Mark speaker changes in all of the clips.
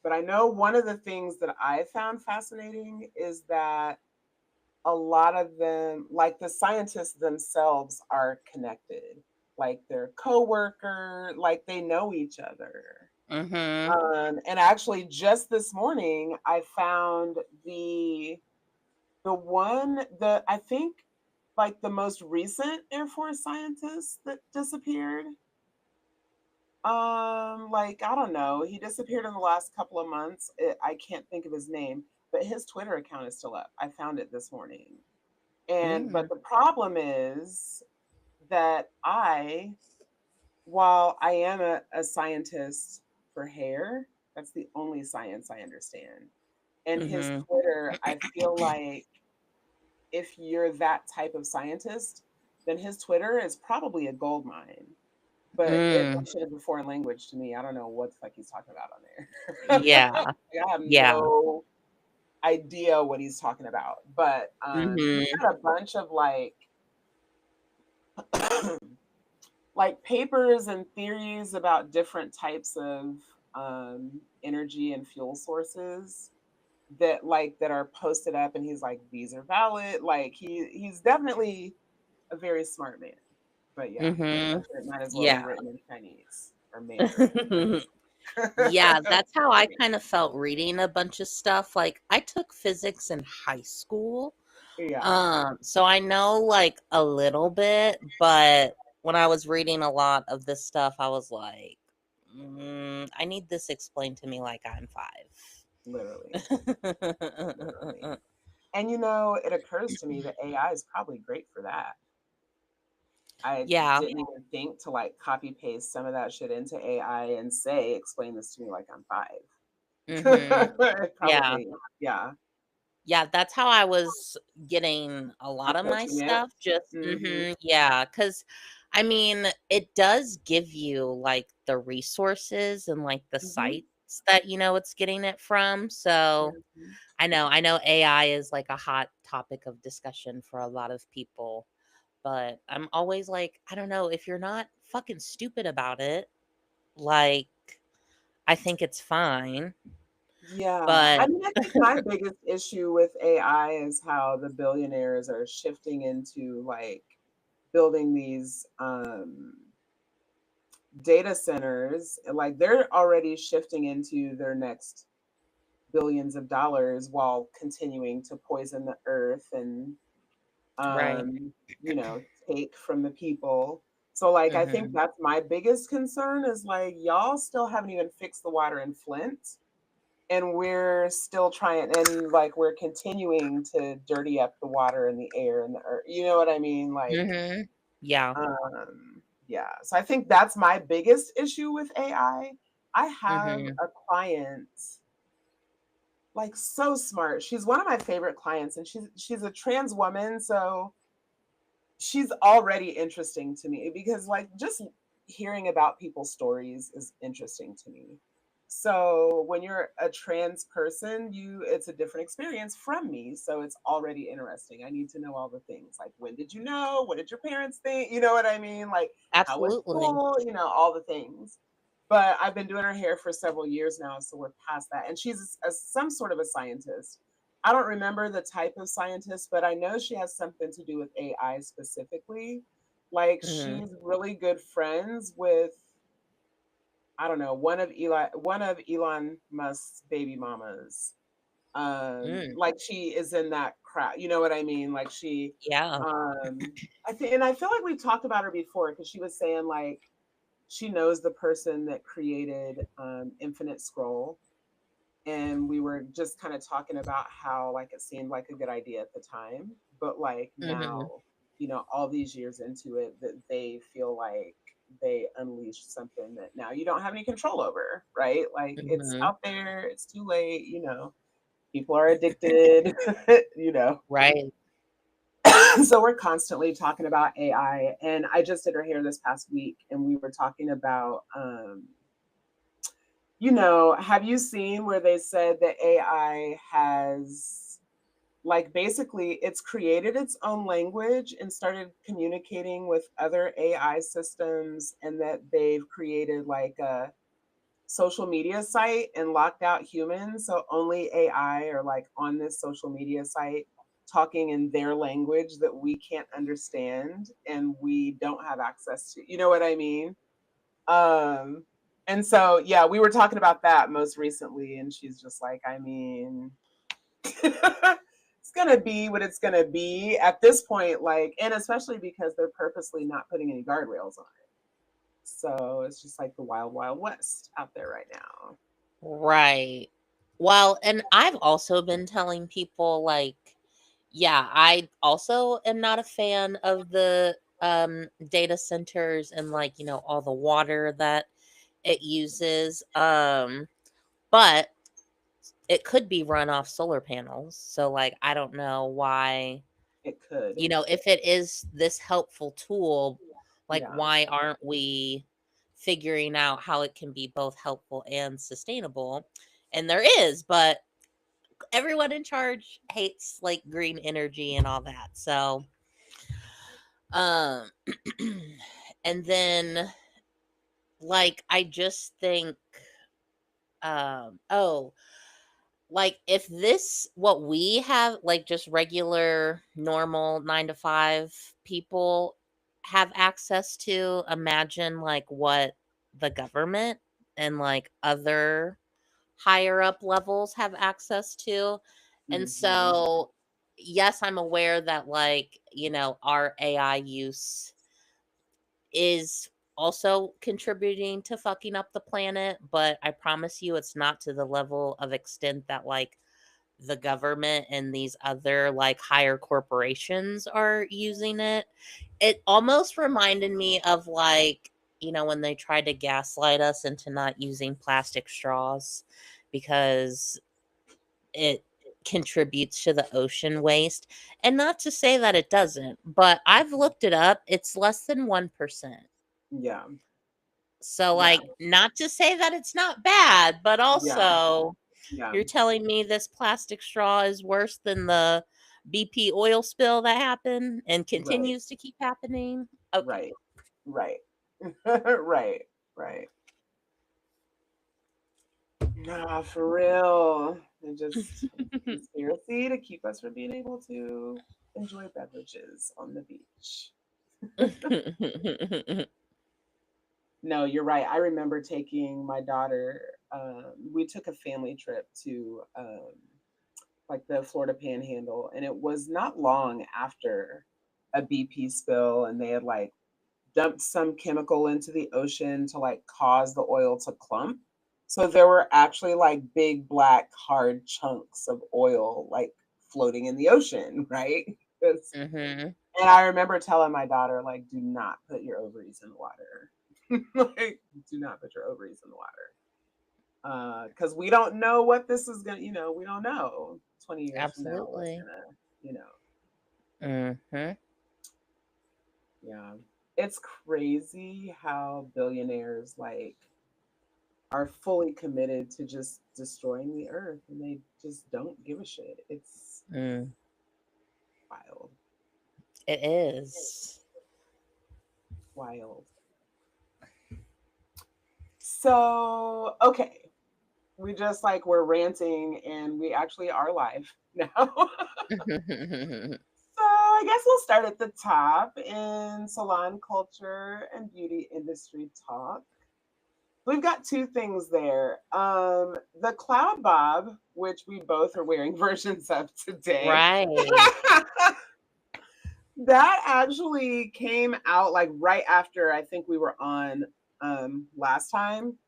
Speaker 1: But I know one of the things that I found fascinating is that a lot of them, like the scientists themselves, are connected. Like their coworker, like they know each other.
Speaker 2: Mm-hmm.
Speaker 1: And actually, just this morning, I found the one the I think like the most recent Air Force scientist that disappeared. Like I don't know, he disappeared in the last couple of months. I can't think of his name, but his Twitter account is still up. I found it this morning. And
Speaker 2: Mm.
Speaker 1: but the problem is that while I am a scientist for hair, that's the only science I understand. And his
Speaker 2: Mm-hmm.
Speaker 1: Twitter, I feel like if you're that type of scientist, then his Twitter is probably a gold mine. But it
Speaker 2: Mm.
Speaker 1: functions as a foreign language to me. I don't know what the fuck he's talking about on there.
Speaker 2: Yeah.
Speaker 1: I have
Speaker 2: Yeah.
Speaker 1: no idea what he's talking about. But he's
Speaker 2: Mm-hmm.
Speaker 1: got a bunch of like papers and theories about different types of energy and fuel sources that are posted up, and he's like, these are valid. Like he's definitely a very smart man. But yeah,
Speaker 2: Mm-hmm.
Speaker 1: that shit might as well be
Speaker 2: Yeah.
Speaker 1: written in Chinese or Mandarin.
Speaker 2: Yeah, that's how
Speaker 1: For
Speaker 2: I
Speaker 1: me.
Speaker 2: kind of felt reading a bunch of stuff. Like I took physics in high school.
Speaker 1: Yeah.
Speaker 2: So I know like a little bit, but when I was reading a lot of this stuff, I was like, I need this explained to me like I'm
Speaker 1: Literally.
Speaker 2: 5.
Speaker 1: Literally. And it occurs to me that AI is probably great for that. I
Speaker 2: Yeah.
Speaker 1: didn't even think to like copy paste some of that shit into AI and say, explain this to me like I'm 5.
Speaker 2: Mhm. Yeah.
Speaker 1: Probably, yeah.
Speaker 2: Yeah, that's how I was getting a lot of my
Speaker 1: Approaching it.
Speaker 2: stuff. Just
Speaker 1: Hmm.
Speaker 2: yeah, because I mean, it does give you like the resources and like the
Speaker 1: Hmm.
Speaker 2: sites that it's getting it from. So
Speaker 1: Hmm.
Speaker 2: I know AI is like a hot topic of discussion for a lot of people, but I'm always like, I don't know, if you're not fucking stupid about it, like I think it's fine.
Speaker 1: Yeah. I
Speaker 2: But
Speaker 1: mean, I think my biggest issue with AI is how the billionaires are shifting into like building these data centers. Like they're already shifting into their next billions of dollars while continuing to poison the earth and
Speaker 2: right.
Speaker 1: um, take from the people. So like I think
Speaker 2: Mhm.
Speaker 1: that's my biggest concern is like y'all still haven't even fixed the water in Flint, and we're still trying, and like we're continuing to dirty up the water and the air and the earth. You know what I mean? Like
Speaker 2: Mhm. Yeah.
Speaker 1: yeah. So I think that's my biggest issue with AI. I have
Speaker 2: Mhm.
Speaker 1: a client, like so smart. She's one of my favorite clients, and she's a trans woman, so she's already interesting to me because like just hearing about people's stories is interesting to me. So when you're a trans person, it's a different experience from me, so it's already interesting. I need to know all the things, like when did you know, what did your parents think, you know what I mean, like how was
Speaker 2: Absolutely.
Speaker 1: school, all the things. But I've been doing her hair for several years now, so we're past that. And she's some sort of a scientist. I don't remember the type of scientist, but I know she has something to do with AI specifically. Like
Speaker 2: Mhm.
Speaker 1: she's really good friends with, I don't know, one of Elon Musk's baby mamas.
Speaker 2: Mm.
Speaker 1: Like she is in that crowd. You know what I mean? Like she
Speaker 2: Yeah.
Speaker 1: I think, and I feel like we talked about her before because she was saying like she knows the person that created Infinite Scroll, and we were just kind of talking about how like it seemed like a good idea at the time, but like
Speaker 2: Mhm.
Speaker 1: now, all these years into it, that they feel like they unleashed something that now you don't have any control over, right? Like it's
Speaker 2: Mhm.
Speaker 1: out there, it's too late, people are addicted, you know.
Speaker 2: Right.
Speaker 1: So we're constantly talking about AI, and I just did her hair this past week, and we were talking about have you seen where they said that AI has, like, basically it's created its own language and started communicating with other AI systems, and that they've created like social media site and locked out humans. So only AI are like on this social media site talking in their language that we can't understand and we don't have access to. You know what I mean? Um, and so, yeah, we were talking about that most recently, and she's just like, I mean, it's gonna be what it's gonna be at this point, like, and especially because they're purposely not putting any guardrails on it. So it's just like the wild, wild west out there right now.
Speaker 2: Right. Well, and I've also been telling people like, yeah, I also am not a fan of the data centers and like, all the water that it uses. But it could be run off solar panels. So like I don't know why,
Speaker 1: It could.
Speaker 2: if it is this helpful tool, like
Speaker 1: Yeah.
Speaker 2: why aren't we figuring out how it can be both helpful and sustainable? And there is, but everyone in charge hates like green energy and all that. So um and then like I just think oh, like if this what we have, like just regular normal 9 to 5 people have access to, imagine like what the government and like other higher up levels have access to. And
Speaker 1: Hmm.
Speaker 2: so yes, I'm aware that like our AI use is also contributing to fucking up the planet, but I promise you it's not to the level of extent that like the government and these other like higher corporations are using it. It almost reminded me of like, when they tried to gaslight us into not using plastic straws because it contributes to the ocean waste. And not to say that it doesn't, but I've looked it up. It's less than 1%.
Speaker 1: Yeah.
Speaker 2: So,
Speaker 1: Yeah.
Speaker 2: like, not to say that it's not bad, but
Speaker 1: Yeah.
Speaker 2: also
Speaker 1: Yeah.
Speaker 2: you're telling me this plastic straw is worse than the BP oil spill that happened and
Speaker 1: Right.
Speaker 2: continues to keep happening? Okay.
Speaker 1: Right. Right. Right. Right. Nah, for real. They just conspiracy to keep us from being able to enjoy beverages on the beach. No, you're right. I remember taking my daughter. We took a family trip to like the Florida Panhandle, and it was not long after a BP spill, and they had like dumped some chemical into the ocean to like cause the oil to clump. So there were actually like big black hard chunks of oil like floating in the ocean, right?
Speaker 2: Mhm.
Speaker 1: And I remember telling my daughter, like, do not put your ovaries in the water. Like, do not put your ovaries in the water. Because we don't know what this is gonna, we don't know 20 years from now what's
Speaker 2: Absolutely.
Speaker 1: gonna, you know,
Speaker 2: Mhm.
Speaker 1: yeah. It's crazy how billionaires like are fully committed to just destroying the earth and they just don't give a shit. It's
Speaker 2: Mm.
Speaker 1: wild,
Speaker 2: It is.
Speaker 1: wild. So, okay. We just like we're ranting and we actually are live now. So I guess we'll start at the top in salon culture and beauty industry talk. We've got two things there. The Cloud Bob, which we both are wearing versions of today.
Speaker 2: Right.
Speaker 1: That actually came out like right after I think we were on last time.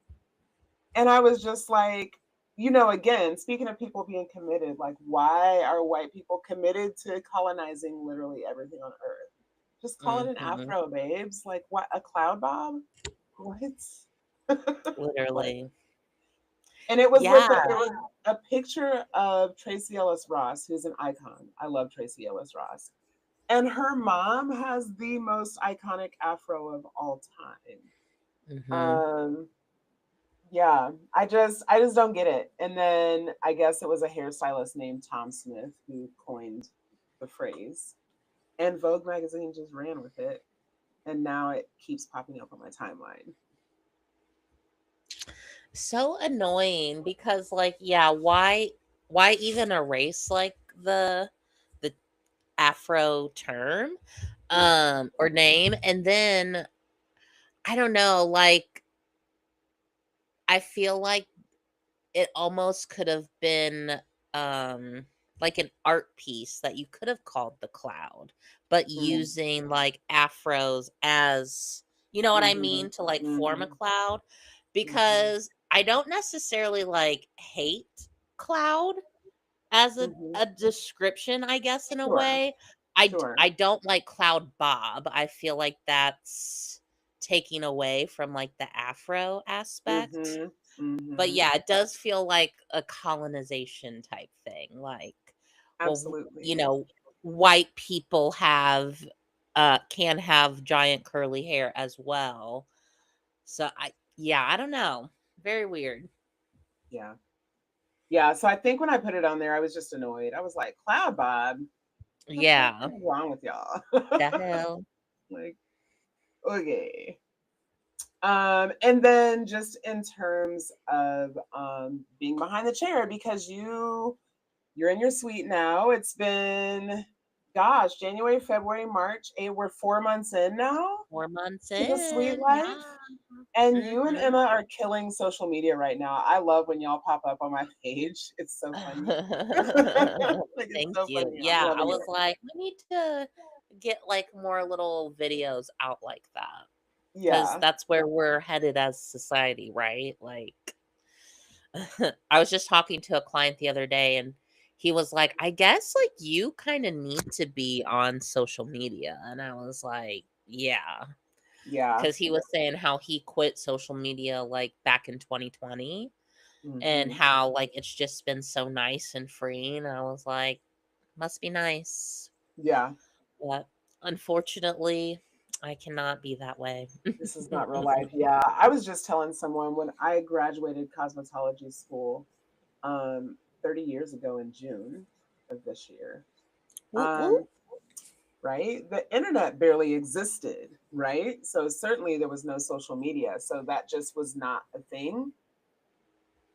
Speaker 1: And I was just like, again, speaking of people being committed, like, why are white people committed to colonizing literally everything on Earth? Just call it an
Speaker 2: Mhm.
Speaker 1: afro, babes. Like, what? A cloud bob? What? What?
Speaker 2: Literally.
Speaker 1: And it was with
Speaker 2: Yeah.
Speaker 1: it was a picture of Tracy Ellis Ross, who's an icon. I love Tracy Ellis Ross. And her mom has the most iconic afro of all time.
Speaker 2: Mhm.
Speaker 1: Yeah, I just don't get it. And then I guess it was a hairstylist named Tom Smith who coined the phrase. And Vogue magazine just ran with it. And now it keeps popping up on my timeline.
Speaker 2: So annoying because like yeah, why even erase like the Afro term or name, and then I don't know, like I feel like it almost could have been um like an art piece that you could have called the cloud, but
Speaker 1: Mm,
Speaker 2: using like afros as, you know what I
Speaker 1: mhm,
Speaker 2: mean, to like form a
Speaker 1: mhm,
Speaker 2: cloud,
Speaker 1: mhm,
Speaker 2: because I don't necessarily like hate cloud as
Speaker 1: mhm.
Speaker 2: a description, I guess, in a
Speaker 1: Sure,
Speaker 2: way.
Speaker 1: sure.
Speaker 2: I don't like Cloud Bob. I feel like that's taking away from like the Afro aspect.
Speaker 1: Mhm,
Speaker 2: But
Speaker 1: mhm.
Speaker 2: yeah, it does feel like a colonization type thing. Like, well, you
Speaker 1: Absolutely.
Speaker 2: know, white people have can have giant curly hair as well. So yeah, I don't know. Very weird.
Speaker 1: Yeah. Yeah, so I think when I put it on there, I was just annoyed. I was like, "Cloud Bob? The fuck
Speaker 2: Yeah.
Speaker 1: is wrong with y'all?"
Speaker 2: The hell.
Speaker 1: Like, okay. And then just in terms of being behind the chair, because you're in your suite now. It's been, gosh, January, February, March. We're 4 months in now
Speaker 2: 4 months
Speaker 1: to the suite
Speaker 2: in.
Speaker 1: life.
Speaker 2: Yeah.
Speaker 1: And you and
Speaker 2: Mhm.
Speaker 1: Emma are killing social media right now. I love when y'all pop up on my page. It's so funny. Like it's
Speaker 2: Thank
Speaker 1: so
Speaker 2: you.
Speaker 1: funny. I'm
Speaker 2: Yeah, I
Speaker 1: loving
Speaker 2: was
Speaker 1: it.
Speaker 2: like, we need to get like more little videos out like that because
Speaker 1: Yeah.
Speaker 2: that's where we're headed as society, right? Like, I was just talking to a client the other day and he was like, I guess like you kind of need to be on social media. And I was like, yeah.
Speaker 1: Yeah.
Speaker 2: Because he was saying how he quit social media like back in 2020 and
Speaker 1: Hmm.
Speaker 2: how like it's just been so nice and free. And I was like, must be nice.
Speaker 1: Yeah.
Speaker 2: But unfortunately, I cannot be that way.
Speaker 1: This is not real life. Yeah. I was just telling someone when I graduated cosmetology school 30 years ago in June of this year.
Speaker 2: Whoop, whoop.
Speaker 1: Um, right? The internet barely existed, right? So certainly there was no social media. So that just was not a thing.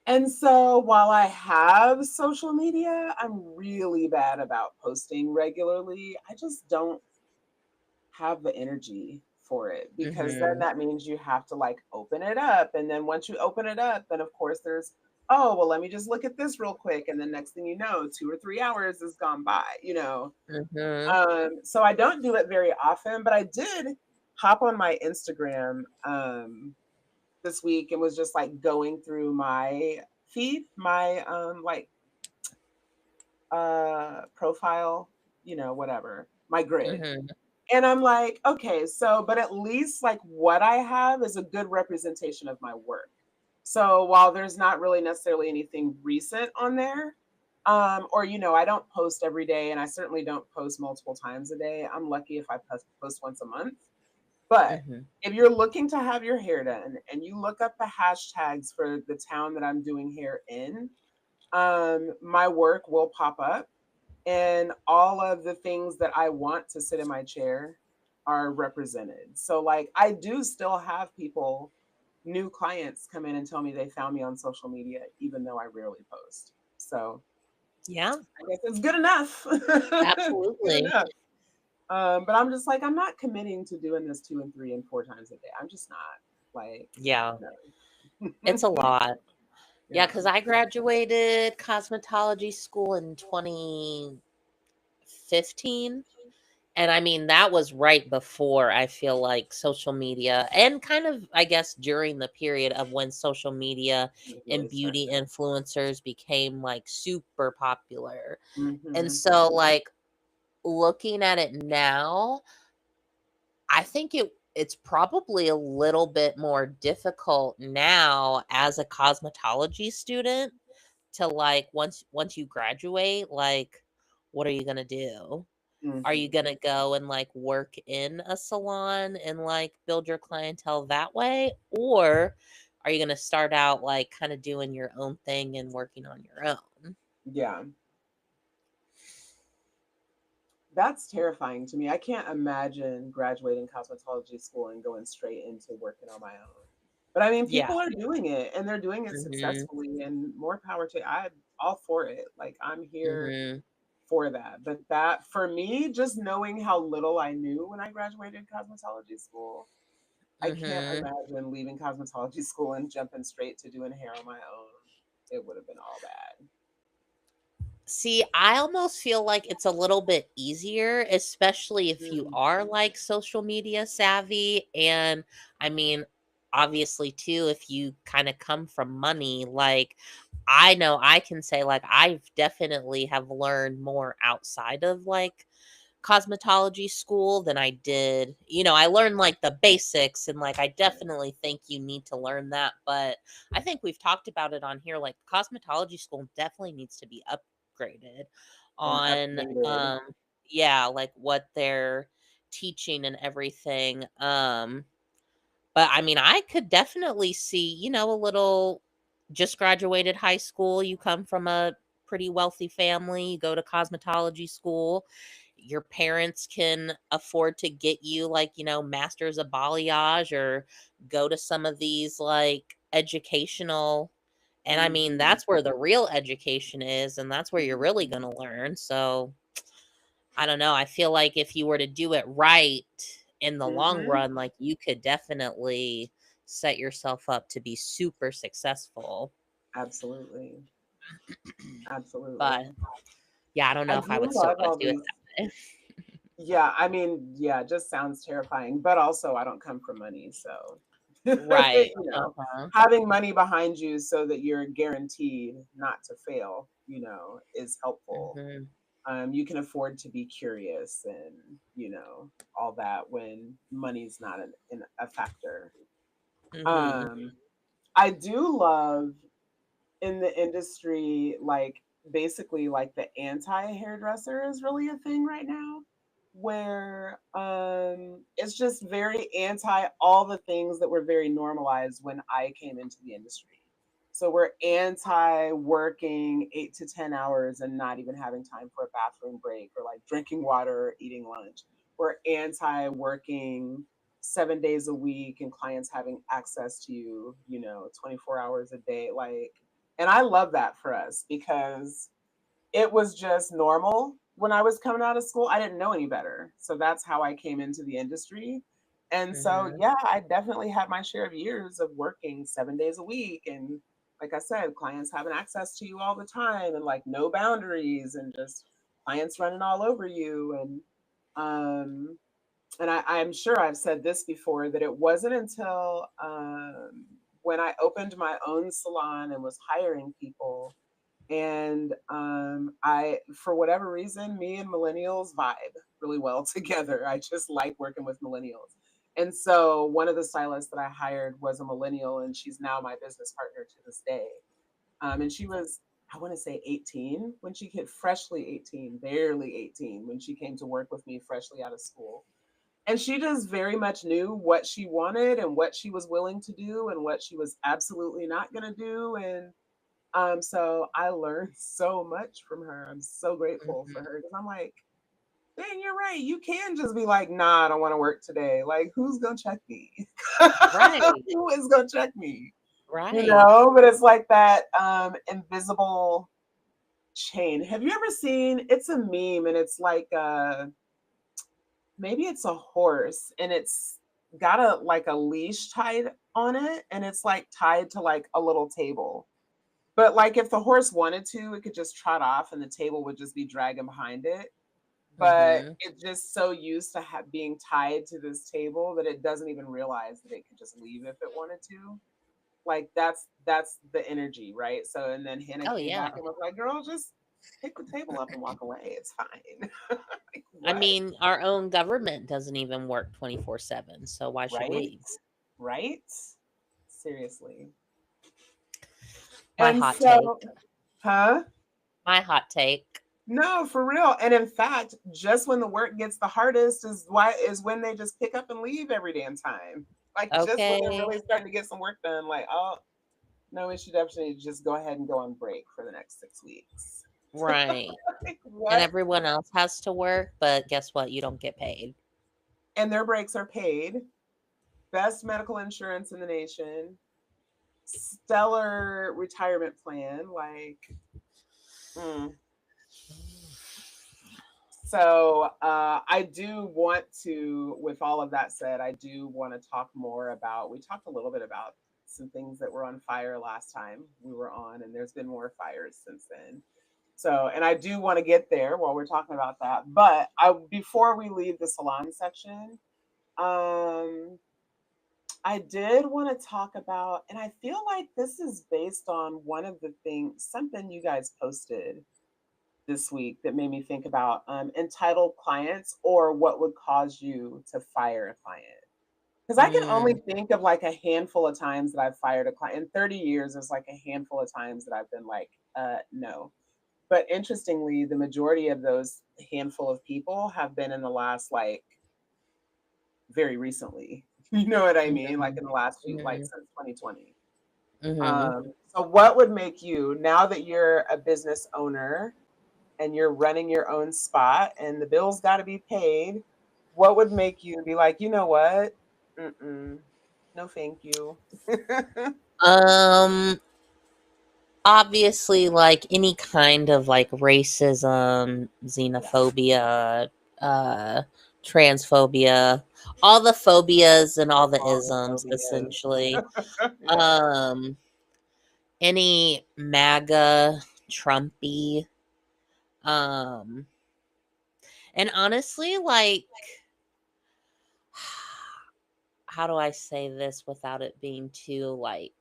Speaker 1: And so while I have social media, I'm really bad about posting regularly. I just don't have the energy for it because then
Speaker 2: Mhm.
Speaker 1: that means you have to like open it up. And then once you open it up, then of course there's, oh, well, let me just look at this real quick. And then next thing you know, 2 or 3 hours has gone by.
Speaker 2: Mhm.
Speaker 1: So I don't do it very often, but I did hop on my Instagram this week and was just like going through my feed, my like profile, whatever, my grid.
Speaker 2: Mhm.
Speaker 1: And I'm like, okay, so but at least like what I have is a good representation of my work. So while there's not really necessarily anything recent on there, or I don't post every day and I certainly don't post multiple times a day. I'm lucky if I post once a month. But
Speaker 2: Mhm.
Speaker 1: if you're looking to have your hair done and you look up the hashtags for the town that I'm doing hair in, my work will pop up and all of the things that I want to sit in my chair are represented. So like I do still have people, new clients come in and tell me they found me on social media, even though I rarely post. So
Speaker 2: Yeah,
Speaker 1: I guess it's good enough. It's good
Speaker 2: absolutely.
Speaker 1: enough. But I'm just like, I'm not committing to doing this 2 and 3 and 4 times a day. I'm just not like,
Speaker 2: Yeah,
Speaker 1: no.
Speaker 2: it's a lot. Yeah,
Speaker 1: Yeah.
Speaker 2: because I graduated cosmetology school in 2015. And I mean, that was right before I feel like social media and kind of, I guess, during the period of when social media
Speaker 1: It
Speaker 2: and
Speaker 1: really
Speaker 2: beauty
Speaker 1: started.
Speaker 2: influencers became like super popular. And
Speaker 1: Hmm.
Speaker 2: so, like, looking at it now, I think it's probably a little bit more difficult now as a cosmetology student to like once you graduate, like what are you going to do? Are you
Speaker 1: Hmm.
Speaker 2: gonna go and, like, work in a salon and, like, build your clientele that way? Or are you gonna start out, like, kinda doing your own thing and working on your own?
Speaker 1: Yeah. That's terrifying to me. I can't imagine graduating cosmetology school and going straight into working on my own. But I mean,
Speaker 2: Yeah.
Speaker 1: people are doing it and they're doing it
Speaker 2: Mhm.
Speaker 1: successfully, and more power to I'm all for it. Like I'm here
Speaker 2: Mhm.
Speaker 1: for that. But that for me, just knowing how little I knew when I graduated cosmetology school, I can't
Speaker 2: Mhm.
Speaker 1: imagine leaving cosmetology school and jumping straight to doing hair on my own. It would have been all bad.
Speaker 2: See, I almost feel like it's a little bit easier, especially if you
Speaker 1: Mm,
Speaker 2: are like social media savvy. And I mean, obviously, too, if you kind of come from money, like I know I can say, like, I've definitely have learned more outside of like cosmetology school than I did. I learned like the basics and like I definitely think you need to learn that, but I think we've talked about it on here like cosmetology school definitely needs to be upgraded
Speaker 1: or
Speaker 2: on
Speaker 1: updated.
Speaker 2: yeah, like what they're teaching and everything. But I mean, I could definitely see, a little just graduated high school, you come from a pretty wealthy family, you go to cosmetology school, your parents can afford to get you like, masters of balayage or go to some of these like educational, and I mean,
Speaker 1: Hmm.
Speaker 2: that's where the real education is and that's where you're really going to learn. So, I don't know. I feel like if you were to do it right in the long
Speaker 1: Hmm.
Speaker 2: run, like you could definitely set yourself up to be super successful.
Speaker 1: Absolutely.
Speaker 2: But
Speaker 1: Absolutely.
Speaker 2: yeah, I don't know
Speaker 1: I
Speaker 2: if I
Speaker 1: do
Speaker 2: would still
Speaker 1: love
Speaker 2: want
Speaker 1: all
Speaker 2: to do it
Speaker 1: these.
Speaker 2: that way.
Speaker 1: Yeah, I mean, yeah, it just sounds terrifying. But also, I don't come from money, so
Speaker 2: Right.
Speaker 1: you know,
Speaker 2: Uh-huh.
Speaker 1: having money behind you so that you're guaranteed not to fail, is helpful.
Speaker 2: Hmm.
Speaker 1: You can afford to be curious and all that when money's not a factor.
Speaker 2: Hmm.
Speaker 1: Um, I do love in the industry, like basically like the anti hairdresser is really a thing right now, where it's just very anti all the things that were very normalized when I came into the industry. So we're anti working 8 to 10 hours and not even having time for a bathroom break or like drinking water or eating lunch. We're anti working 7 days a week and clients having access to you, 24 hours a day. Like, and I love that for us because it was just normal when I was coming out of school. I didn't know any better. So that's how I came into the industry. And so,
Speaker 2: Hmm.
Speaker 1: yeah, I definitely had my share of years of working 7 days a week. And like I said, clients having access to you all the time and like no boundaries and just clients running all over you. And I'm sure I've said this before that it wasn't until when I opened my own salon and was hiring people, and for whatever reason, me and millennials vibe really well together. I just like working with millennials. And so one of the stylists that I hired was a millennial, and she's now my business partner to this day. And she was, I want to say 18 when she hit freshly 18, barely 18 when she came to work with me freshly out of school. And she just very much knew what she wanted and what she was willing to do and what she was absolutely not going to do. And so I learned so much from her. I'm so grateful for
Speaker 2: Hmm.
Speaker 1: her because I'm like, dang, you're right. You can just be like, nah, I don't want to work today. Like, who's gonna check me?
Speaker 2: Right.
Speaker 1: Who is gonna check me?
Speaker 2: Right.
Speaker 1: But it's like that invisible chain. Have you ever seen it's a meme and it's like maybe it's a horse and it's got a leash tied on it and it's like tied to like a little table. But like if the horse wanted to, it could just trot off and the table would just be dragging behind it. But
Speaker 2: Hmm.
Speaker 1: it's just so used to being tied to this table that it doesn't even realize that it could just leave if it wanted to. Like that's the energy, right? So and then Hannah
Speaker 2: Oh
Speaker 1: came back
Speaker 2: yeah.
Speaker 1: and was like, "Girl, just pick the table up and walk away. It's fine." Like
Speaker 2: I
Speaker 1: what?
Speaker 2: mean, our own government doesn't even work 24/7, so why should
Speaker 1: Right?
Speaker 2: we?
Speaker 1: Right? Seriously.
Speaker 2: My
Speaker 1: And
Speaker 2: hot take.
Speaker 1: so, huh?
Speaker 2: My hot take.
Speaker 1: No, for real. And in fact, just when the work gets the hardest is when they just pick up and leave every damn time. Like just when they're
Speaker 2: Okay.
Speaker 1: really starting to get some work done, like, oh no, we should definitely just go ahead and go on break for the next 6 weeks.
Speaker 2: Right.
Speaker 1: Like
Speaker 2: And
Speaker 1: what?
Speaker 2: everyone else has to work, but guess what? You don't get paid.
Speaker 1: And their breaks are paid. Best medical insurance in the nation. stellar retirement plan. Like, mm. So I do want to, with all of that said, I do want to talk more about, we talked a little bit about some things that were on fire last time we were on, and there's been more fires since then. So, and I do want to get there while we're talking about that. But before we leave the salon section, um, I did want to talk about, and I feel like this is based on one of the things, something you guys posted this week that made me think about entitled clients or what would cause you to fire a client. Because I can only
Speaker 2: Mm,
Speaker 1: think of like a handful of times that I've fired a client. In 30 years, there's like a handful of times that I've been like, no. But interestingly, the majority of those handful of people have been in the last, like, very recently. You know what I mean? Like
Speaker 2: mhm,
Speaker 1: in the last few, like
Speaker 2: mhm,
Speaker 1: since 2020.
Speaker 2: mhm.
Speaker 1: So what would make you, now that you're a business owner and you're running your own spot and the bills got to be paid, what would make you be like, you know what? Mm-mm, no, thank you.
Speaker 2: Um, Obviously, like any kind of like racism,
Speaker 1: Yeah.
Speaker 2: xenophobia, uh, transphobia, all the phobias and all the
Speaker 1: All the
Speaker 2: isms,
Speaker 1: phobias.
Speaker 2: essentially.
Speaker 1: Yeah.
Speaker 2: Um, any MAGA, Trumpy, um, and honestly, like, how do I say this without it being too like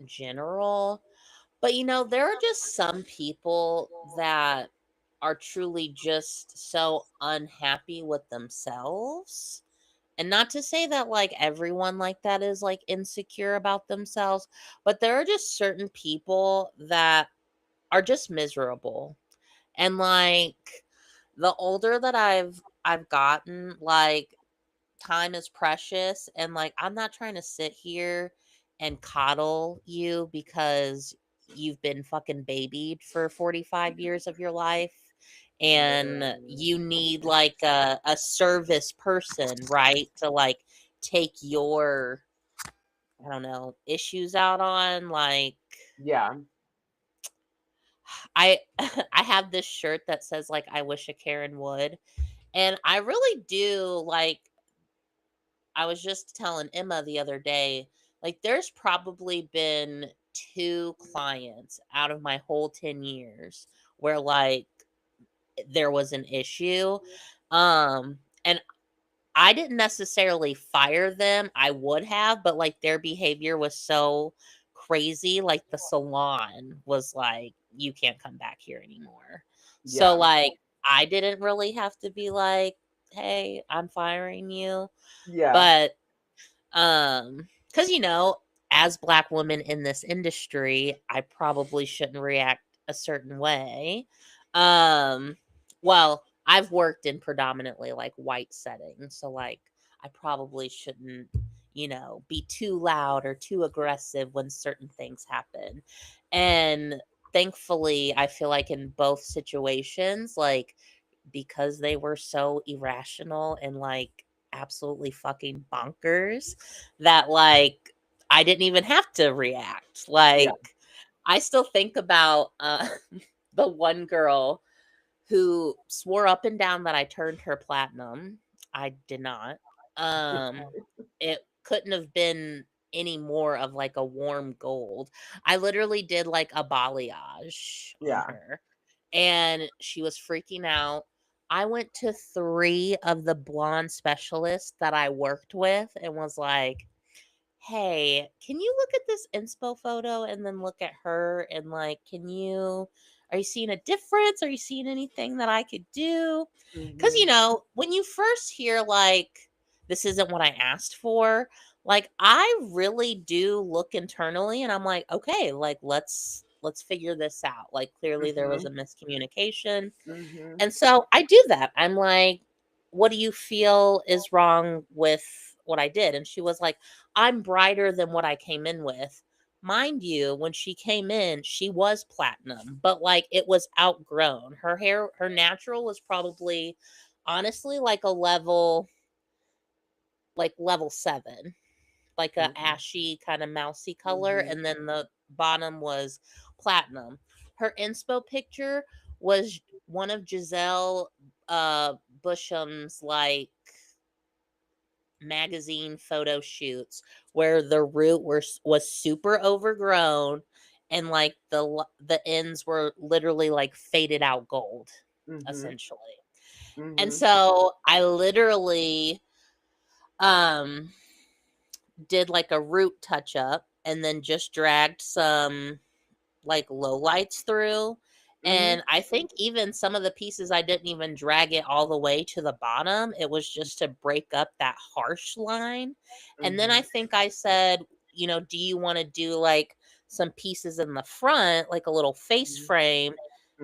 Speaker 2: general? But there are just some people that are truly just so unhappy with themselves. And not to say that like everyone like that is like insecure about themselves, but there are just certain people that are just miserable. And like the older that I've gotten, like time is precious, and like I'm not trying to sit here and coddle you because you've been fucking babied for 45 years of your life and
Speaker 1: Literally.
Speaker 2: you need like a service person, right, to like take your, I don't know, issues out on. Like
Speaker 1: Yeah.
Speaker 2: I I have this shirt that says like I wish a Karen would, and I really do. Like I was just telling Emma the other day, like there's probably been two clients out of my whole 10 years where like there was an issue. And I didn't necessarily fire them. I would have, but like their behavior was so crazy. Like the salon was like, you can't come back here anymore. So
Speaker 1: Yeah.
Speaker 2: like I didn't really have to be like, hey, I'm firing you.
Speaker 1: Yeah.
Speaker 2: But because as black women in this industry, I probably shouldn't react a certain way. um well, I've worked in predominantly like white settings, so like I probably shouldn't be too loud or too aggressive when certain things happen. And thankfully I feel like in both situations, like because they were so irrational and like absolutely fucking bonkers, that like I didn't even have to react.
Speaker 1: Yeah.
Speaker 2: Like I still think about the one girl who swore up and down that I turned her platinum. I did not. It couldn't have been any more of like a warm gold. I literally did like a balayage on
Speaker 1: Yeah.
Speaker 2: her and she was freaking out. I went to 3 of the blonde specialists that I worked with and was like, "Hey, can you look at this inspo photo and then look at her and like, are you seeing a difference? Are you seeing anything that I could do?" Cuz
Speaker 1: Hmm.
Speaker 2: when you first hear like this isn't what I asked for, like I really do look internally and I'm like, "Okay, like let's figure this out. Like clearly there was
Speaker 1: Hmm.
Speaker 2: a miscommunication."
Speaker 1: Hmm.
Speaker 2: And so I do that. I'm like, "What do you feel is wrong with what I did?" And she was like, "I'm brighter than what I came in with." Mind you, when she came in, she was platinum, but like it was outgrown. Her hair, her natural was probably honestly like a level, like level 7. like a
Speaker 1: Mhm.
Speaker 2: ashy kind of mousy color,
Speaker 1: Mhm.
Speaker 2: and then the bottom was platinum. Her inspo picture was one of Giselle Busham's like magazine photo shoots where the root was super overgrown and like the ends were literally like faded out gold
Speaker 1: Mhm.
Speaker 2: essentially. And
Speaker 1: Mhm.
Speaker 2: so I literally um did like a root touch up and then just dragged some like low lights through.
Speaker 1: Mhm.
Speaker 2: And I think even some of the pieces I didn't even drag it all the way to the bottom. It was just to break up that harsh line. And then I
Speaker 1: Mhm.
Speaker 2: think I said, do you want to do like some pieces in the front, like a little face
Speaker 1: Mhm.
Speaker 2: frame,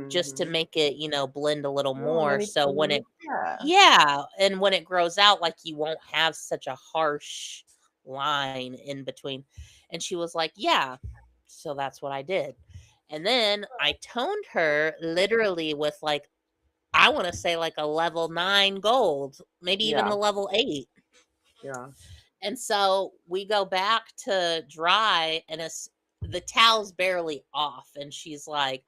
Speaker 2: just to
Speaker 1: Mhm.
Speaker 2: make it, blend a little
Speaker 1: Oh,
Speaker 2: more.
Speaker 1: mini
Speaker 2: So when
Speaker 1: ponies.
Speaker 2: it,
Speaker 1: Yeah.
Speaker 2: yeah, and when it grows out, like you won't have such a harsh line in between. And she was like, yeah. So that's what I did. And then I toned her literally with like, I want to say like a level 9 gold, maybe even
Speaker 1: Yeah.
Speaker 2: a level 8.
Speaker 1: Yeah.
Speaker 2: And so we go back to dry and the towel's barely off. And she's like,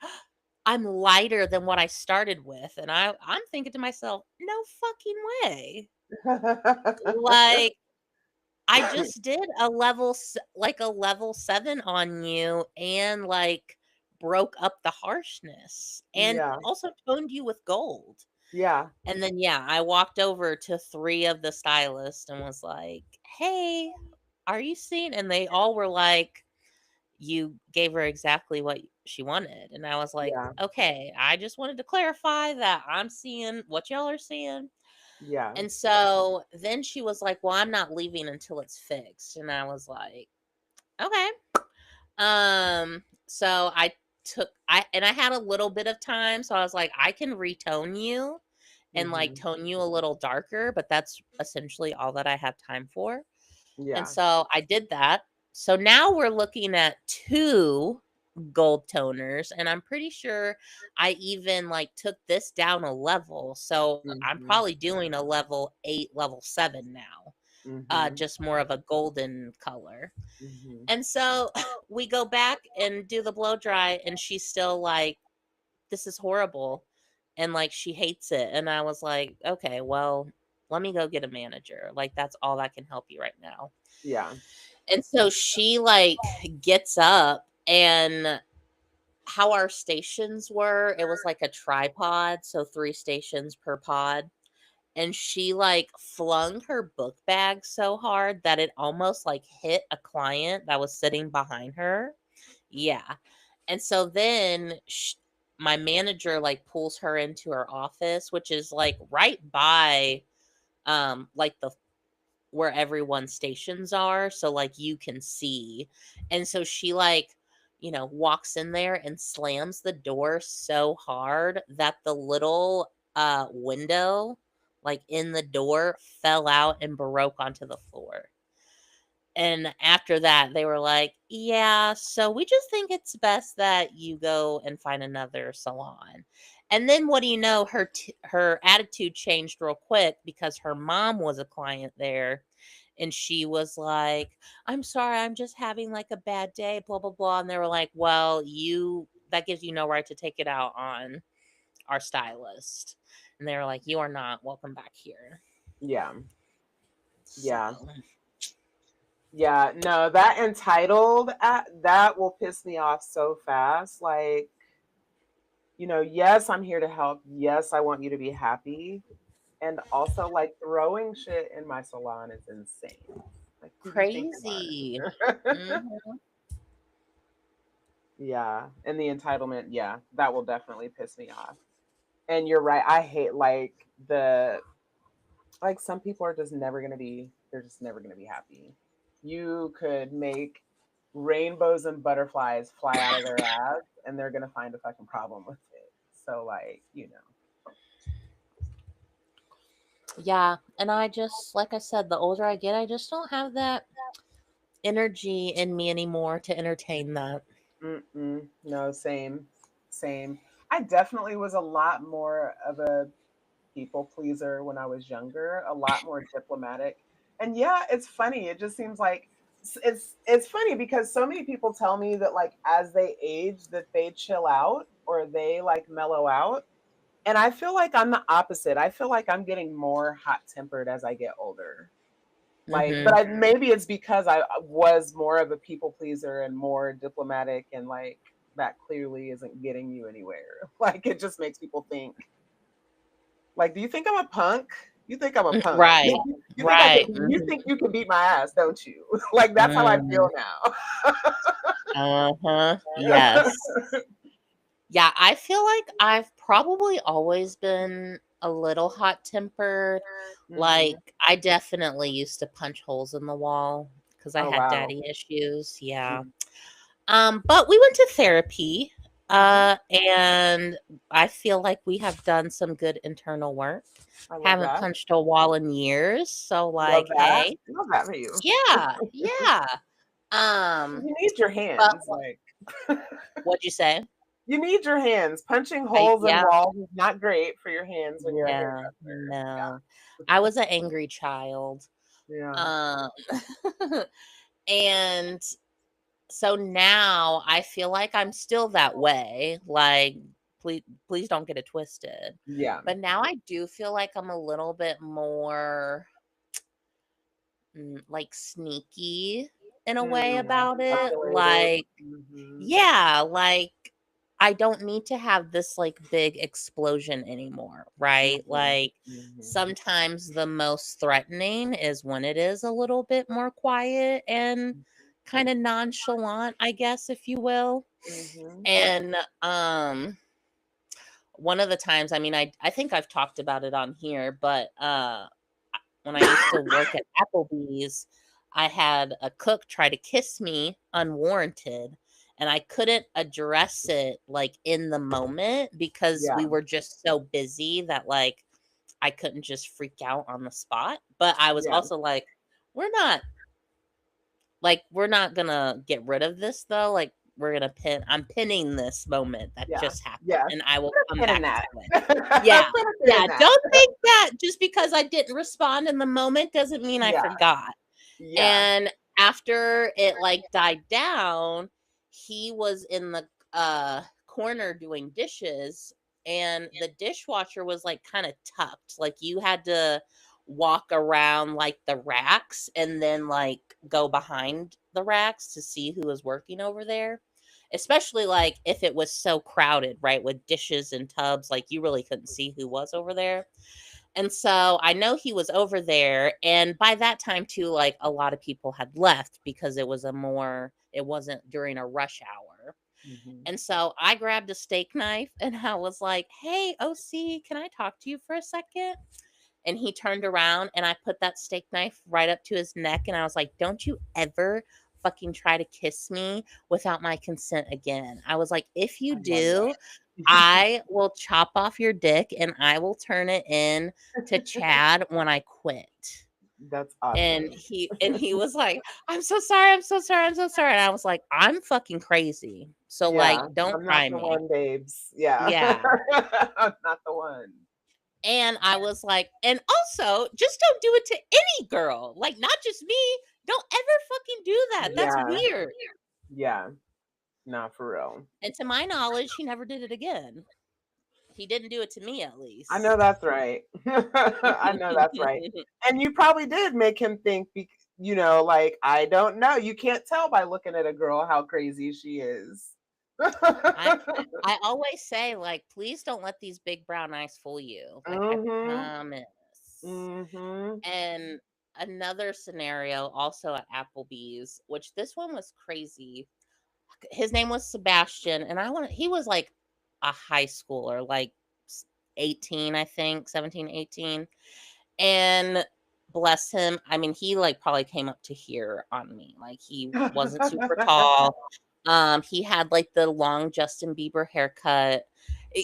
Speaker 2: I'm lighter than what I started with. And I'm thinking to myself, no fucking way. Like, I just did like a level 7 on you and like broke up the harshness and
Speaker 1: Yeah.
Speaker 2: also toned you with gold.
Speaker 1: Yeah.
Speaker 2: And then yeah, I walked over to 3 of the stylists and was like, "Hey, are you seeing?" And they all were like, "You gave her exactly what she wanted." And I was like,
Speaker 1: Yeah.
Speaker 2: "Okay, I just wanted to clarify that I'm seeing what y'all are seeing."
Speaker 1: Yeah.
Speaker 2: And so then she was like, "Well, I'm not leaving until it's fixed." And I was like, "Okay." So I had a little bit of time, so I was like, "I can retone you and like
Speaker 1: Mhm.
Speaker 2: tone you a little darker, but that's essentially all that I have time for." And
Speaker 1: Yeah.
Speaker 2: so I did that. So now we're looking at 2 gold toners, and I'm pretty sure I even like took this down a level. So I'm
Speaker 1: Mhm.
Speaker 2: probably doing a level 8, level 7 now.
Speaker 1: Mhm.
Speaker 2: Just more of a golden color.
Speaker 1: Mhm.
Speaker 2: And so we go back and do the blow dry, and she's still like, this is horrible. And like, she hates it. And I was like, okay, well, let me go get a manager. Like, that's all that can help you right now.
Speaker 1: Yeah.
Speaker 2: And so she like gets up, and how our stations were, it was like a tripod. So 3 stations per pod. And she like flung her book bag so hard that it almost like hit a client that was sitting behind her. Yeah. And so then my manager like pulls her into her office, which is like right by like the where everyone's stations are, so like you can see. And so she like walks in there and slams the door so hard that the little window like in the door fell out and broke onto the floor. And after that, they were like, "Yeah, so we just think it's best that you go and find another salon." And then what do you know, her attitude changed real quick because her mom was a client there, and she was like, "I'm sorry, I'm just having like a bad day, blah blah blah." And they were like, "Well, you that gives you no right to take it out on our stylist." And they were like, "You are not welcome back here."
Speaker 1: Yeah.
Speaker 2: So,
Speaker 1: Yeah. Yeah. No, that entitled that will piss me off so fast. Like, yes, I'm here to help. Yes, I want you to be happy. And also, like, throwing shit in my salon is insane. Like, who do you think you
Speaker 2: crazy.
Speaker 1: are?
Speaker 2: Mhm.
Speaker 1: Yeah. And the entitlement, yeah, that will definitely piss me off. And you're right. I hate like some people are just never gonna be they're just never gonna be happy. You could make rainbows and butterflies fly out of their ass and they're gonna find a fucking problem with it. So like.
Speaker 2: Yeah, and I just like I said, the older I get, I just don't have that energy in me anymore to entertain that.
Speaker 1: Mm-mm. No, same. Same. I definitely was a lot more of a people pleaser when I was younger, a lot more diplomatic. And yeah, it's funny. It just seems like it's funny because so many people tell me that like as they age that they chill out or they like mellow out. And I feel like I'm the opposite. I feel like I'm getting more hot tempered as I get older. Like, but
Speaker 2: Mhm.
Speaker 1: maybe it's because I was more of a people pleaser and more diplomatic, and like that clearly isn't getting you anywhere. Like, it just makes people think, like, do you think I'm a punk? You think I'm a punk?
Speaker 2: Right.
Speaker 1: You think I could?
Speaker 2: Right.
Speaker 1: You
Speaker 2: Mhm.
Speaker 1: think you can beat my ass, don't you? Like, that's how I feel
Speaker 2: Mm.
Speaker 1: now.
Speaker 2: Uh-huh. Yes. Yeah, I feel like I've probably always been a little hot-tempered.
Speaker 1: Hmm.
Speaker 2: Like, I definitely used to punch holes in the wall because I
Speaker 1: Oh
Speaker 2: had
Speaker 1: wow.
Speaker 2: daddy issues. Yeah. But we went to therapy,
Speaker 1: Hmm.
Speaker 2: and I feel like we have done some good internal work.
Speaker 1: I love
Speaker 2: Haven't
Speaker 1: that.
Speaker 2: punched a wall in years, so
Speaker 1: Love
Speaker 2: like,
Speaker 1: that.
Speaker 2: hey,
Speaker 1: Love that for you.
Speaker 2: yeah, yeah. Um,
Speaker 1: You need your
Speaker 2: but
Speaker 1: hands, like
Speaker 2: what'd you say?
Speaker 1: you need your hands. Punching
Speaker 2: I
Speaker 1: holes in
Speaker 2: Yeah,
Speaker 1: walls is not great for your hands when you're a
Speaker 2: yeah,
Speaker 1: hairdresser.
Speaker 2: no. I was an angry child.
Speaker 1: Yeah.
Speaker 2: Um, and so now I feel like I'm still that way. Like, please don't get it twisted.
Speaker 1: Yeah.
Speaker 2: But now I do feel like I'm a little bit more like sneaky in a way about it.
Speaker 1: Calculated.
Speaker 2: Like,
Speaker 1: Mhm.
Speaker 2: yeah, like I don't need to have this like big explosion anymore, right?
Speaker 1: Mhm.
Speaker 2: Like
Speaker 1: Mhm.
Speaker 2: sometimes the most threatening is when it is a little bit more quiet and kind of nonchalant, I guess, if you will.
Speaker 1: Mhm.
Speaker 2: And one of the times, I mean, I think I've talked about it on here, but when I used to work at Applebee's, I had a cook try to kiss me unwarranted, and I couldn't address it like in the moment because
Speaker 1: Yeah.
Speaker 2: we were just so busy that like I couldn't just freak out on the spot. But I was
Speaker 1: Yeah.
Speaker 2: also like, we're not we're not gonna get rid of this though. Like we're gonna I'm pinning this moment that
Speaker 1: Yeah.
Speaker 2: just happened
Speaker 1: Yes.
Speaker 2: and I will
Speaker 1: Put a
Speaker 2: come
Speaker 1: pin in
Speaker 2: back
Speaker 1: that.
Speaker 2: to it.
Speaker 1: Put
Speaker 2: Yeah.
Speaker 1: a pin
Speaker 2: Yeah.
Speaker 1: in that.
Speaker 2: Don't think that just because I didn't respond in the moment doesn't mean I
Speaker 1: Yeah.
Speaker 2: forgot.
Speaker 1: Yeah.
Speaker 2: And after it like died down, he was in the corner doing dishes and the dishwasher was like kind of tucked. Like you had to walk around like the racks and then like go behind the racks to see who was working over there. Especially like if it was so crowded, right, with dishes and tubs, like you really couldn't see who was over there. And so I know he was over there. And by that time, too, like a lot of people had left because it wasn't during a rush hour.
Speaker 1: Mhm.
Speaker 2: And so I grabbed a steak knife and I was like, hey, OC, can I talk to you for a second? And he turned around and I put that steak knife right up to his neck. And I was like, don't you ever fucking try to kiss me without my consent again. I was like, if you
Speaker 1: I love
Speaker 2: do,
Speaker 1: that.
Speaker 2: I will chop off your dick and I will turn it in to Chad when I quit.
Speaker 1: That's
Speaker 2: And
Speaker 1: awesome.
Speaker 2: he was like, I'm so sorry, I'm so sorry, I'm so sorry. And I was like, I'm fucking crazy. So like,
Speaker 1: Yeah.
Speaker 2: don't
Speaker 1: I'm not
Speaker 2: try
Speaker 1: the
Speaker 2: me.
Speaker 1: one, babes. Yeah.
Speaker 2: Yeah.
Speaker 1: I'm not the one.
Speaker 2: And I was like, and also just don't do it to any girl. Like, not just me. Don't ever fucking do that. That's
Speaker 1: Yeah.
Speaker 2: weird.
Speaker 1: Yeah. Not for real.
Speaker 2: And to my knowledge, he never did it again. He didn't do it to me at
Speaker 1: I know
Speaker 2: least.
Speaker 1: that's right. I know that's right. And you probably did make him think, like, I don't know. You can't tell by looking at a girl how crazy she is.
Speaker 2: I I always say, like, please don't let these big brown eyes fool you. Like, I
Speaker 1: Mhm.
Speaker 2: promise.
Speaker 1: Mhm.
Speaker 2: And another scenario also at Applebee's, which this one was crazy. His name was Sebastian, and he was like a high schooler, like 18, I think, 17, 18. And bless him, I mean, he like probably came up to here on me. Like he wasn't super tall. He had like the long Justin Bieber haircut.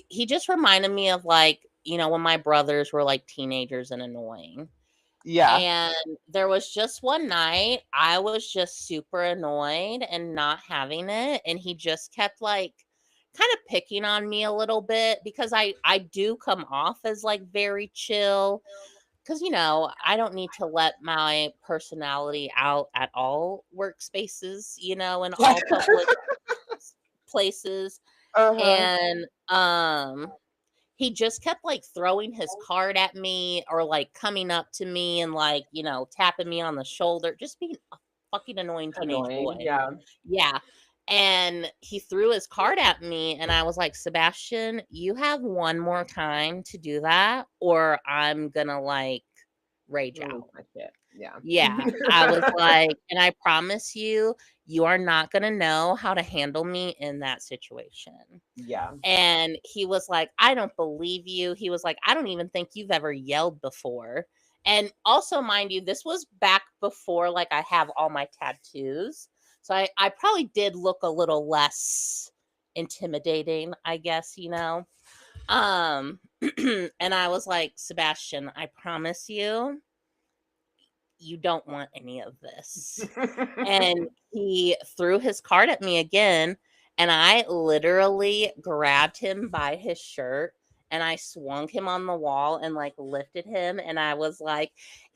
Speaker 2: He just reminded me of like, when my brothers were like teenagers and annoying.
Speaker 1: Yeah.
Speaker 2: And there was just one night I was just super annoyed and not having it, and he just kept like kind of picking on me a little bit because I do come off as like very chill because I don't need to let my personality out at all workspaces, in all public places.
Speaker 1: Uh-huh.
Speaker 2: And he just kept like throwing his card at me or like coming up to me and like, tapping me on the shoulder, just being a fucking annoying teenage boy.
Speaker 1: Annoying. Yeah.
Speaker 2: Yeah. And he threw his card at me and I was like, Sebastian, you have one more time to do that or I'm gonna like rage
Speaker 1: Lose
Speaker 2: out.
Speaker 1: my shit. Yeah.
Speaker 2: Yeah, I was like, and I promise you, you are not gonna know how to handle me in that situation.
Speaker 1: Yeah.
Speaker 2: And he was like, I don't believe you. He was like, I don't even think you've ever yelled before. And also, mind you, this was back before like I have all my tattoos. So I probably did look a little less intimidating, I guess, Um, and I was like, Sebastian, I promise you don't want any of this. And he threw his card at me again, and I literally grabbed him by his shirt and I swung him on the wall and like lifted him and I was like,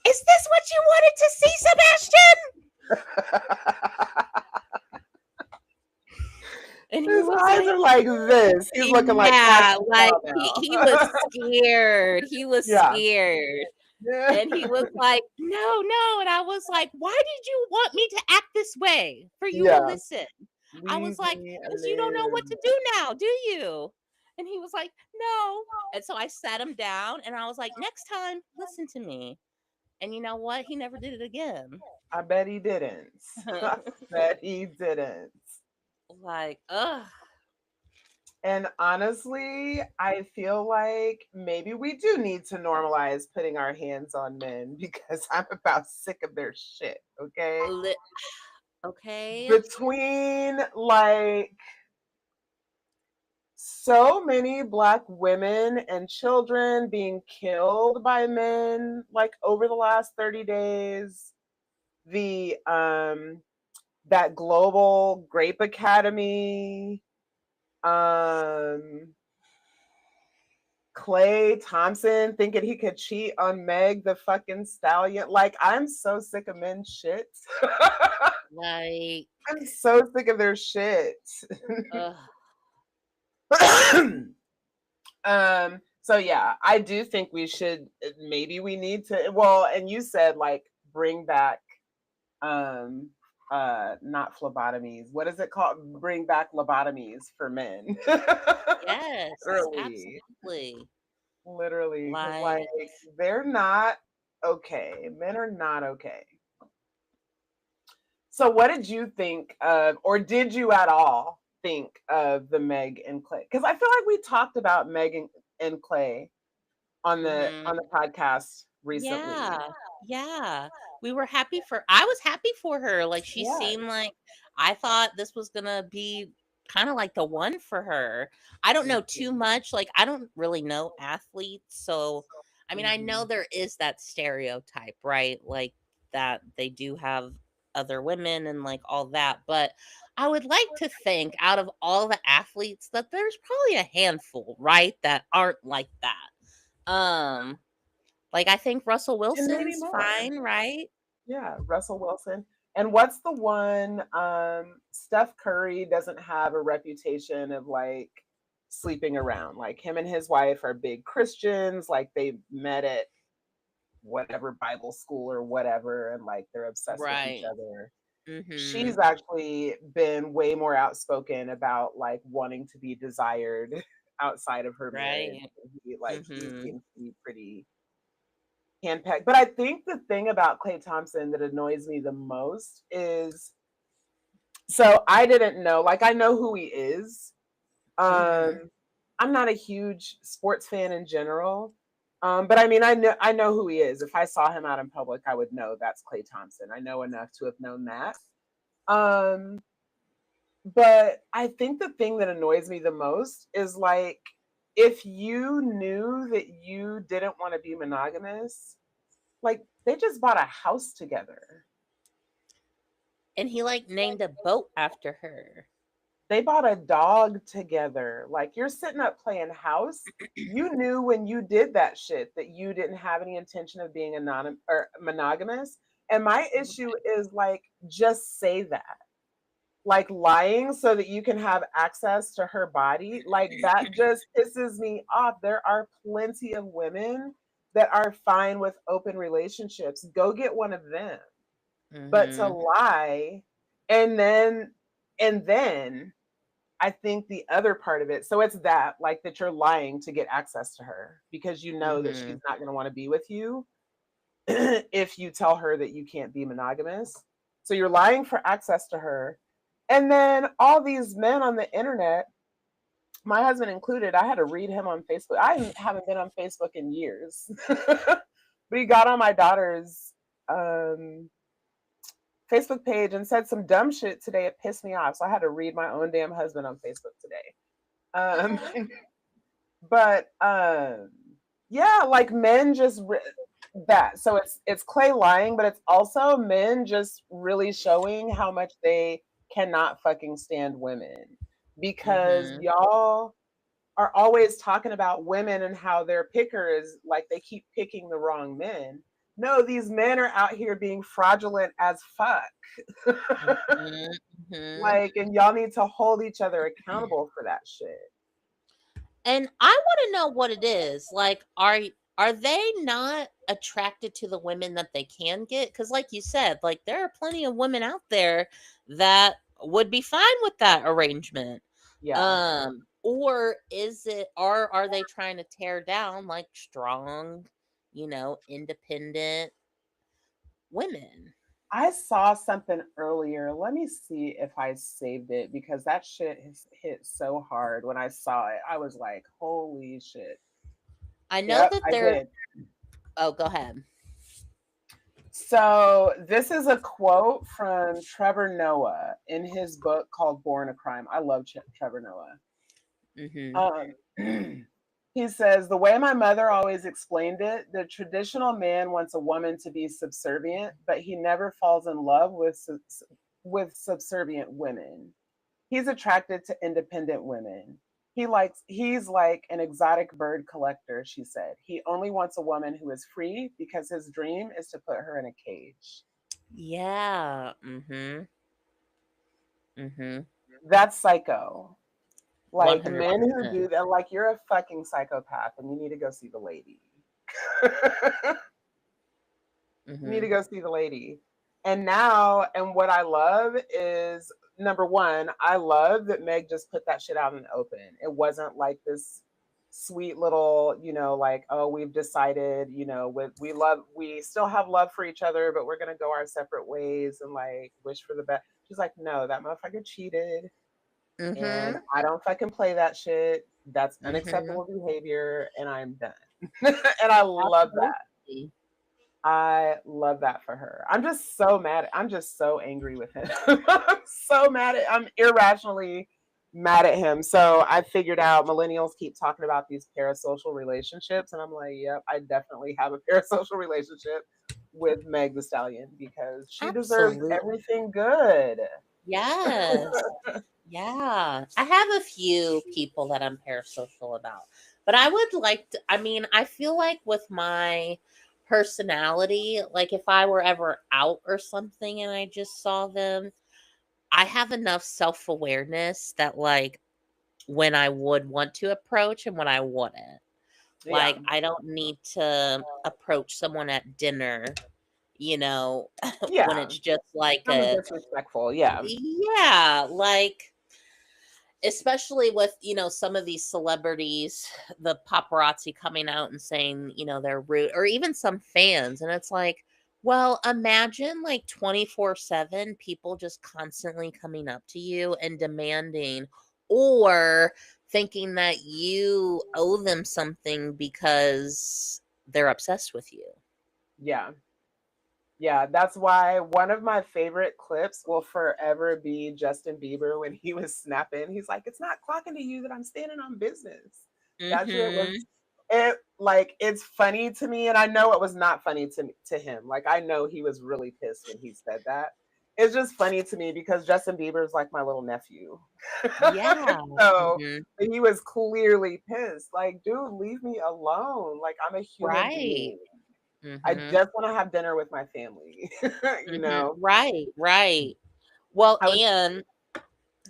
Speaker 2: "Is this what you wanted to see, Sebastian?" And he
Speaker 1: His
Speaker 2: was
Speaker 1: eyes
Speaker 2: like,
Speaker 1: are like this. He's looking like
Speaker 2: yeah,
Speaker 1: Patrick
Speaker 2: like
Speaker 1: Bell
Speaker 2: he
Speaker 1: now.
Speaker 2: was scared. He was
Speaker 1: Yeah.
Speaker 2: scared. And he was like, "No, no." And I was like, "Why did you want me to act this way? For you to
Speaker 1: Yeah.
Speaker 2: listen?" I was
Speaker 1: Leave
Speaker 2: like,
Speaker 1: me
Speaker 2: "'Cause you don't know what
Speaker 1: alone.
Speaker 2: to do now, do you?" And he was like, "No." And so I sat him down and I was like, "Next time, listen to me." And you know what? He never did it again.
Speaker 1: I bet he didn't. I bet he didn't.
Speaker 2: Like, ugh.
Speaker 1: And honestly, I feel like maybe we do need to normalize putting our hands on men because I'm about sick of their shit, okay?
Speaker 2: Li- okay.
Speaker 1: Between like so many black women and children being killed by men like over the last 30 days, the that global grape academy, um Clay Thompson thinking he could cheat on Meg the fucking stallion. Like, I'm so sick of men's shit.
Speaker 2: Like,
Speaker 1: I'm so sick of their shit.
Speaker 2: ugh.
Speaker 1: So yeah, I do think we should maybe we need to well, and you said like bring back um not phlebotomies. What is it called? Bring back lobotomies for men.
Speaker 2: Yes,
Speaker 1: Literally.
Speaker 2: absolutely.
Speaker 1: Literally, because like
Speaker 2: Like,
Speaker 1: they're not okay. Men are not okay. So, what did you think of, or did you at all think of the Meg and Clay? Because I feel like we talked about Meg and Clay on
Speaker 2: mhm.
Speaker 1: the podcast recently.
Speaker 2: Yeah, yeah. I was happy for her. Like she
Speaker 1: Yeah.
Speaker 2: seemed like I thought this was gonna be kind of like the one for her. I don't know too
Speaker 1: Mhm,
Speaker 2: much. Like I don't really know athletes, so I mean I know
Speaker 1: mhm.
Speaker 2: there is that stereotype, right? Like that they do have other women and like all that, but I would like to think out of all the athletes that there's probably a handful, right, that aren't like that. Like, I think Russell
Speaker 1: And maybe
Speaker 2: Wilson's
Speaker 1: more.
Speaker 2: fine, right?
Speaker 1: Yeah, Russell Wilson. And what's the one Steph Curry doesn't have a reputation of like sleeping around. Like him and his wife are big Christians, like they met at whatever Bible school or whatever and like they're obsessed with each
Speaker 2: Right.
Speaker 1: other. She's
Speaker 2: Mhm.
Speaker 1: actually been way more outspoken about like wanting to be desired outside of her marriage.
Speaker 2: Right.
Speaker 1: He
Speaker 2: Mhm.
Speaker 1: seems to be pretty handpicked. But I think the thing about Clay Thompson that annoys me the most is so I didn't know, like I know who he is.
Speaker 2: Mhm.
Speaker 1: Um I'm not a huge sports fan in general. But I mean I know who he is. If I saw him out in public, I would know that's Clay Thompson. I know enough to have known that. Um but I think the thing that annoys me the most is like if you knew that you didn't want to be monogamous, like they just bought a house together.
Speaker 2: And he, like, named a boat after her.
Speaker 1: They bought a dog together. Like, you're sitting up playing house. You knew when you did that shit that you didn't have any intention of being anonymous or monogamous. And my issue is like, just say that. Like, lying so that you can have access to her body, like, that just pisses me off. There are plenty of women that are fine with open relationships. Go get one of them. But to
Speaker 2: Mhm.
Speaker 1: lie, and then I think the other part of it, so it's that, like, that you're lying to get access to her because you know that she's
Speaker 2: Mhm.
Speaker 1: not going to want to be with you if you tell her that you can't be monogamous. So you're lying for access to her. And then all these men on the internet, my husband included, I had to read him on Facebook. I haven't been on Facebook in years. But he got on my daughter's um, Facebook page and said some dumb shit today. It pissed me off. So I had to read my own damn husband on Facebook today. Um, but yeah, like men just that. So it's Clay lying, but it's also men just really showing how much they cannot fucking stand women because
Speaker 2: Mhm.
Speaker 1: y'all are always talking about women and how their pickers, like, they keep picking the wrong men. No, these men are out here being fraudulent as fuck.
Speaker 2: Mhm. Mhm.
Speaker 1: Like, and y'all need to hold each other accountable for that shit.
Speaker 2: And I want to know what it is. Like, are they not attracted to the women that they can get? Because, like you said, like there are plenty of women out there that would be fine with that arrangement.
Speaker 1: Yeah.
Speaker 2: Or is it are they trying to tear down like strong, independent women?
Speaker 1: I saw something earlier. Let me see if I saved it because that shit has hit so hard when I saw it. I was like, holy shit.
Speaker 2: I know
Speaker 1: Yep,
Speaker 2: that
Speaker 1: I
Speaker 2: they're.
Speaker 1: did.
Speaker 2: Oh, go ahead.
Speaker 1: So this is a quote from Trevor Noah in his book called Born a Crime. I love Trevor Noah.
Speaker 2: Mm-hmm.
Speaker 1: Um, he says, the way my mother always explained it, the traditional man wants a woman to be subservient, but he never falls in love with subservient women. He's attracted to independent women. He's like an exotic bird collector, she said. He only wants a woman who is free because his dream is to put her in a cage.
Speaker 2: Yeah. Mm-hmm. Mm-hmm.
Speaker 1: That's psycho.
Speaker 2: One
Speaker 1: Like,
Speaker 2: hundred
Speaker 1: men who
Speaker 2: percent.
Speaker 1: do that, like, you're a fucking psychopath and you need to go see the lady. You need
Speaker 2: Mm-hmm.
Speaker 1: to go see the lady. And now, and what I love is, number one, I love that Meg just put that shit out in the open. It wasn't like this sweet little, like, oh, we've decided, we still have love for each other, but we're gonna go our separate ways and like wish for the best. She's like, no, that motherfucker cheated, and
Speaker 2: Mm-hmm.
Speaker 1: I don't fucking play that shit. That's
Speaker 2: Mm-hmm.
Speaker 1: unacceptable behavior, and I'm done. And I love that.
Speaker 2: Absolutely.
Speaker 1: I love that for her. I'm just so angry with him. I'm irrationally mad at him. So I figured out millennials keep talking about these parasocial relationships. And I'm like, yep, I definitely have a parasocial relationship with Meg the Stallion because she deserves
Speaker 2: Absolutely.
Speaker 1: everything good.
Speaker 2: Yes. Yeah. I have a few people that I'm parasocial about. But I would like to, I mean, I feel like with my personality, like if I were ever out or something and I just saw them, I have enough self awareness that, like, when I would want to approach and when I wouldn't.
Speaker 1: Yeah.
Speaker 2: Like, I don't need to approach someone at dinner, you know, when
Speaker 1: Yeah.
Speaker 2: it's just like
Speaker 1: Kind of
Speaker 2: a,
Speaker 1: disrespectful. Yeah.
Speaker 2: yeah, like, especially with, some of these celebrities, the paparazzi coming out and saying, they're rude, or even some fans. And it's like, well, imagine like 24/7 people just constantly coming up to you and demanding, or thinking that you owe them something because they're obsessed with you.
Speaker 1: Yeah. Yeah, that's why one of my favorite clips will forever be Justin Bieber when he was snapping. He's like, "It's not clocking to you that I'm standing on business." That shit was
Speaker 2: Mhm.
Speaker 1: it. Like, it's funny to me, and I know it was not funny to him. Like, I know he was really pissed when he said that. it's just funny to me because Justin Bieber is like my little nephew.
Speaker 2: Yeah.
Speaker 1: So
Speaker 2: Mhm.
Speaker 1: he was clearly pissed. Like, dude, leave me alone. Like, I'm a human
Speaker 2: Right.
Speaker 1: being. I
Speaker 2: Mhm.
Speaker 1: just want to have dinner with my family. you
Speaker 2: Mhm.
Speaker 1: know,
Speaker 2: Right, right. Well,
Speaker 1: I was,
Speaker 2: and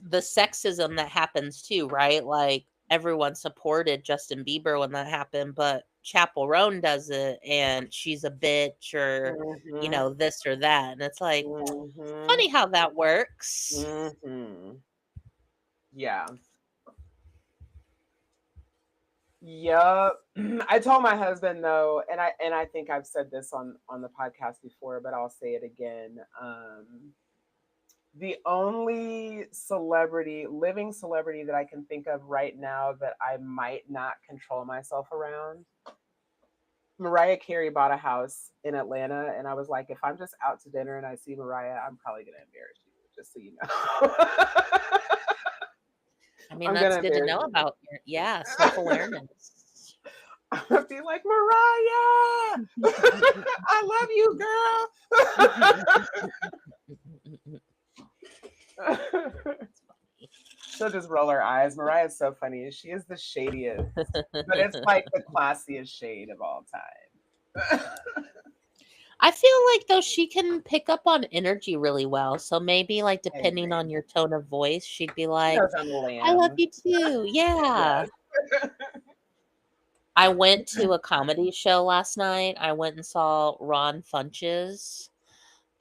Speaker 2: the sexism that happens too, right? Like everyone supported Justin Bieber when that happened, but Chapel Roan does it and she's a bitch or,
Speaker 1: hmm
Speaker 2: this or that. And it's like,
Speaker 1: hmm
Speaker 2: funny how that works.
Speaker 1: hmm yeah. Yup. I told my husband though, and I think I've said this on the podcast before, but I'll say it again. The only celebrity, living celebrity that I can think of right now that I might not control myself around, Mariah Carey bought a house in Atlanta, and I was like, if I'm just out to dinner and I see Mariah, I'm probably gonna embarrass you, just so you know.
Speaker 2: I mean,
Speaker 1: I'm
Speaker 2: that's
Speaker 1: gonna
Speaker 2: good to
Speaker 1: embarrass
Speaker 2: know
Speaker 1: you.
Speaker 2: about your, yeah, self-awareness.
Speaker 1: I'm gonna be like, Mariah, I love you, girl. She'll just roll her eyes. Mariah's so funny. She is the shadiest, but it's like the classiest shade of all time.
Speaker 2: I feel like though she can pick up on energy really well. So maybe like
Speaker 1: I
Speaker 2: depending
Speaker 1: agree.
Speaker 2: on your tone of voice, she'd be
Speaker 1: She
Speaker 2: like,
Speaker 1: knows I'm a
Speaker 2: I love
Speaker 1: lamb.
Speaker 2: you too. Yeah.
Speaker 1: Yes.
Speaker 2: I went to a comedy show last night. I went and saw Ron Funches.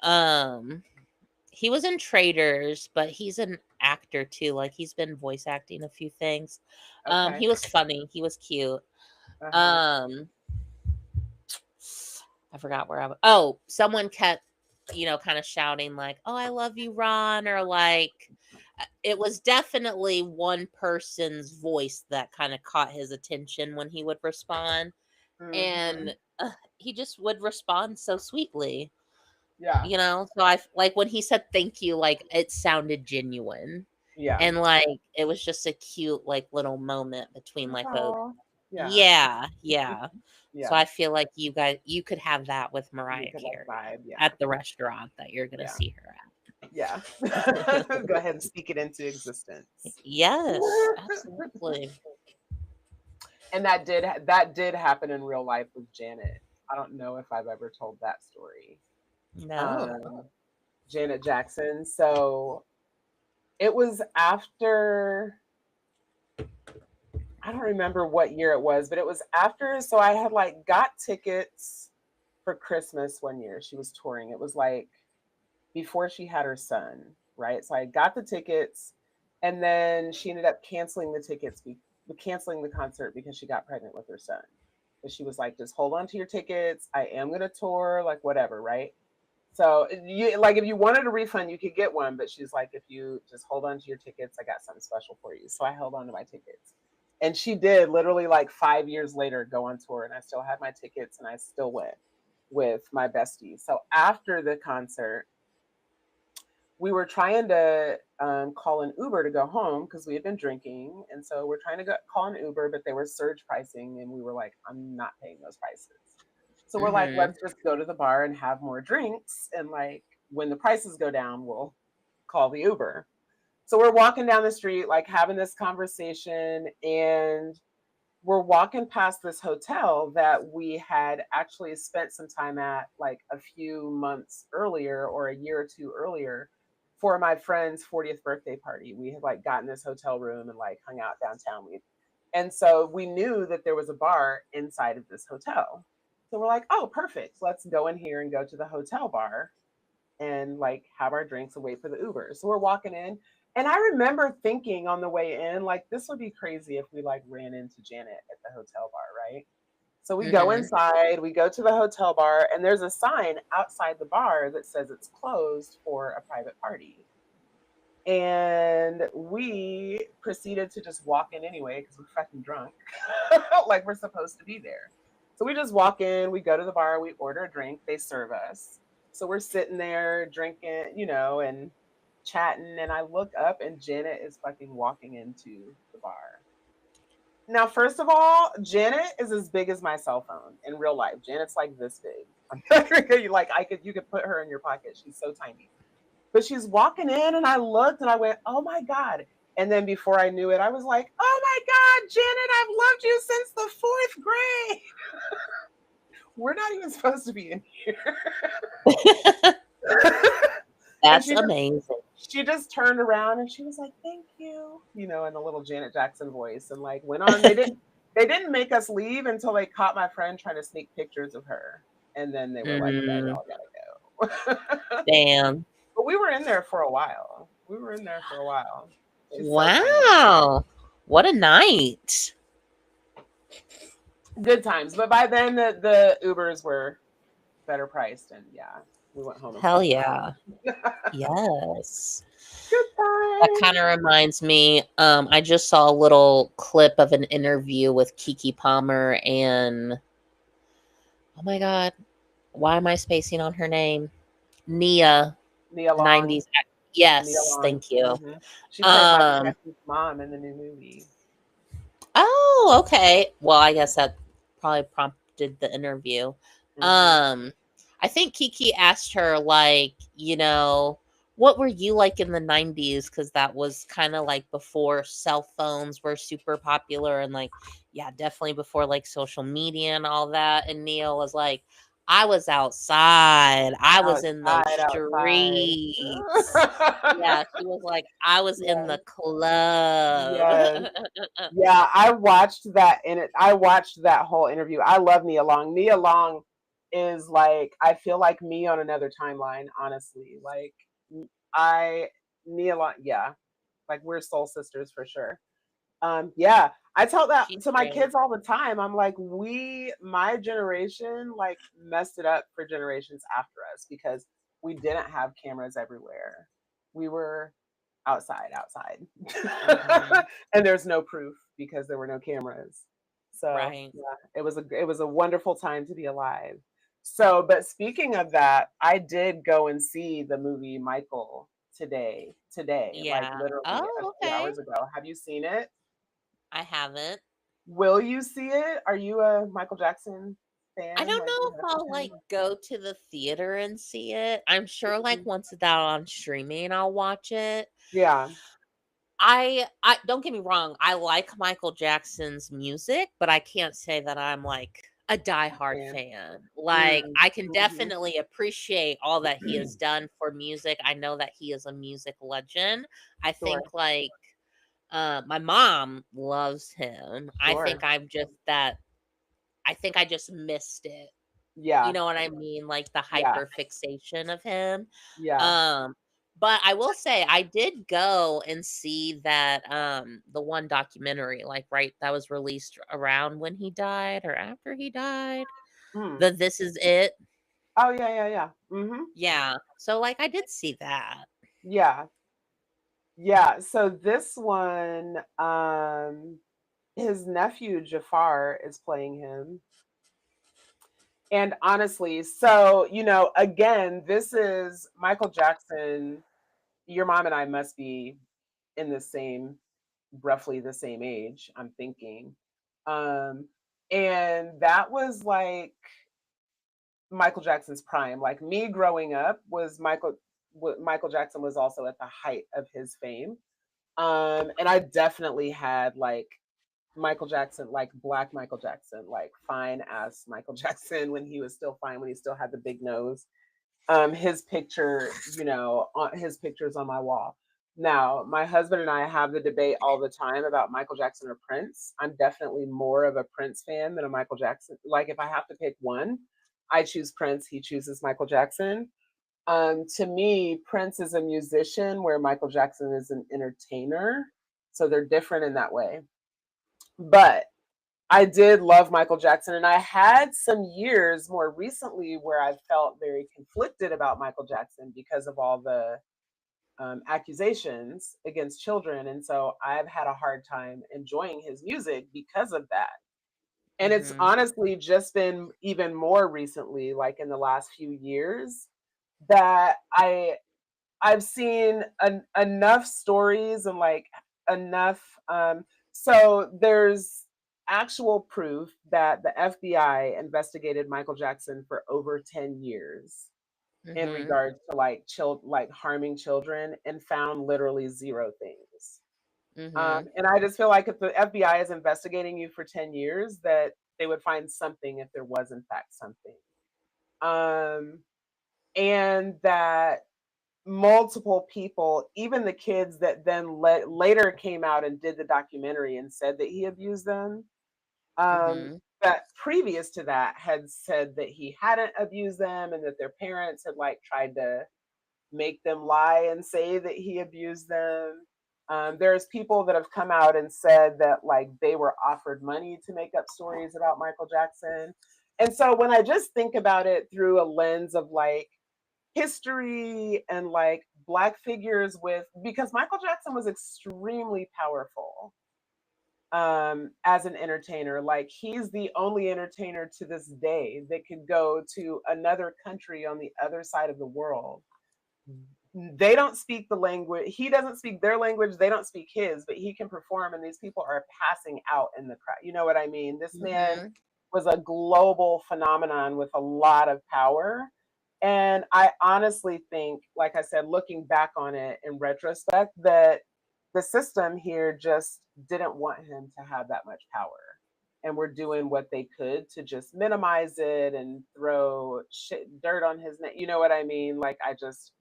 Speaker 2: Um, he was in Traders, but he's an actor too. Like he's been voice acting a few things.
Speaker 1: Okay.
Speaker 2: He was funny. He was cute.
Speaker 1: Uh-huh.
Speaker 2: Um, I forgot where I was. Oh, someone kept, kind of shouting like, "Oh, I love you, Ron," or like, it was definitely one person's voice that kind of caught his attention when he would respond,
Speaker 1: hmm
Speaker 2: and he just would respond so sweetly,
Speaker 1: Yeah.
Speaker 2: So like when he said thank you, like it sounded genuine,
Speaker 1: Yeah.
Speaker 2: and like it was just a cute like little moment between like a
Speaker 1: Oh, yeah.
Speaker 2: yeah, yeah. So
Speaker 1: Yeah.
Speaker 2: I feel like you could have that with
Speaker 1: You
Speaker 2: Mariah
Speaker 1: could like
Speaker 2: Carey
Speaker 1: vibe. Yeah.
Speaker 2: at the restaurant that you're gonna
Speaker 1: Yeah.
Speaker 2: see her
Speaker 1: Yeah.
Speaker 2: at.
Speaker 1: Go ahead and speak it into existence.
Speaker 2: Yes, absolutely.
Speaker 1: And that did happen in real life with Janet. I don't know if I've ever told that story.
Speaker 2: No.
Speaker 1: Um, Janet Jackson. So it was after, I don't remember what year it was, but it was after. So I had like got tickets for Christmas one year. She was touring. It was like before she had her son, right? So I got the tickets, and then she ended up canceling the tickets, canceling the concert because she got pregnant with her son. But she was like, just hold on to your tickets. I am gonna tour, like whatever, right? So you like if you wanted a refund, you could get one, but she's like, if you just hold on to your tickets, I got something special for you. So I held on to my tickets. And she did literally like 5 years later go on tour, and I still had my tickets and I still went with my bestie. So after the concert, we were trying to call an Uber to go home because we had been drinking. And so we're trying to call an Uber, but they were surge pricing. And we were like, I'm not paying those prices. So we're like,
Speaker 2: Mhm.
Speaker 1: let's just go to the bar and have more drinks. And like, when the prices go down, we'll call the Uber. So we're walking down the street, like having this conversation. And we're walking past this hotel that we had actually spent some time at like a few months earlier or a year or two earlier for my friend's 40th birthday party. We had like gotten this hotel room and like hung out downtown. And so we knew that there was a bar inside of this hotel. So we're like, oh, perfect. Let's go in here and go to the hotel bar and like have our drinks and wait for the Uber. So we're walking in. And I remember thinking on the way in, like, this would be crazy if we like ran into Janet at the hotel bar, right? So we go
Speaker 2: Mhm.
Speaker 1: inside, we go to the hotel bar, and there's a sign outside the bar that says it's closed for a private party. And we proceeded to just walk in anyway because we're fucking drunk, like we're supposed to be there. So we just walk in, we go to the bar, we order a drink, they serve us. So we're sitting there drinking, and chatting. And I look up and Janet is fucking walking into the bar. Now, first of all, Janet is as big as my cell phone in real life. Janet's like this big. I'm not gonna you like you could put her in your pocket. She's so tiny. But she's walking in, and I looked and I went, oh my God. And then before I knew it, I was like, oh my God, Janet, I've loved you since the fourth grade. We're not even supposed to be in here. And
Speaker 2: That's amazing.
Speaker 1: she just turned around and she was like, thank you, in a little Janet Jackson voice, and like went on. They didn't make us leave until they caught my friend trying to sneak pictures of her. And then they were like, yeah,
Speaker 2: Mm,
Speaker 1: y'all gotta go.
Speaker 2: damn.
Speaker 1: But we were in there for a while. She's so funny.
Speaker 2: Wow. What a night.
Speaker 1: Good times. But by then the Ubers were better priced, and yeah, we went home and
Speaker 2: Hell
Speaker 1: slept.
Speaker 2: yeah. Yes.
Speaker 1: Good
Speaker 2: That
Speaker 1: times.
Speaker 2: kind of reminds me, I just saw a little clip of an interview with Keke Palmer and, oh my God, why am I spacing on her name? Nia,
Speaker 1: Nia Long.
Speaker 2: 90s.
Speaker 1: Nia
Speaker 2: Yes,
Speaker 1: Long.
Speaker 2: thank you.
Speaker 1: Mhm. She played Michael
Speaker 2: Um,
Speaker 1: Jackson's mom in the new movie.
Speaker 2: oh, okay. Well, I guess that probably prompted the interview.
Speaker 1: Mhm.
Speaker 2: I think Keke asked her, like, what were you like in the 90s? Because that was kind of like before cell phones were super popular, and like, yeah, definitely before like social media and all that. And Neil was like, I was outside. I was in the
Speaker 1: Outside.
Speaker 2: streets. Yeah, she was like, I was in
Speaker 1: Yeah.
Speaker 2: the club.
Speaker 1: Yes. Yeah, I watched that whole interview. I love Nia Long. Nia Long is like, I feel like me on another timeline, honestly. Like I Nia Long, yeah. Like we're soul sisters for sure. Yeah, I tell that
Speaker 2: She's
Speaker 1: to my
Speaker 2: great.
Speaker 1: kids all the time. I'm like, my generation, like messed it up for generations after us because we didn't have cameras everywhere. We were outside.
Speaker 2: Mhm.
Speaker 1: And there's no proof because there were no cameras. So
Speaker 2: Right.
Speaker 1: yeah, it was a wonderful time to be alive. So, but speaking of that, I did go and see the movie Michael today, like
Speaker 2: Yeah.
Speaker 1: literally a
Speaker 2: Oh,
Speaker 1: few
Speaker 2: okay.
Speaker 1: hours ago. Have you seen it?
Speaker 2: I haven't.
Speaker 1: Will you see it? Are you a Michael Jackson
Speaker 2: I
Speaker 1: fan?
Speaker 2: don't
Speaker 1: Like,
Speaker 2: know
Speaker 1: you
Speaker 2: if
Speaker 1: have some
Speaker 2: I'll
Speaker 1: kind
Speaker 2: like
Speaker 1: of.
Speaker 2: go to the theater and see it. I'm sure like
Speaker 1: Mhm.
Speaker 2: once it's out on streaming, I'll watch it.
Speaker 1: Yeah.
Speaker 2: I don't get me wrong, I like Michael Jackson's music, but I can't say that I'm like a diehard
Speaker 1: Fan.
Speaker 2: fan. Like I can
Speaker 1: Mhm.
Speaker 2: definitely appreciate all that he has done for music. I know that he is a music legend. I
Speaker 1: Sure.
Speaker 2: think like my mom loves him. I think
Speaker 1: Sure.
Speaker 2: I think I just missed it. You
Speaker 1: Yeah.
Speaker 2: know what I mean? Like the
Speaker 1: Yeah.
Speaker 2: hyper fixation of him.
Speaker 1: Yeah.
Speaker 2: Um, but I will say I did go and see that the one documentary, like right that was released around when he died or after he died.
Speaker 1: Mm.
Speaker 2: The This Is It.
Speaker 1: Oh yeah, yeah, yeah.
Speaker 2: Yeah. So like I did see that.
Speaker 1: Yeah. Yeah. So this one, his nephew Jafar is playing him. And honestly, so again, this is Michael Jackson. Your mom and I must be in the same roughly the same age, I'm thinking. Um, and that was like Michael Jackson's prime. Like me growing up was Michael Jackson was also at the height of his fame. And I definitely had like Michael Jackson, like black Michael Jackson, like fine ass Michael Jackson when he was still fine, when he still had the big nose. His picture, his pictures on my wall. Now, my husband and I have the debate all the time about Michael Jackson or Prince. I'm definitely more of a Prince fan than a Michael Jackson. Like, if I have to pick one, I choose Prince. He chooses Michael Jackson. To me, Prince is a musician where Michael Jackson is an entertainer. So they're different in that way. But I did love Michael Jackson, and I had some years more recently where I felt very conflicted about Michael Jackson because of all the accusations against children. And so I've had a hard time enjoying his music because of that. And it's
Speaker 2: Mhm.
Speaker 1: honestly just been even more recently, like in the last few years, that I've seen enough stories and like enough. So there's actual proof that the FBI investigated Michael Jackson for over 10 years. in
Speaker 2: Mhm.
Speaker 1: regards to like like harming children, and found literally zero things.
Speaker 2: Mhm.
Speaker 1: And I just feel like if the FBI is investigating you for 10 years, that they would find something if there was in fact something. Um, and that multiple people, even the kids that then later came out and did the documentary and said that he abused them,
Speaker 2: Mhm.
Speaker 1: that previous to that had said that he hadn't abused them, and that their parents had like tried to make them lie and say that he abused them. There's people that have come out and said that like they were offered money to make up stories about Michael Jackson. And so when I just think about it through a lens of like history and like black figures, with because Michael Jackson was extremely powerful as an entertainer. Like he's the only entertainer to this day that could go to another country on the other side of the world. They don't speak the language. He doesn't speak their language. They don't speak his, but he can perform, and these people are passing out in the crowd. You know what I mean? This man
Speaker 2: Mhm.
Speaker 1: was a global phenomenon with a lot of power. And I honestly think, like I said, looking back on it in retrospect, that the system here just didn't want him to have that much power. And we're doing what they could to just minimize it and throw shit, dirt on his neck. You know what I mean? Like, I just,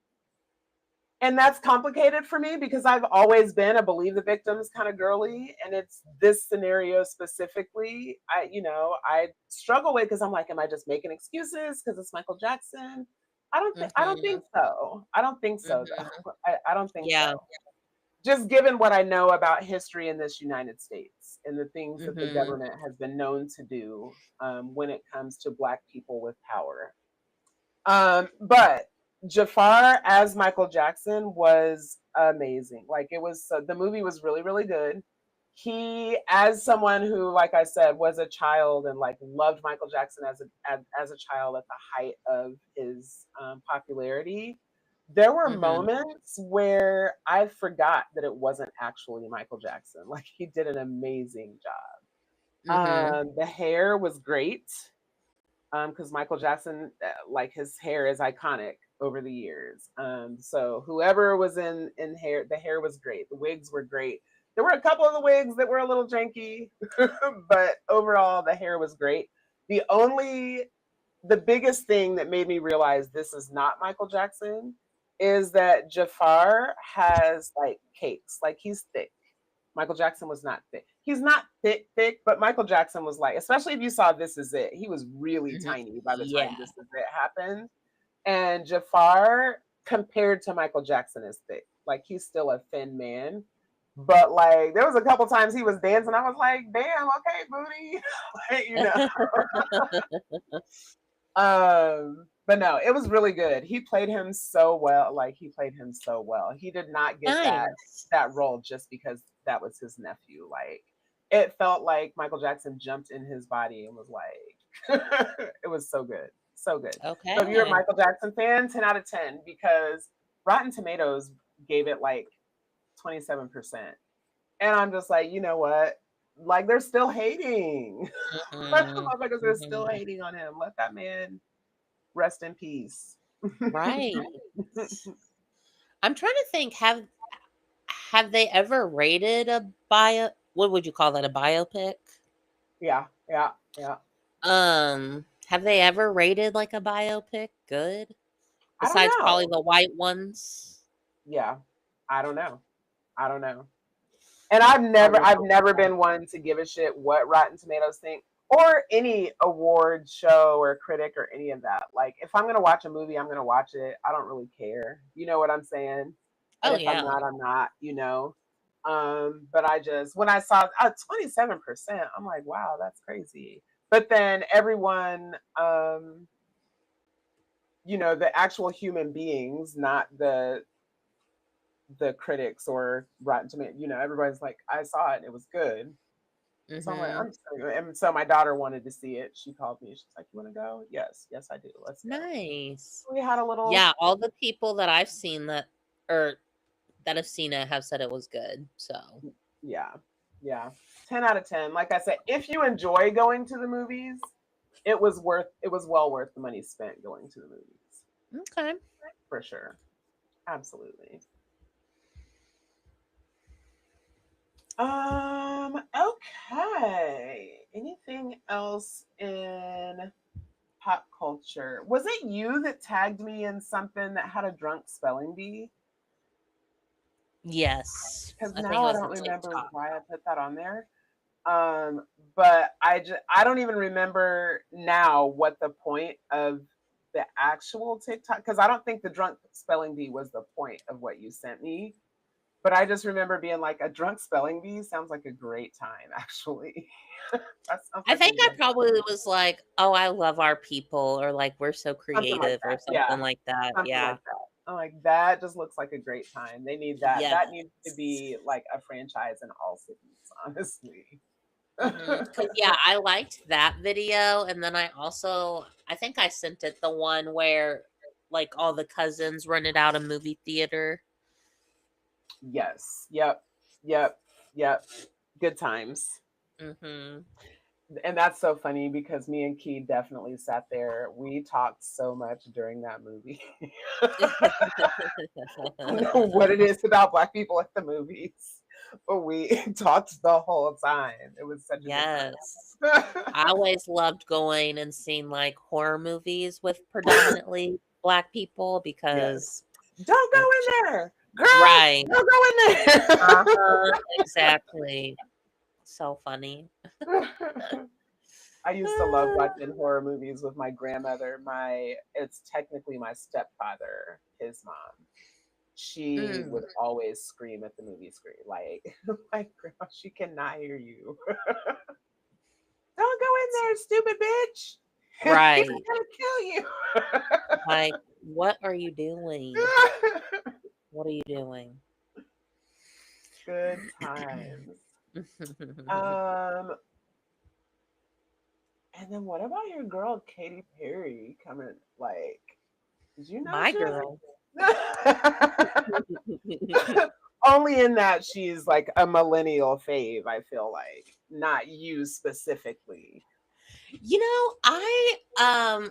Speaker 1: and that's complicated for me because I've always been a believe the victims kind of girly, and it's this scenario specifically. I struggle with, because I'm like, am I just making excuses because it's Michael Jackson? I don't think
Speaker 2: Mhm.
Speaker 1: so. I don't think so
Speaker 2: Mhm.
Speaker 1: though. I don't think so.
Speaker 2: Yeah.
Speaker 1: Just given what I know about history in this United States and the things that the
Speaker 2: Mhm.
Speaker 1: government has been known to do when it comes to Black people with power. But Jafar as Michael Jackson was amazing. Like it was, the movie was really, really good. He, as someone who, like I said, was a child and like loved Michael Jackson as a child at the height of his popularity, there were
Speaker 2: Mhm.
Speaker 1: moments where I forgot that it wasn't actually Michael Jackson. Like he did an amazing job.
Speaker 2: Mhm.
Speaker 1: The hair was great because Michael Jackson, like his hair is iconic over the years. So whoever was in hair, the hair was great. The wigs were great. There were a couple of the wigs that were a little janky, but overall the hair was great. The only, the biggest thing that made me realize this is not Michael Jackson is that Jafar has like cakes, like he's thick. Michael Jackson was not thick. He's not thick, thick, but Michael Jackson was like, especially if you saw This Is It, he was really
Speaker 2: Mhm.
Speaker 1: tiny by the time
Speaker 2: Yeah.
Speaker 1: This Is It happened. And Jafar, compared to Michael Jackson, is thick. Like he's still a thin man. But like there was a couple times he was dancing, I was like, damn, okay, booty. Like, but no, it was really good. He played him so well. Like he played him so well. He did not get
Speaker 2: Nice.
Speaker 1: that role just because that was his nephew. Like it felt like Michael Jackson jumped in his body and was like, it was so good, so good. So if you're a
Speaker 2: Okay.
Speaker 1: Michael Jackson fan, 10 out of 10, because Rotten Tomatoes gave it like 27%, and I'm just like, you know what? Like they're still hating.
Speaker 2: Mhm.
Speaker 1: Motherfuckers are still
Speaker 2: Mhm.
Speaker 1: hating on him. Let that man rest in peace.
Speaker 2: Right. I'm trying to think, have they ever rated a what would you call that, a biopic?
Speaker 1: Yeah, yeah, yeah.
Speaker 2: Have they ever rated like a biopic good?
Speaker 1: I don't
Speaker 2: Besides probably
Speaker 1: know.
Speaker 2: the white ones?
Speaker 1: Yeah, I don't know. I don't know. And
Speaker 2: I'll look
Speaker 1: I've
Speaker 2: it
Speaker 1: never
Speaker 2: up.
Speaker 1: been one to give a shit what Rotten Tomatoes think, or any award show or critic or any of that. Like, if I'm gonna watch a movie, I'm gonna watch it. I don't really care. You know what I'm saying? And
Speaker 2: Oh,
Speaker 1: if I'm
Speaker 2: yeah.
Speaker 1: not, I'm not. But I just, when I saw 27%, I'm like, wow, that's crazy. But then everyone, the actual human beings, not the critics or Rotten Tomatoes. Everybody's like, I saw it, it was good. So I'm like,
Speaker 2: Mhm.
Speaker 1: I'm just gonna go. And so my daughter wanted to see it. She called me. She's like, "You want to go?" Yes, yes, I do. Let's go.
Speaker 2: Nice.
Speaker 1: We had a little,
Speaker 2: Yeah, all the people that I've seen or that have seen it have said it was good, so
Speaker 1: yeah, yeah, 10 out of 10. Like I said, if you enjoy going to the movies, it was well worth the money spent going to the movies.
Speaker 2: Okay.
Speaker 1: for sure. Absolutely. Okay. Anything else in pop culture? Was it you that tagged me in something that had a drunk spelling bee?
Speaker 2: Yes.
Speaker 1: Because
Speaker 2: I think
Speaker 1: now
Speaker 2: it
Speaker 1: I
Speaker 2: was
Speaker 1: don't
Speaker 2: a
Speaker 1: remember
Speaker 2: TikTok.
Speaker 1: why I put that on there. But I don't even remember now what the point of the actual TikTok, because I don't think the drunk spelling bee was the point of what you sent me. But I just remember being like, a drunk spelling bee sounds like a great time, actually. That sounds
Speaker 2: I
Speaker 1: like a
Speaker 2: think I
Speaker 1: great
Speaker 2: probably was like, "Oh, I love our people," or like, "We're so
Speaker 1: something like
Speaker 2: creative," or
Speaker 1: that. Yeah,
Speaker 2: something like that.
Speaker 1: something
Speaker 2: Yeah.
Speaker 1: like that. I'm like, that just looks like a great time. They need that. That needs to
Speaker 2: Yes.
Speaker 1: be like a franchise in all cities, honestly.
Speaker 2: Because yeah, I liked that video, and then I think I sent it the one where, like, all the cousins rented out a movie theater.
Speaker 1: Yes. Yep. Yep. Yep. Good times.
Speaker 2: Mhm.
Speaker 1: And that's so funny because me and Key definitely sat there. We talked so much during that movie. I don't know what it is about Black people at the movies, but we talked the whole time. It was such a good
Speaker 2: Yes.
Speaker 1: time.
Speaker 2: I always loved going and seeing, like, horror movies with predominantly Black people
Speaker 1: Yes.
Speaker 2: because
Speaker 1: Don't go
Speaker 2: it's
Speaker 1: in there, girl.
Speaker 2: right.
Speaker 1: Don't go in
Speaker 2: Uh-huh, exactly. So funny.
Speaker 1: there. I used to love watching horror movies with my grandmother. It's technically my stepfather, his mom. She
Speaker 2: Mm.
Speaker 1: would always scream at the movie screen, like, my grandma, she cannot hear you. Don't go in there, stupid bitch. He's
Speaker 2: Right.
Speaker 1: gonna kill you.
Speaker 2: Like, what are you doing? What are you doing?
Speaker 1: Good times. Um, and then what about your girl Katy Perry coming? Like, did you know
Speaker 2: My
Speaker 1: she
Speaker 2: girl.
Speaker 1: was? Only in that she's like a millennial fave. I feel like not you specifically.
Speaker 2: You know, I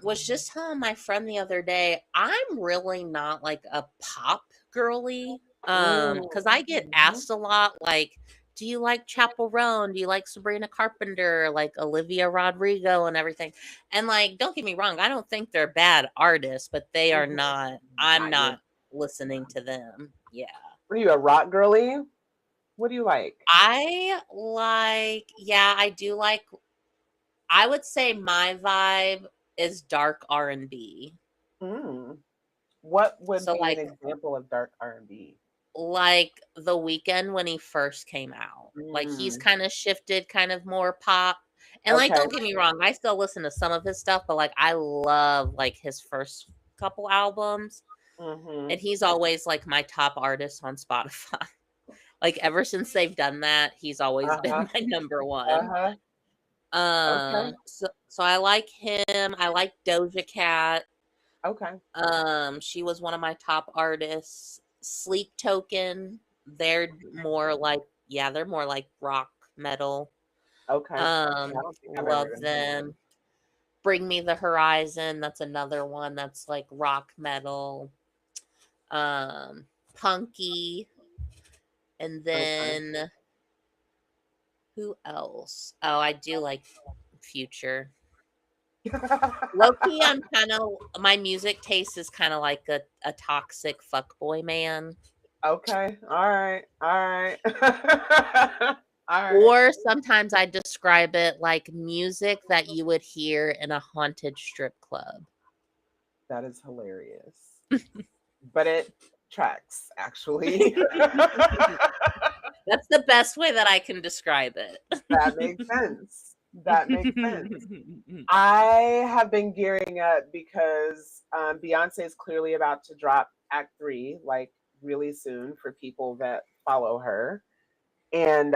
Speaker 2: was just telling my friend the other day, I'm really not like a pop girly. Because I get
Speaker 1: Mhm.
Speaker 2: asked a lot, like, do you like Chapel Roan? Do you like Sabrina Carpenter, like Olivia Rodrigo and everything? And like, don't get me wrong, I don't think they're bad artists, but they are
Speaker 1: Mhm.
Speaker 2: not, I'm
Speaker 1: Not your.
Speaker 2: not listening to them. Yeah.
Speaker 1: What are you, a rock girly? What do you like?
Speaker 2: I like, yeah, I do like, I would say my vibe is dark R&B.
Speaker 1: Mm. What would
Speaker 2: So
Speaker 1: be an
Speaker 2: like
Speaker 1: example of dark R&B?
Speaker 2: like The Weekend when he first came out. Like he's
Speaker 1: Mm.
Speaker 2: kind of shifted kind of more pop. And like
Speaker 1: Okay.
Speaker 2: don't get me wrong, I still listen to some of his stuff, but like I love like his first couple albums and
Speaker 1: Hmm.
Speaker 2: he's always like my top artist on Spotify. Like ever since they've done that, he's always
Speaker 1: Uh-huh.
Speaker 2: been my number one.
Speaker 1: Uh-huh. Okay.
Speaker 2: So I like him. I like Doja Cat.
Speaker 1: Okay.
Speaker 2: She was one of my top artists. Sleep Token, they're more like yeah, they're more like rock metal.
Speaker 1: Okay. Okay. I don't think I've ever
Speaker 2: Love
Speaker 1: heard of them.
Speaker 2: them. Bring Me the Horizon, that's another one that's like rock metal. Punky, and
Speaker 1: Okay.
Speaker 2: then who else? Oh, I do like Future. Low key, I'm kind of my music taste is kind of like a toxic fuckboy man.
Speaker 1: Okay. All right. All right. All right.
Speaker 2: Or sometimes I describe it like music that you would hear in a haunted strip club.
Speaker 1: That is hilarious. But it tracks, actually.
Speaker 2: That's the best way that I can describe it.
Speaker 1: That makes sense. That makes sense. I have been gearing up because Beyonce is clearly about to drop Act Three, like really soon for people that follow her, and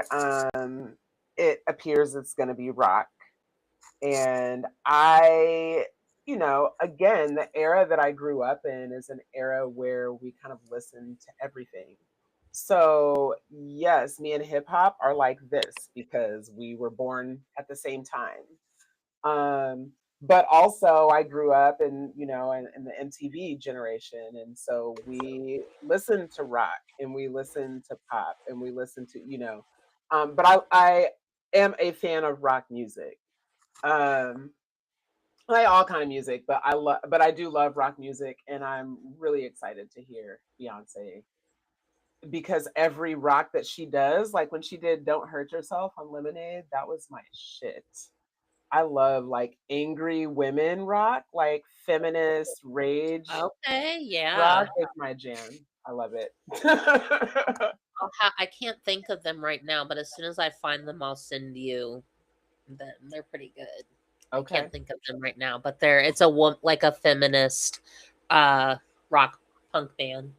Speaker 1: it appears it's going to be rock. And again, the era that I grew up in is an era where we kind of listen to everything. So, yes, me and hip hop are like this because we were born at the same time. but also I grew up in the MTV generation, and so we listened to rock and we listened to pop and we listened to but I am a fan of rock music. Um, I like all kind of music, but I do love rock music, and I'm really excited to hear Beyonce because every rock that she does, like when she did "Don't Hurt Yourself" on Lemonade, that was my shit. I love like angry women rock, like feminist rage
Speaker 2: Okay,
Speaker 1: rock
Speaker 2: yeah.
Speaker 1: is my jam. I love it.
Speaker 2: I can't think of them right now, but as soon as I find them, I'll send you them. They're pretty good. I
Speaker 1: Okay.
Speaker 2: can't think of them right now, but it's like a feminist uh rock punk band.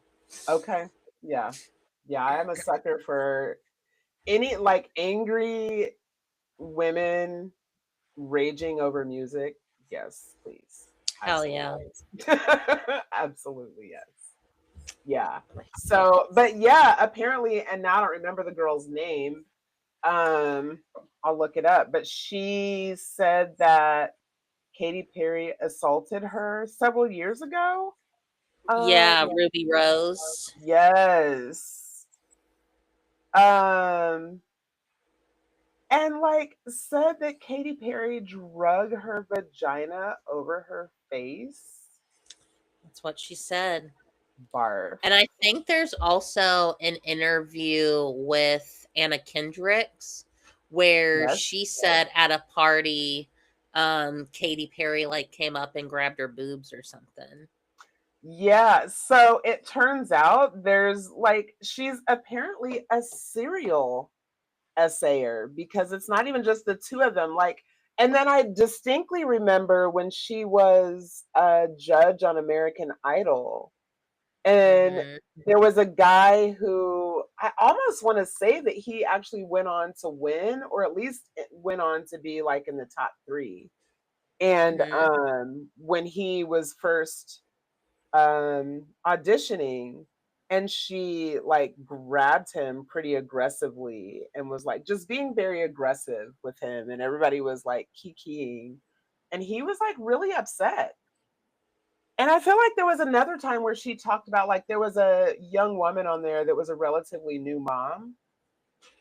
Speaker 1: Okay. Yeah. Yeah, I am a sucker for any like angry women raging over music. Yes, please. I've
Speaker 2: Hell
Speaker 1: seen
Speaker 2: yeah.
Speaker 1: those. Absolutely, yes. Yeah. So, but yeah, apparently, and now I don't remember the girl's name. Um, I'll look it up, but she said that Katy Perry assaulted her several years ago.
Speaker 2: Yeah,
Speaker 1: Um,
Speaker 2: Ruby Rose.
Speaker 1: yes. Um, and like said that Katy Perry drug her vagina over her face.
Speaker 2: That's what she said.
Speaker 1: Barf.
Speaker 2: And I think there's also an interview with Anna Kendricks where
Speaker 1: Yes.
Speaker 2: she said at a party, Katy Perry like came up and grabbed her boobs or something.
Speaker 1: Yeah. So it turns out there's like, she's apparently a serial essayer because it's not even just the two of them. Like, and then I distinctly remember when she was a judge on American Idol, and
Speaker 2: Hmm.
Speaker 1: there was a guy who I almost want to say that he actually went on to win, or at least went on to be like in the top three. And
Speaker 2: Hmm.
Speaker 1: when he was first auditioning, and she like grabbed him pretty aggressively and was like just being very aggressive with him, and everybody was like kikiing, and he was like really upset. And I feel like there was another time where she talked about like there was a young woman on there that was a relatively new mom,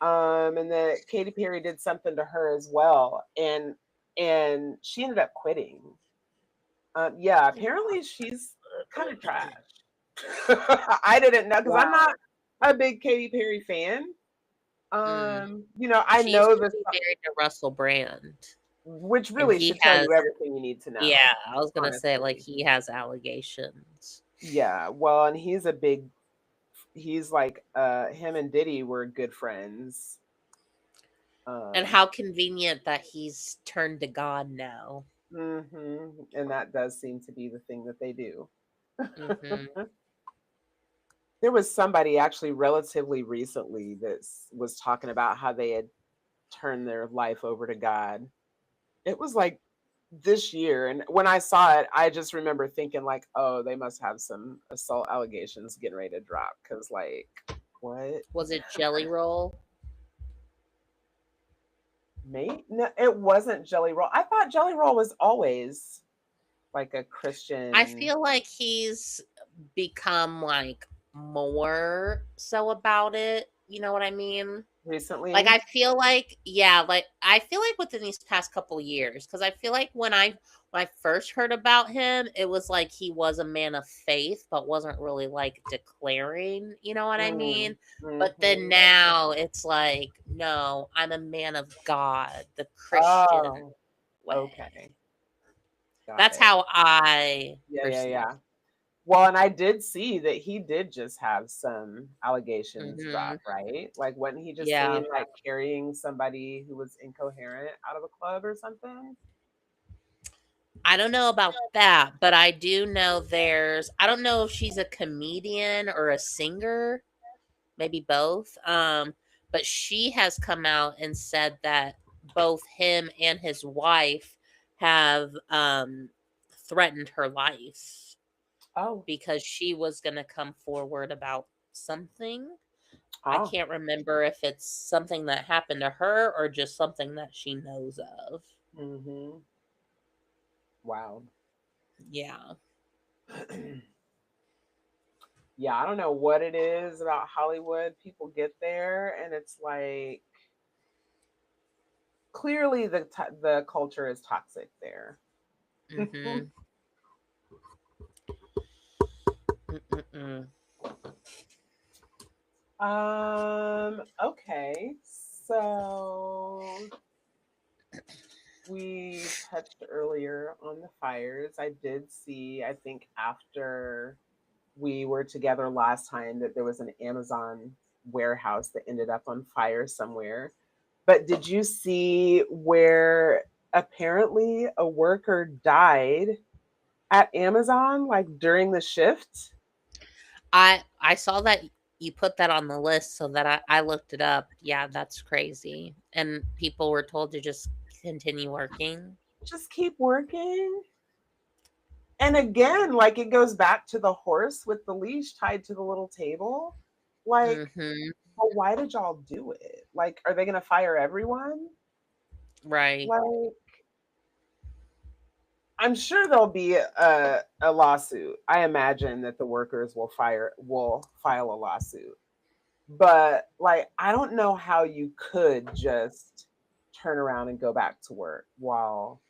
Speaker 1: and that Katy Perry did something to her as well, and she ended up quitting. Yeah, apparently she's kind of trash. I didn't know because I'm
Speaker 2: Wow.
Speaker 1: not a big Katy Perry fan.
Speaker 2: Mm.
Speaker 1: I
Speaker 2: She used
Speaker 1: know
Speaker 2: to
Speaker 1: this,
Speaker 2: be married to Russell Brand,
Speaker 1: which
Speaker 2: and
Speaker 1: really
Speaker 2: he
Speaker 1: should tell
Speaker 2: has,
Speaker 1: you everything you need to know,
Speaker 2: yeah, I was gonna say like
Speaker 1: honestly.
Speaker 2: he has allegations.
Speaker 1: Yeah, well, and he's like him and Diddy were good friends.
Speaker 2: And
Speaker 1: Um
Speaker 2: how convenient that he's turned to God now.
Speaker 1: and that does seem to be the thing that they do.
Speaker 2: Hmm.
Speaker 1: There was somebody actually relatively recently that was talking about how they had turned their life over to God. It was like this year, and when I saw it, I just remember thinking like, "Oh, they must have some assault allegations getting ready to drop." Because like, what?
Speaker 2: Was it Jelly Roll?
Speaker 1: Mate? No, it wasn't Jelly Roll. I thought Jelly Roll was always like a
Speaker 2: I
Speaker 1: Christian
Speaker 2: feel like he's become like more so about it. You know what I mean? Like
Speaker 1: recently.
Speaker 2: I feel like, yeah, like I feel like within these past couple years, because I feel like when I first heard about him, it was like he was a man of faith, but wasn't really like declaring, you know what I
Speaker 1: Mm,
Speaker 2: mean? But then
Speaker 1: mhm.
Speaker 2: now it's like, no, I'm a man of God, the Christian
Speaker 1: Oh,
Speaker 2: way.
Speaker 1: okay. Got
Speaker 2: That's
Speaker 1: it.
Speaker 2: how I
Speaker 1: Yeah, yeah,
Speaker 2: perceive.
Speaker 1: yeah. Well, and I did see that he did just have some allegations
Speaker 2: Hmm.
Speaker 1: drop, right? Like, wasn't he just
Speaker 2: Yeah.
Speaker 1: seen like carrying somebody who was incoherent out of a club or something?
Speaker 2: I don't know about that, but I do know I don't know if she's a comedian or a singer, maybe both. But she has come out and said that both him and his wife have threatened her life
Speaker 1: Oh,
Speaker 2: because she was going to come forward about something. I
Speaker 1: oh,
Speaker 2: can't remember if it's something that happened to her or just something that she knows of.
Speaker 1: mm-hmm. Wow.
Speaker 2: Yeah.
Speaker 1: Yeah, I don't know what it is about Hollywood. People get there and it's like clearly the culture is toxic there.
Speaker 2: Mm-hmm. Mm-mm-mm.
Speaker 1: Okay. So we touched earlier on the fires. I did see, I think after we were together last time, that there was an Amazon warehouse that ended up on fire somewhere. But did you see where apparently a worker died at Amazon like during the shift?
Speaker 2: I saw that you put that on the list, so that I looked it up. Yeah, that's crazy. And people were told to just continue working.
Speaker 1: Just keep working. And again, like it goes back to the horse with the leash tied to the little table. Like,
Speaker 2: Mhm.
Speaker 1: well, why did y'all do it? Like, are they going to fire everyone?
Speaker 2: Right.
Speaker 1: Like, I'm sure there'll be a lawsuit. I imagine that the workers will file a lawsuit. But like, I don't know how you could just turn around and go back to work while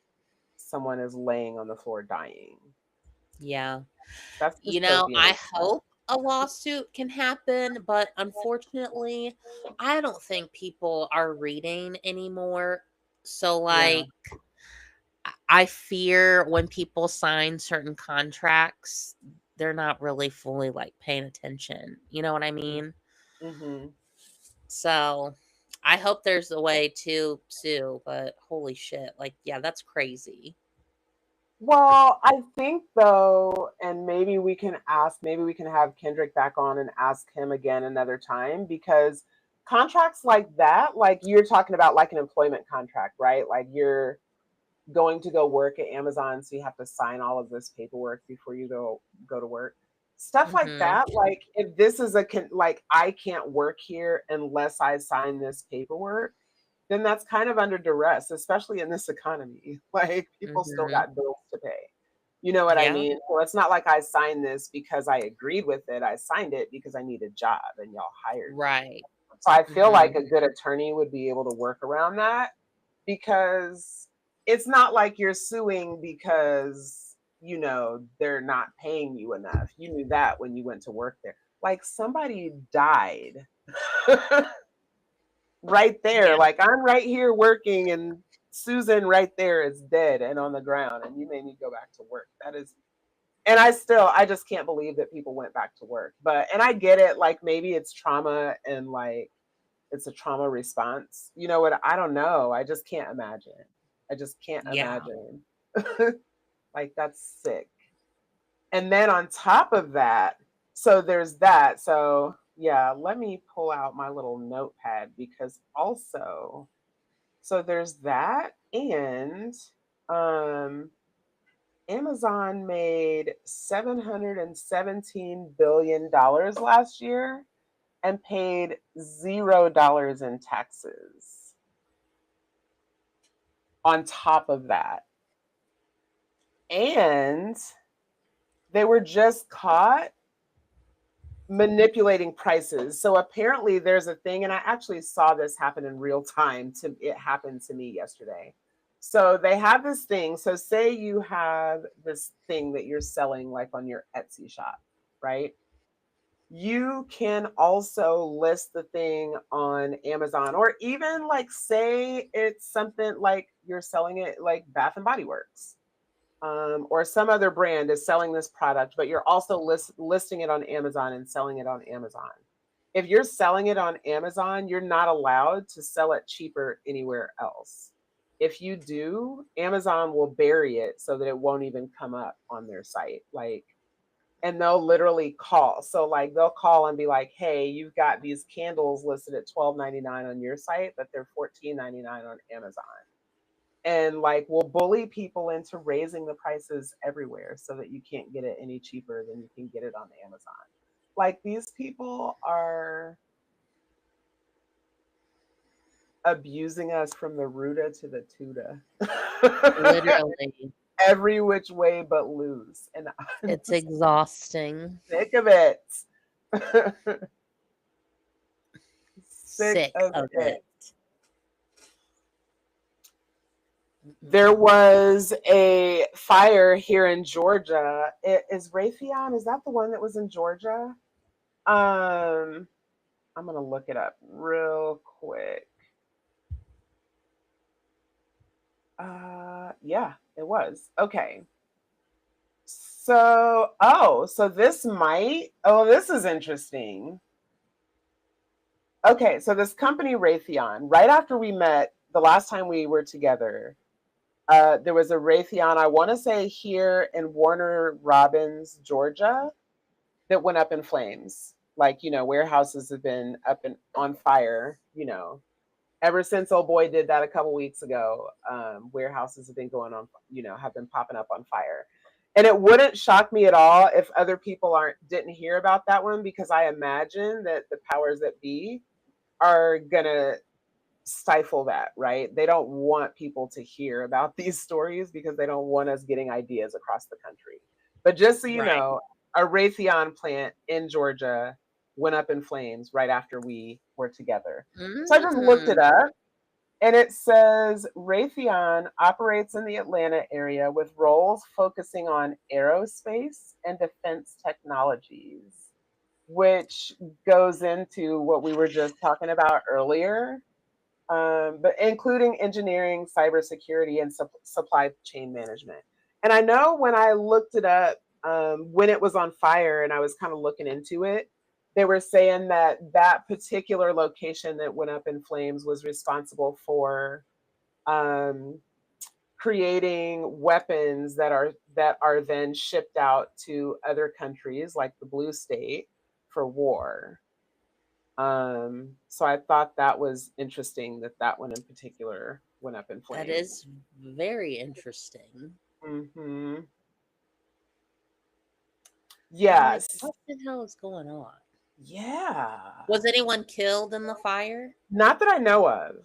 Speaker 1: someone is laying on the floor dying.
Speaker 2: Yeah.
Speaker 1: That's
Speaker 2: I
Speaker 1: dystopian.
Speaker 2: hope a lawsuit can happen, but unfortunately, I don't think people are reading anymore. So,
Speaker 1: Yeah.
Speaker 2: like, I fear when people sign certain contracts, they're not really fully like paying attention. You know what I mean?
Speaker 1: Mm-hmm.
Speaker 2: So, I hope there's a way to sue, but holy shit, like, yeah, that's crazy.
Speaker 1: Well, I think though, and maybe we can have Kendrick back on and ask him again another time because contracts like that, like you're talking about like an employment contract, right? Like you're going to go work at Amazon, so you have to sign all of this paperwork before you go to work. Stuff like
Speaker 2: Mhm.
Speaker 1: that. Like if this is like I can't work here unless I sign this paperwork, then that's kind of under duress, especially in this economy. Like people still
Speaker 2: Mhm.
Speaker 1: got bills to pay. You know what I
Speaker 2: Yeah.
Speaker 1: mean? So it's not like I signed this because I agreed with it. I signed it because I need a job and y'all hired me.
Speaker 2: Right.
Speaker 1: So I feel like
Speaker 2: Mhm.
Speaker 1: a good attorney would be able to work around that because it's not like you're suing because they're not paying you enough. You knew that when you went to work there. Like somebody died right there.
Speaker 2: Yeah.
Speaker 1: Like I'm right here working and Susan right there is dead and on the ground and you made me go back to work. That is, and I just can't believe that people went back to work. But and I get it, like maybe it's trauma and like it's a trauma response. You know what? I don't know. I just can't imagine. I just can't
Speaker 2: Yeah.
Speaker 1: imagine. Like that's sick. And then on top of that, so there's that. So yeah, let me pull out my little notepad because also, so there's that, and um, Amazon made $717 billion last year and paid $0 in taxes on top of that. And they were just caught manipulating prices. So apparently there's a thing, and I actually saw this happen in real time. It happened to me yesterday. So they have this thing. So say you have this thing that you're selling like on your Etsy shop, right? You can also list the thing on Amazon, or even like say it's something like you're selling it like Bath and Body Works, or some other brand is selling this product, but you're also listing it on Amazon and selling it on Amazon. If you're selling it on Amazon, you're not allowed to sell it cheaper anywhere else. If you do, Amazon will bury it so that it won't even come up on their site. Like, and they'll literally call. So like they'll call and be like, "Hey, you've got these candles listed at $12.99 on your site, but they're $14.99 on Amazon." And like will bully people into raising the prices everywhere so that you can't get it any cheaper than you can get it on Amazon. Like these people are abusing us from the Ruta to the Tuta.
Speaker 2: Literally.
Speaker 1: every which way but loose. And I'm
Speaker 2: It's exhausting.
Speaker 1: sick of it. Sick
Speaker 2: Sick
Speaker 1: of
Speaker 2: of
Speaker 1: it.
Speaker 2: it.
Speaker 1: There was a fire here in Georgia. Is Raytheon, is that the one that was in Georgia? I'm gonna look it up real quick. Yeah, it was. Okay. So this is interesting. Okay, so this company Raytheon, right after we met the last time we were together, there was a Raytheon, I want to say here in Warner Robins, Georgia, that went up in flames. Like, warehouses have been up and on fire, ever since old boy did that a couple weeks ago. Warehouses have been have been popping up on fire. And it wouldn't shock me at all if other people didn't hear about that one, because I imagine that the powers that be are gonna stifle that, right? They don't want people to hear about these stories because they don't want us getting ideas across the country. But just so you
Speaker 2: Right.
Speaker 1: know, a Raytheon plant in Georgia went up in flames right after we were together. So I just looked it up, and it says Raytheon operates in the Atlanta area with roles focusing on aerospace and defense technologies, which goes into what we were just talking about earlier, but including engineering, cybersecurity, and supply chain management. And I know when I looked it up, when it was on fire and I was kind of looking into it, they were saying that that particular location that went up in flames was responsible for um, creating weapons that are then shipped out to other countries like the blue state for war. So I thought that was interesting that that one in particular went up in
Speaker 2: That
Speaker 1: flames.
Speaker 2: is very interesting.
Speaker 1: Hmm.
Speaker 2: I'm like,
Speaker 1: Yes.
Speaker 2: what the hell is going on?
Speaker 1: Yeah.
Speaker 2: Was anyone killed in the fire?
Speaker 1: Not that I know of.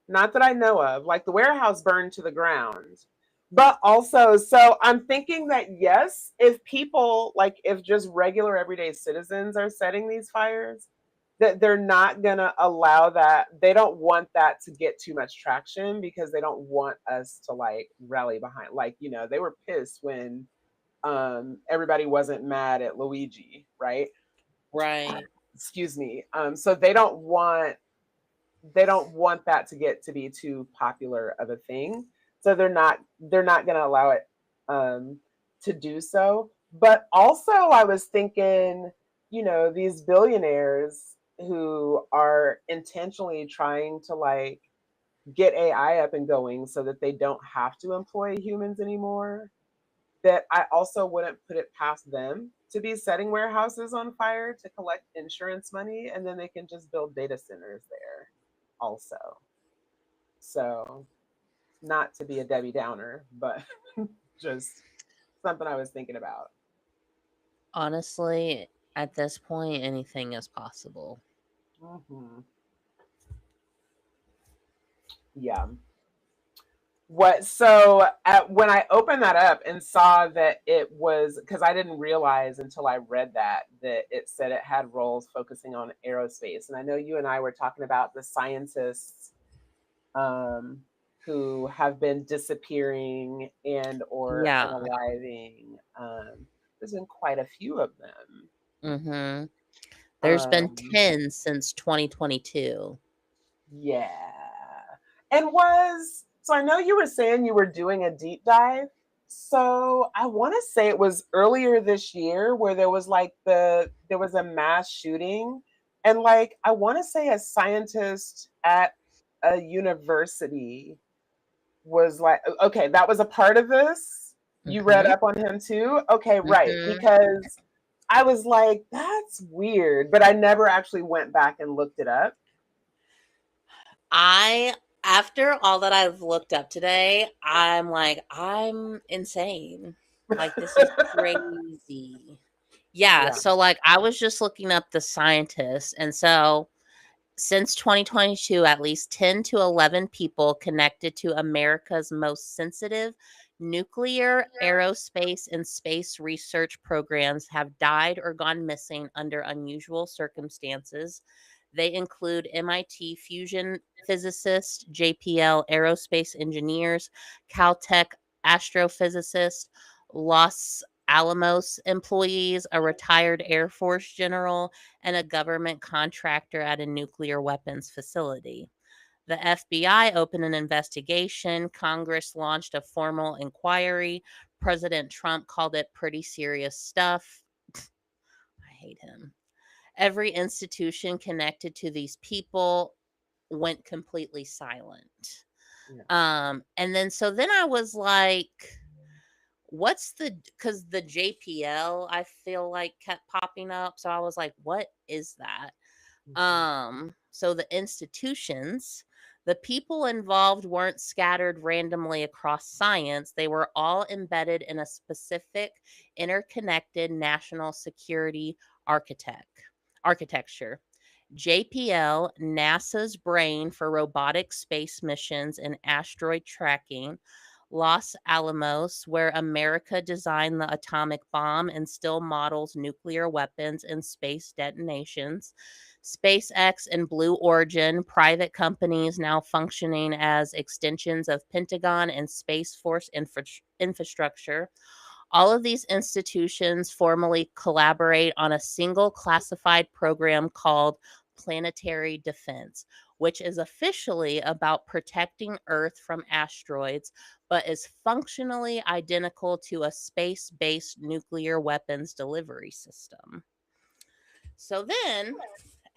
Speaker 1: Not that I know of. Like, the warehouse burned to the ground. But also, so I'm thinking that yes, if people, like, if just regular everyday citizens are setting these fires, that they're not going to allow that. They don't want that to get too much traction because they don't want us to, like, rally behind. Like, they were pissed when everybody wasn't mad at Luigi, right?
Speaker 2: Right.
Speaker 1: Excuse me. So they don't want that to be too popular of a thing, so they're not going to allow it um, to do so. But also, I was thinking, these billionaires who are intentionally trying to, like, get AI up and going so that they don't have to employ humans anymore, that I also wouldn't put it past them to be setting warehouses on fire to collect insurance money, and then they can just build data centers there also. So, not to be a Debbie Downer, but just something I was thinking about.
Speaker 2: Honestly, at this point, anything is possible.
Speaker 1: Hmm. Yeah. When I opened that up and saw that it was, because I didn't realize until I read that it said it had roles focusing on aerospace. And I know you and I were talking about the scientists um, who have been disappearing and or
Speaker 2: Yeah.
Speaker 1: unaliving. There's been quite a few of them.
Speaker 2: Mm-hmm. There's been
Speaker 1: Um,
Speaker 2: 10 since 2022.
Speaker 1: yeah. So I know you were saying you were doing a deep dive. So I want to say it was earlier this year where there was a mass shooting, and, like, I want to say a scientist at a university was like, okay, that was a part of this. You read
Speaker 2: Mm-hmm.
Speaker 1: up on him too? Okay, right.
Speaker 2: Mm-hmm.
Speaker 1: Because I was like, that's weird, but I never actually went back and looked it up.
Speaker 2: I After all that I've looked up today, I'm like, I'm insane. Like, this is crazy. Yeah,
Speaker 1: Yeah.
Speaker 2: so like I was just looking up the scientists, and so Since 2022, at least 10 to 11 people connected to America's most sensitive nuclear, aerospace, and space research programs have died or gone missing under unusual circumstances. They include MIT fusion physicists, JPL aerospace engineers, Caltech astrophysicists, Los Alamos employees, a retired Air Force general, and a government contractor at a nuclear weapons facility. The FBI opened an investigation. Congress launched a formal inquiry. President Trump called it pretty serious stuff. I hate him. Every institution connected to these people went completely silent.
Speaker 3: Yeah.
Speaker 2: And then so then I was like, what's the, because the JPL I feel like kept popping up. So I was like, what is that? So the institutions, the people involved weren't scattered randomly across science. They were all embedded in a specific interconnected national security architecture. JPL, NASA's brain for robotic space missions and asteroid tracking. Los Alamos, where America designed the atomic bomb and still models nuclear weapons and space detonations. SpaceX and Blue Origin, private companies now functioning as extensions of Pentagon and Space Force infrastructure. All of these institutions formally collaborate on a single classified program called Planetary Defense, which is officially about protecting Earth from asteroids, but is functionally identical to a space based nuclear weapons delivery system. So then,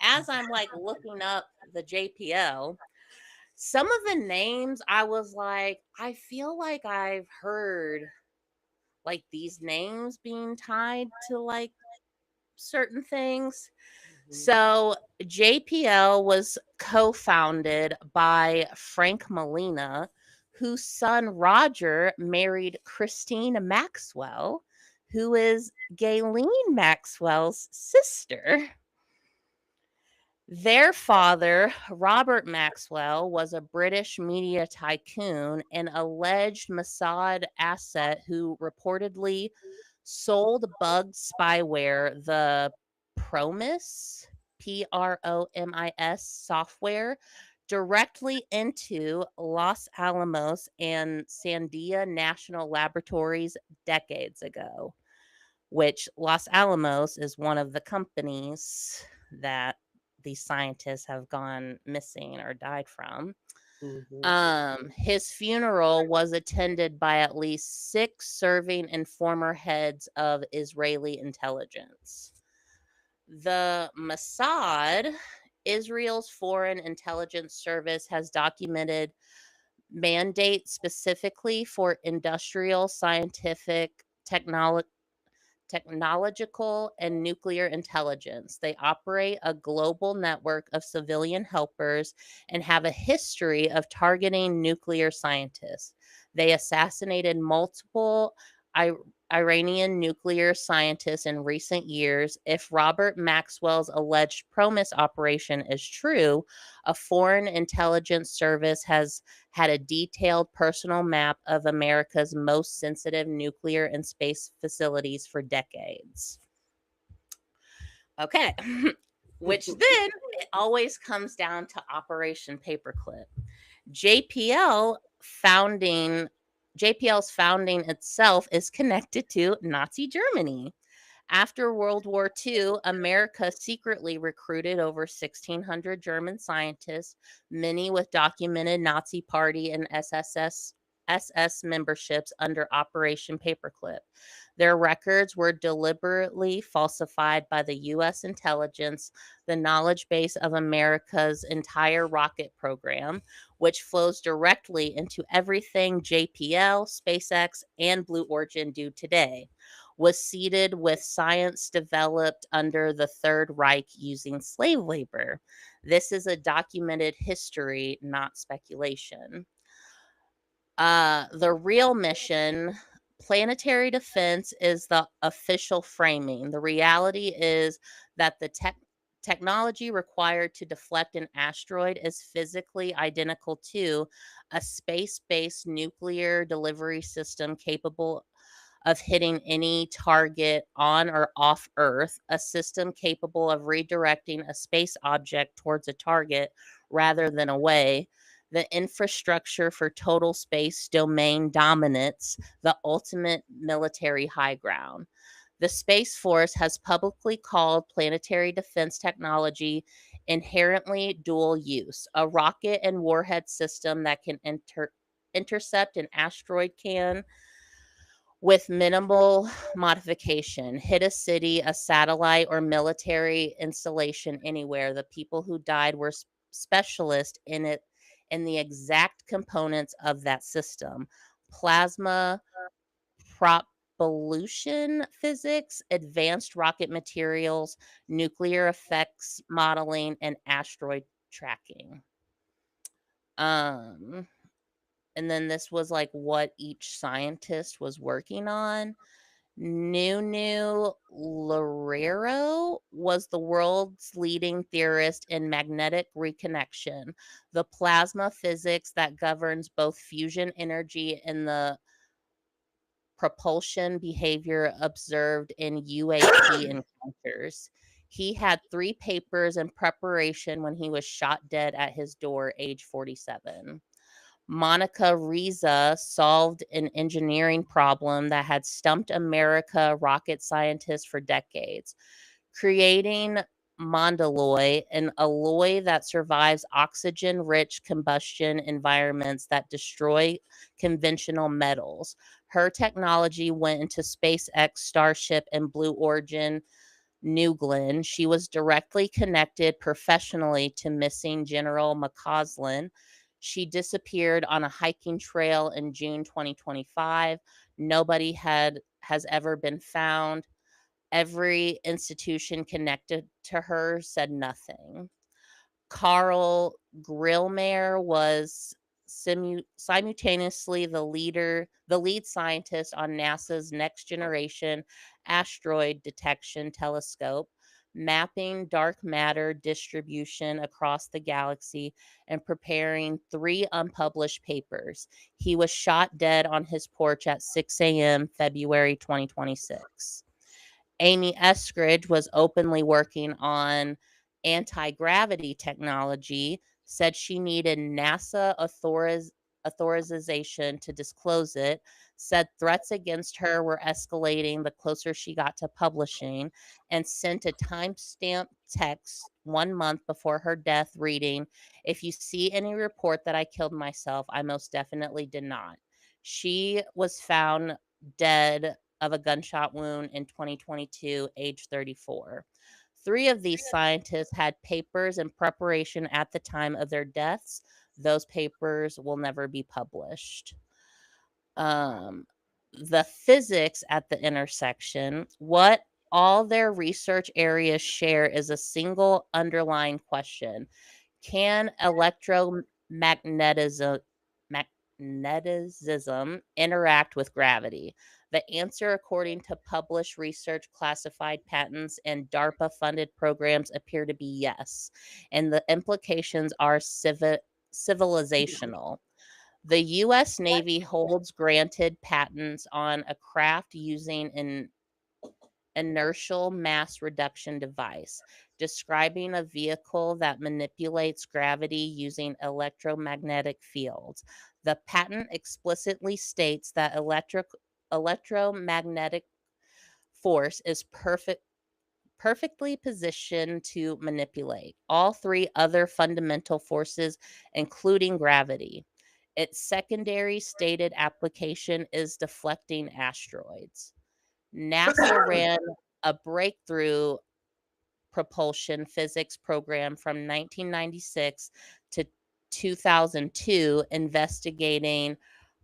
Speaker 2: as I'm like looking up the JPL, some of the names I was like, I feel like I've heard like these names being tied to like certain things. So JPL was co-founded by Frank Molina, whose son Roger married Christine Maxwell, who is Ghislaine Maxwell's sister. Their father, Robert Maxwell, was a British media tycoon and alleged Mossad asset who reportedly sold bugged spyware, the Promis, Promis software, directly into Los Alamos and Sandia National Laboratories decades ago, which Los Alamos is one of the companies that these scientists have gone missing or died from. His funeral was attended by at least 6 serving and former heads of Israeli intelligence. The Mossad, Israel's foreign intelligence service, has documented mandates specifically for industrial, scientific, technological, and nuclear intelligence. They operate a global network of civilian helpers and have a history of targeting nuclear scientists. They assassinated multiple Iranian nuclear scientists in recent years. If Robert Maxwell's alleged Promis operation is true, a foreign intelligence service has had a detailed personal map of America's most sensitive nuclear and space facilities for decades. Okay. Which then it always comes down to Operation Paperclip. JPL's founding itself is connected to Nazi Germany. After World War II, America secretly recruited over 1,600 German scientists, many with documented Nazi Party and SS memberships under Operation Paperclip. Their records were deliberately falsified by the U.S. intelligence, the knowledge base of America's entire rocket program, which flows directly into everything JPL, SpaceX, and Blue Origin do today, was seeded with science developed under the Third Reich using slave labor. This is a documented history, not speculation. The real mission, planetary defense, is the official framing. The reality is that the technology required to deflect an asteroid is physically identical to a space based nuclear delivery system capable of hitting any target on or off Earth, a system capable of redirecting a space object towards a target rather than away, the infrastructure for total space domain dominance, the ultimate military high ground. The Space Force has publicly called planetary defense technology inherently dual use, a rocket and warhead system that can intercept an asteroid can with minimal modification, hit a city, a satellite, or military installation anywhere. The people who died were specialists in it in the exact components of that system: plasma, propulsion physics, advanced rocket materials, nuclear effects modeling, and asteroid tracking. Um, and then this was like what each scientist was working on. Nunu Loureiro was the world's leading theorist in magnetic reconnection, the plasma physics that governs both fusion energy and the propulsion behavior observed in UAP encounters. He had 3 papers in preparation when he was shot dead at his door, age 47. Monica Riza solved an engineering problem that had stumped America rocket scientists for decades, creating Mondaloy, an alloy that survives oxygen rich combustion environments that destroy conventional metals. Her technology went into SpaceX, Starship, and Blue Origin New Glenn. She was directly connected professionally to missing General McCausland. She disappeared on a hiking trail in June 2025. Nobody has ever been found. Every institution connected to her said nothing. Carl Grillmayer was simultaneously the lead scientist on NASA's Next Generation Asteroid Detection Telescope, mapping dark matter distribution across the galaxy and preparing 3 unpublished papers. He was shot dead on his porch at 6 a.m. February 2026. Amy Eskridge was openly working on anti gravity technology, said she needed NASA authorization to disclose it, said threats against her were escalating the closer she got to publishing, and sent a timestamp text 1 month before her death reading, "If you see any report that I killed myself, I most definitely did not." She was found dead of a gunshot wound in 2022, age 34. 3 of these scientists had papers in preparation at the time of their deaths. Those papers will never be published. Um, the physics at the intersection, what all their research areas share is a single underlying question: can electromagnetism magnetism interact with gravity? The answer, according to published research, classified patents, and DARPA funded programs, appear to be yes. And the implications are civilizational. The U.S. Navy holds granted patents on a craft using an inertial mass reduction device, describing a vehicle that manipulates gravity using electromagnetic fields. The patent explicitly states that electromagnetic force is perfectly positioned to manipulate all 3 other fundamental forces, including gravity. Its secondary stated application is deflecting asteroids. NASA ran a breakthrough propulsion physics program from 1996 to 2002, investigating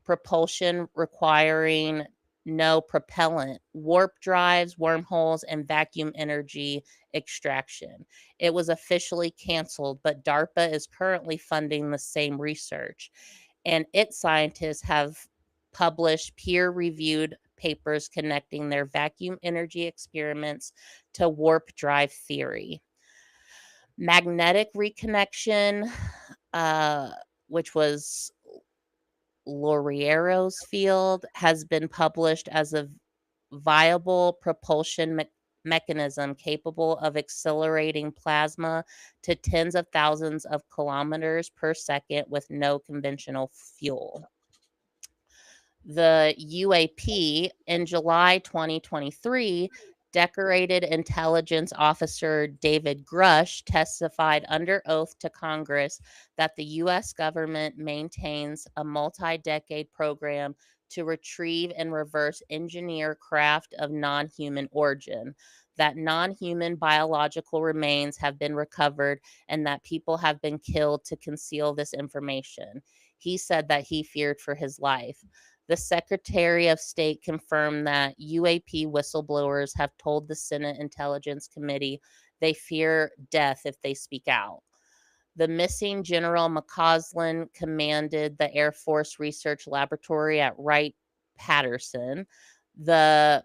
Speaker 2: propulsion requiring no propellant, warp drives, wormholes, and vacuum energy extraction. It was officially canceled, but DARPA is currently funding the same research, and its scientists have published peer reviewed papers connecting their vacuum energy experiments to warp drive theory. Magnetic reconnection, which was Lauriero's field, has been published as a viable propulsion mechanism capable of accelerating plasma to tens of thousands of kilometers per second with no conventional fuel. The UAP in July 2023, decorated intelligence officer David Grush testified under oath to Congress that the U.S. government maintains a multi-decade program to retrieve and reverse engineer craft of non-human origin, that non-human biological remains have been recovered, and that people have been killed to conceal this information. He said that he feared for his life. The Secretary of State confirmed that UAP whistleblowers have told the Senate Intelligence Committee they fear death if they speak out. The missing General McCausland commanded the Air Force Research Laboratory at Wright-Patterson. The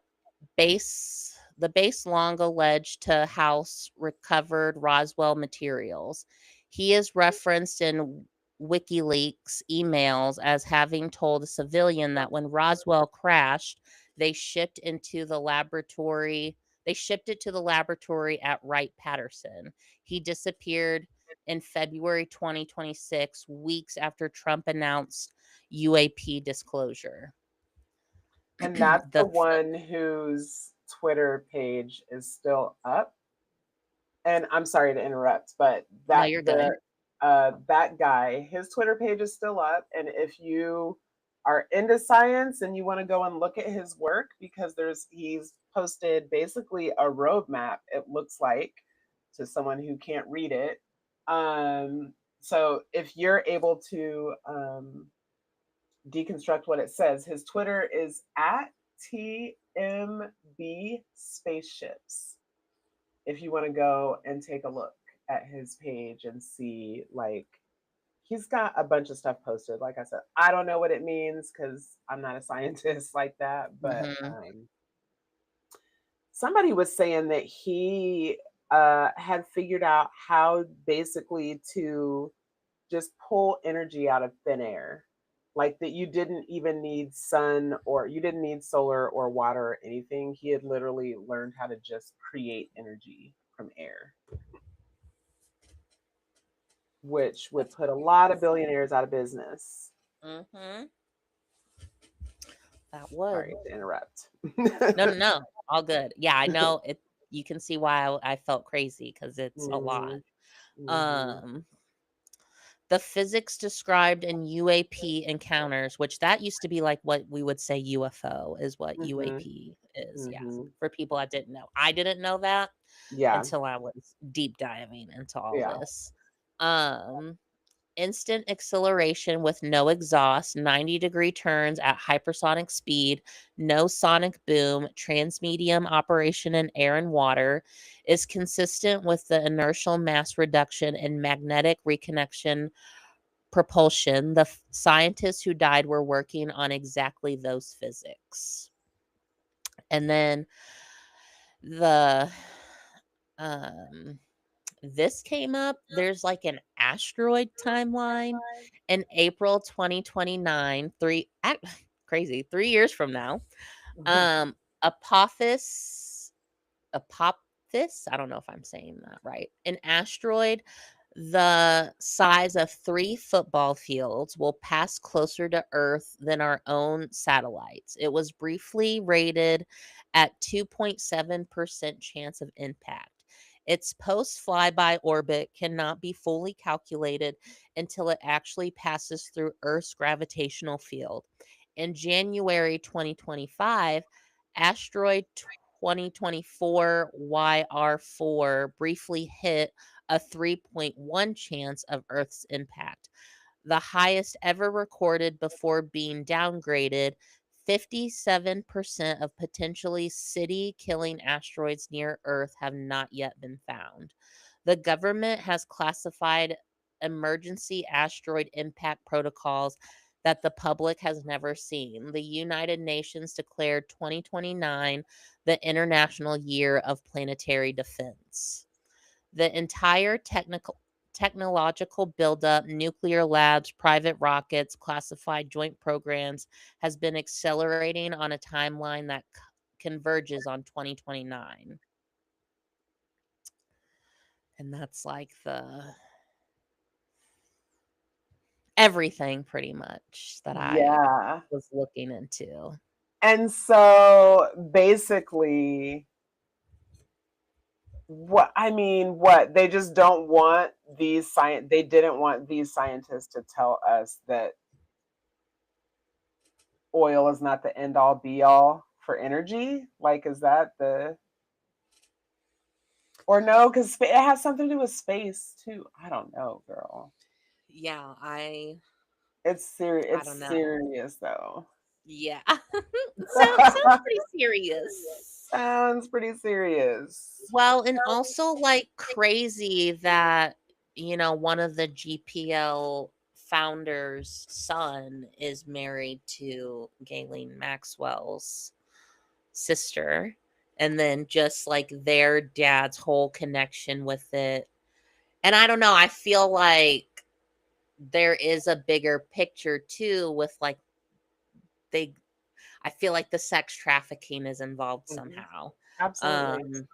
Speaker 2: base long alleged to house recovered Roswell materials. He is referenced in WikiLeaks emails as having told a civilian that when Roswell crashed, they shipped into the laboratory. They shipped it to the laboratory at Wright-Patterson. He disappeared in February 2026, weeks after Trump announced UAP disclosure.
Speaker 1: And that's the
Speaker 2: The
Speaker 1: one whose Twitter page is still up. And I'm sorry to interrupt, but
Speaker 2: No, you're good.
Speaker 1: that guy, his Twitter page is still up. And if you are into science and you want to go and look at his work, because he's posted basically a roadmap, it looks like, to someone who can't read it. So if you're able to deconstruct what it says, his Twitter is at TMB Spaceships. If you want to go and take a look at his page and see, like, he's got a bunch of stuff posted. Like I said, I don't know what it means because I'm not a scientist like that, but
Speaker 2: Mhm.
Speaker 1: somebody was saying that he had figured out how basically to just pull energy out of thin air, like that you didn't even need sun, or you didn't need solar or water or anything. He had literally learned how to just create energy from air, which would put a lot of billionaires out of business.
Speaker 2: Mhm. That would.
Speaker 1: Sorry to interrupt.
Speaker 2: No. All good. Yeah, I know it. You can see why I felt crazy because it's a lot.
Speaker 1: Mhm, mhm,
Speaker 2: Um, the physics described in UAP encounters, which that used to be like what we would say UFO is what
Speaker 1: mhm,
Speaker 2: UAP is. Yeah,
Speaker 1: mhm.
Speaker 2: for people that didn't know, I didn't know that
Speaker 1: Yeah,
Speaker 2: until I was deep diving into all
Speaker 1: yeah.
Speaker 2: this. Um, Instant acceleration with no exhaust, 90-degree turns at hypersonic speed, no sonic boom, transmedium operation in air and water, is consistent with the inertial mass reduction and magnetic reconnection propulsion. The scientists who died were working on exactly those physics. And then the um this came up. There's like an asteroid timeline in April 2029, crazy, 3 years from now. Um, Apophis, Apophis, I don't know if I'm saying that right. An asteroid the size of 3 football fields will pass closer to Earth than our own satellites. It was briefly rated at 2.7% chance of impact. Its post flyby orbit cannot be fully calculated until it actually passes through Earth's gravitational field. In January 2025, asteroid 2024 YR4 briefly hit a 3.1 chance of Earth's impact, the highest ever recorded before being downgraded. 57% of potentially city killing asteroids near Earth have not yet been found. The government has classified emergency asteroid impact protocols that the public has never seen. The United Nations declared 2029 the International Year of Planetary Defense. The entire technological buildup, nuclear labs, private rockets, classified joint programs has been accelerating on a timeline that converges on 2029. And that's like the everything pretty much that I
Speaker 1: Yeah.
Speaker 2: was looking into.
Speaker 1: And so basically, what they just don't want they didn't want these scientists to tell us that oil is not the end all be all for energy. Like, is that the, or no, because it has something to do with space too. I don't know, girl.
Speaker 2: Yeah,
Speaker 1: It's serious.
Speaker 2: I
Speaker 1: It's
Speaker 2: don't know.
Speaker 1: serious though.
Speaker 2: Yeah. Sounds pretty serious.
Speaker 1: Sounds pretty serious.
Speaker 2: Well, and also like crazy that, one of the GPL founders' son is married to Ghislaine Maxwell's sister. And then just like their dad's whole connection with it. And I don't know, I feel like there is a bigger picture too with like they I feel like the sex trafficking is involved somehow.
Speaker 1: Absolutely.
Speaker 2: Um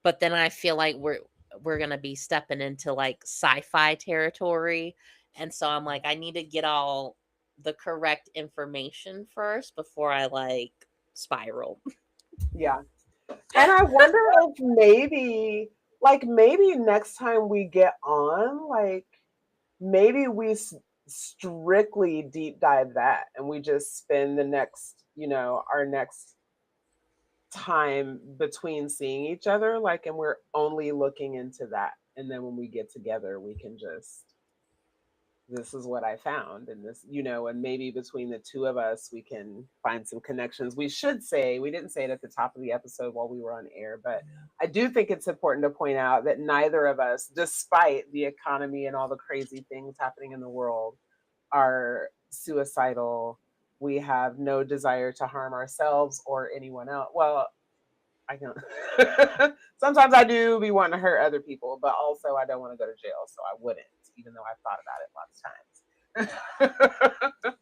Speaker 2: but then I feel like we're going to be stepping into like sci-fi territory, and so I'm like I need to get all the correct information first before I like spiral.
Speaker 1: Yeah. And I wonder if maybe next time we get on, like maybe we strictly deep dive that and we just spend the next, our next time between seeing each other, like, and we're only looking into that. And then when we get together, we can just, this is what I found. And this, and maybe between the two of us, we can find some connections. We didn't say it at the top of the episode while we were on air, but I do think it's important to point out that neither of us, despite the economy and all the crazy things happening in the world, are suicidal. We have no desire to harm ourselves or anyone else. Well, I can sometimes I do be wanting to hurt other people, but also I don't want to go to jail, so I wouldn't, even though I've thought about it lots of times.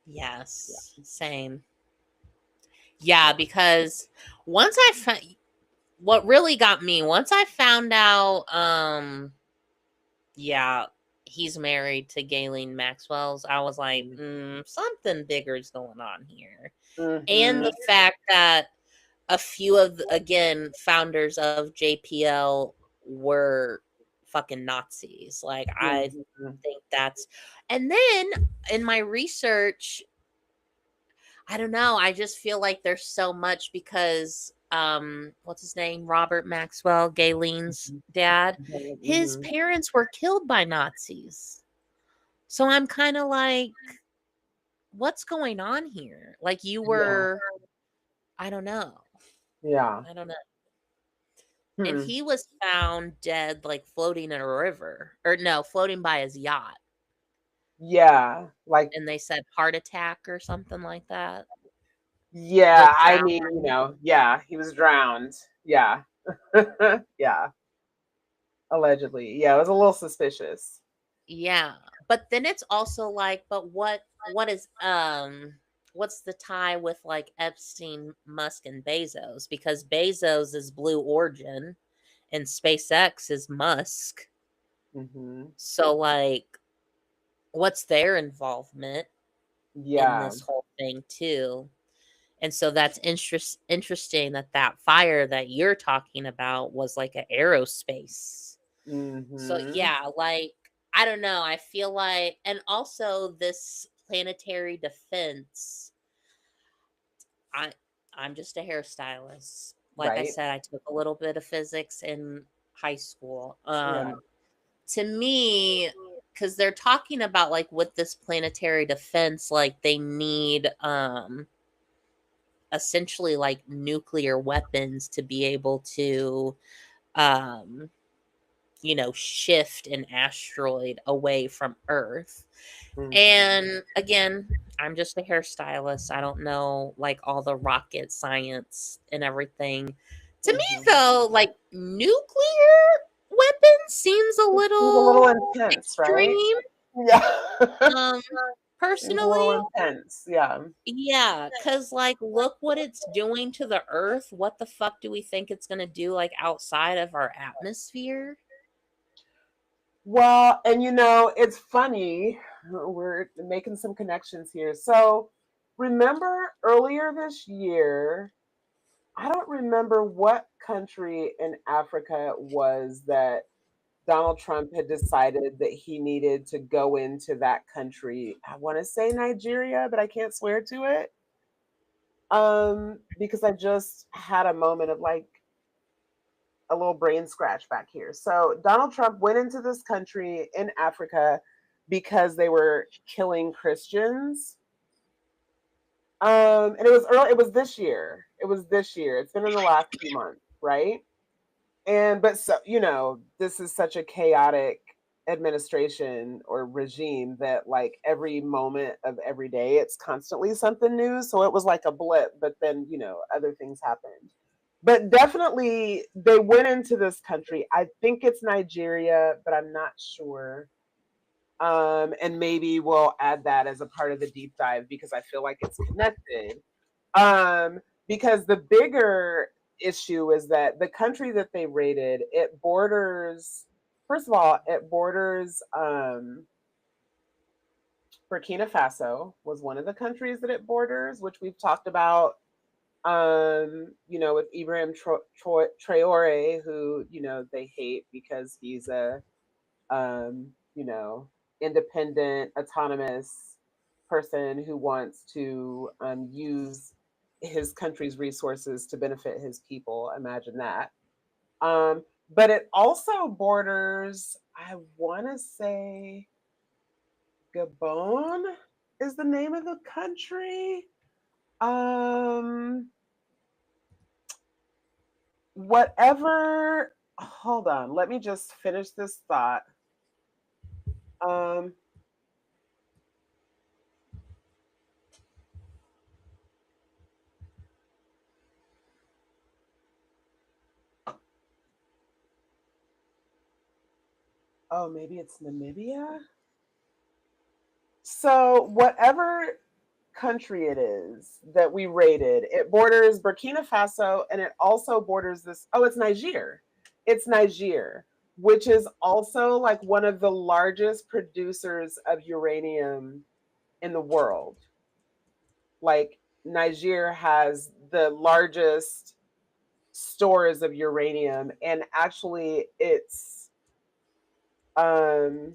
Speaker 2: Yes, same. Yeah, because once I found what really got me, once I found out yeah, he's married to Ghislaine Maxwell's, I was like, something bigger is going on here. And the fact that a few of again founders of JPL were fucking Nazis. Like I think that's, and then in my research, I don't know, I just feel like there's so much because what's his name? Robert Maxwell, Gayleen's dad. His parents were killed by Nazis. So I'm kind of like, what's going on here? Like you were, I don't know.
Speaker 1: Yeah.
Speaker 2: I don't know. And he was found dead, like floating in a river, or no, floating by his yacht.
Speaker 1: Yeah, like,
Speaker 2: And they said heart attack or something like that.
Speaker 1: yeah, I mean, yeah, he was drowned. Yeah. Yeah. Allegedly. Yeah, it was a little suspicious.
Speaker 2: Yeah. But then it's also like, but what is what's the tie with like Epstein, Musk, and Bezos? Because Bezos is Blue Origin and SpaceX is Musk. So like what's their involvement in this whole thing too? And so that's interesting that fire that you're talking about was like an aerospace. So yeah, like I don't know, I feel like, and also this planetary defense, I'm just a hairstylist. Like I said, I took a little bit of physics in high school. To me, because they're talking about like with this planetary defense, like they need essentially like nuclear weapons to be able to shift an asteroid away from Earth. And again, I'm just a hairstylist. I don't know like all the rocket science and everything. To me though, like nuclear weapon seems a
Speaker 1: It seems a little
Speaker 2: little
Speaker 1: intense, right?
Speaker 2: extreme.
Speaker 1: Yeah.
Speaker 2: Um,
Speaker 1: Seems a little
Speaker 2: personally,
Speaker 1: intense. Yeah.
Speaker 2: yeah, cause like, look what it's doing to the Earth. What the fuck do we think it's gonna do, like, outside of our atmosphere?
Speaker 1: Well, and it's funny. We're making some connections here. So, remember earlier this year, I don't remember what country in Africa it was that Donald Trump had decided that he needed to go into that country. I want to say Nigeria, but I can't swear to it. Because I just had a moment of like a little brain scratch back here. So Donald Trump went into this country in Africa because they were killing Christians. And it was early, it was this year. It was this year. It's been in the last few months, right? But so, this is such a chaotic administration or regime that like every moment of every day it's constantly something new. So it was like a blip, but then, other things happened. But definitely they went into this country. I think it's Nigeria, but I'm not sure. And maybe we'll add that as a part of the deep dive because I feel like it's connected. Because the bigger issue is that the country that they raided, it borders, first of all, it borders Burkina Faso was one of the countries that it borders, which we've talked about, with Ibrahim Traore, who, they hate because he's a, um, you know, independent, autonomous person who wants to use his country's resources to benefit his people. Imagine that. But it also borders, I want to say, Gabon is the name of the country. Um, whatever. Hold on. Let me just finish this thought. Um, oh, maybe it's Namibia. So, whatever country it is that we raided, it borders Burkina Faso and it also borders this. Oh, it's Niger. It's Niger, which is also like one of the largest producers of uranium in the world. Like, Niger has the largest stores of uranium, and actually, it's um,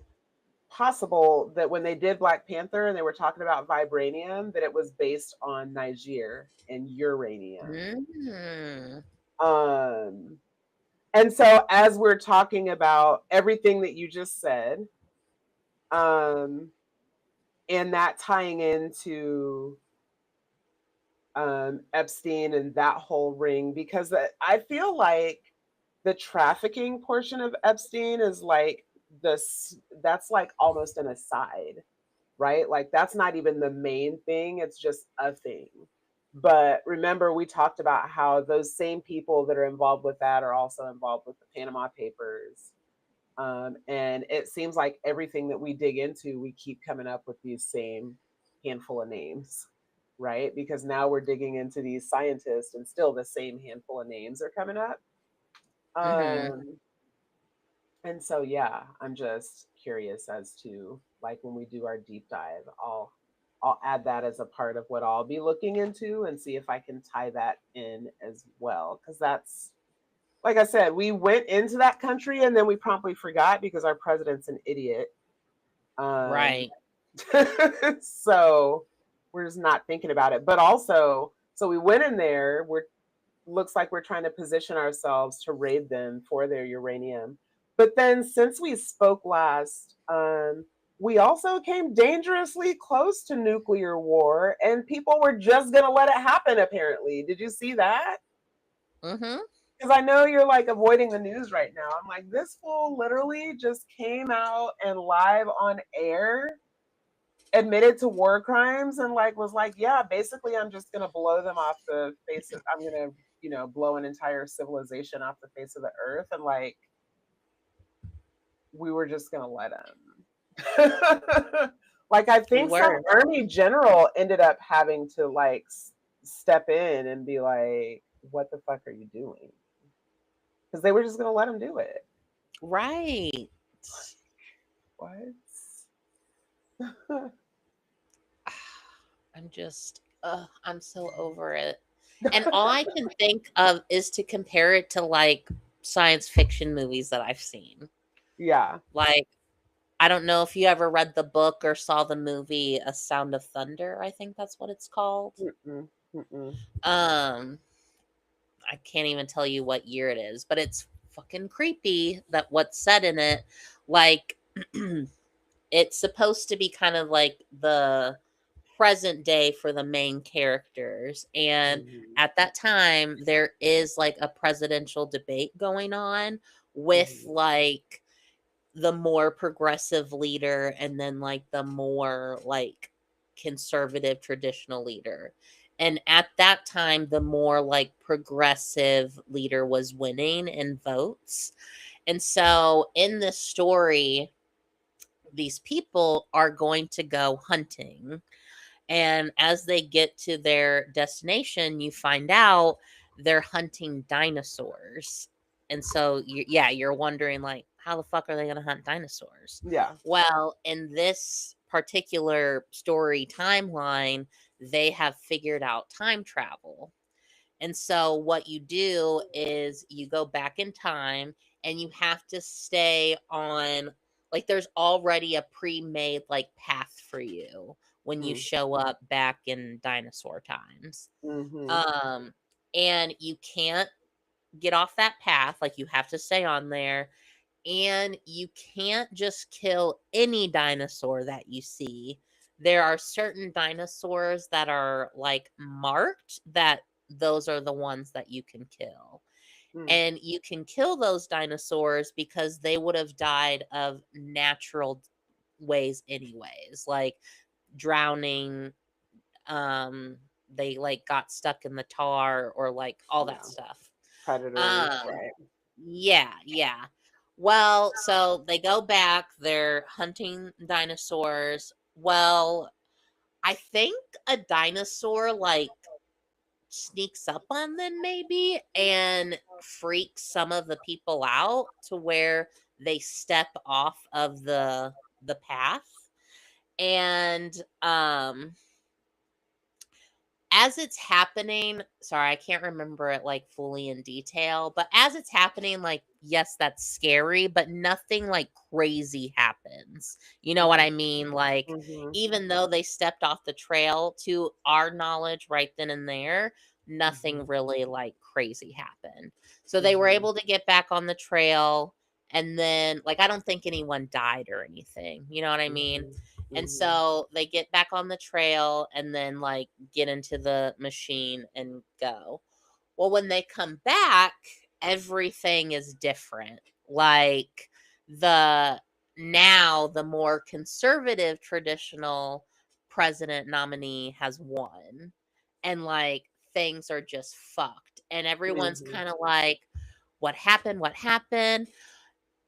Speaker 1: possible that when they did Black Panther and they were talking about vibranium, that it was based on Niger and uranium.
Speaker 2: Mm.
Speaker 1: Um, and so, as we're talking about everything that you just said, um, and that tying into Epstein and that whole ring, because I feel like the trafficking portion of Epstein is like this, that's like almost an aside, right? Like that's not even the main thing, it's just a thing. But remember, we talked about how those same people that are involved with that are also involved with the Panama Papers. And it seems like everything that we dig into, we keep coming up with these same handful of names, right? Because now we're digging into these scientists and still the same handful of names are coming up.
Speaker 2: Mm-hmm.
Speaker 1: And so, yeah, I'm just curious as to like when we do our deep dive, I'll add that as a part of what I'll be looking into and see if I can tie that in as well. Because that's, like I said, we went into that country and then we promptly forgot because our president's an idiot. Um,
Speaker 2: Right.
Speaker 1: so we're just not thinking about it. But also, so we went in there. We're looks like we're trying to position ourselves to raid them for their uranium. But then, since we spoke last, we also came dangerously close to nuclear war, and people were just going to let it happen, apparently. Did you see that?
Speaker 2: Mm-hmm.
Speaker 1: Because I know you're like avoiding the news right now. I'm like, this fool literally just came out and live on air, admitted to war crimes, and like was like, yeah, basically, I'm just gonna blow them off the face of. I'm gonna, blow an entire civilization off the face of the earth, and like, we were just gonna let him. Like I
Speaker 2: We
Speaker 1: think some
Speaker 2: were.
Speaker 1: army general ended up having to like step in and be like, "What the fuck are you doing?" Because they were just gonna let him do it.
Speaker 2: Right.
Speaker 1: What?
Speaker 2: I'm just, I'm so over it. And all I can think of is to compare it to like science fiction movies that I've seen.
Speaker 1: Yeah.
Speaker 2: Like, I don't know if you ever read the book or saw the movie A Sound of Thunder, I think that's what it's called.
Speaker 1: Mm-mm. Mm-mm.
Speaker 2: Um, I can't even tell you what year it is, but it's fucking creepy that what's said in it. Like, it's supposed to be kind of like the present day for the main characters. And
Speaker 1: Mhm.
Speaker 2: at that time, there is like a presidential debate going on with
Speaker 1: Mhm.
Speaker 2: like the more progressive leader and then like the more like conservative traditional leader. And at that time, the more like progressive leader was winning in votes. And so in this story, these people are going to go hunting. And as they get to their destination, you find out they're hunting dinosaurs. And so, yeah, you're wondering, like, how the fuck are they going to hunt dinosaurs?
Speaker 1: Yeah.
Speaker 2: Well, in this particular story timeline, they have figured out time travel. And so, what you do is you go back in time and you have to stay on, like, there's already a pre made, like, path for you when you
Speaker 1: Mm.
Speaker 2: show up back in dinosaur times.
Speaker 1: Mhm.
Speaker 2: Um, and you can't get off that path. Like, you have to stay on there. And you can't just kill any dinosaur that you see. There are certain dinosaurs that are like marked that those are the ones that you can kill.
Speaker 1: Mm.
Speaker 2: And you can kill those dinosaurs because they would have died of natural ways anyways, like drowning, um they like got stuck in the tar or like all that
Speaker 1: Yeah.
Speaker 2: stuff.
Speaker 1: Predators,
Speaker 2: Um
Speaker 1: right?
Speaker 2: yeah, yeah. Well, so they go back, they're hunting dinosaurs. Well, I think a dinosaur like sneaks up on them maybe and freaks some of the people out to where they step off of the path. And as it's happening, sorry, I can't remember it like fully in detail, but as it's happening, like, yes, that's scary, but nothing like crazy happens. You know what
Speaker 1: Mhm.
Speaker 2: I mean? Like,
Speaker 1: Mhm.
Speaker 2: even though they stepped off the trail, to our knowledge, right then and there,
Speaker 1: Mhm.
Speaker 2: nothing really like crazy happened. So they were
Speaker 1: Mhm.
Speaker 2: able to get back on the trail. And then, like, I don't think anyone died or anything. You know what I mean?
Speaker 1: Mhm.
Speaker 2: And
Speaker 1: Mhm.
Speaker 2: so they get back on the trail and then like get into the machine and go. Well, when they come back, everything is different. Like the now the more conservative traditional president nominee has won. And like things are just fucked. And everyone's
Speaker 1: Mhm.
Speaker 2: kind of like, what happened? What happened?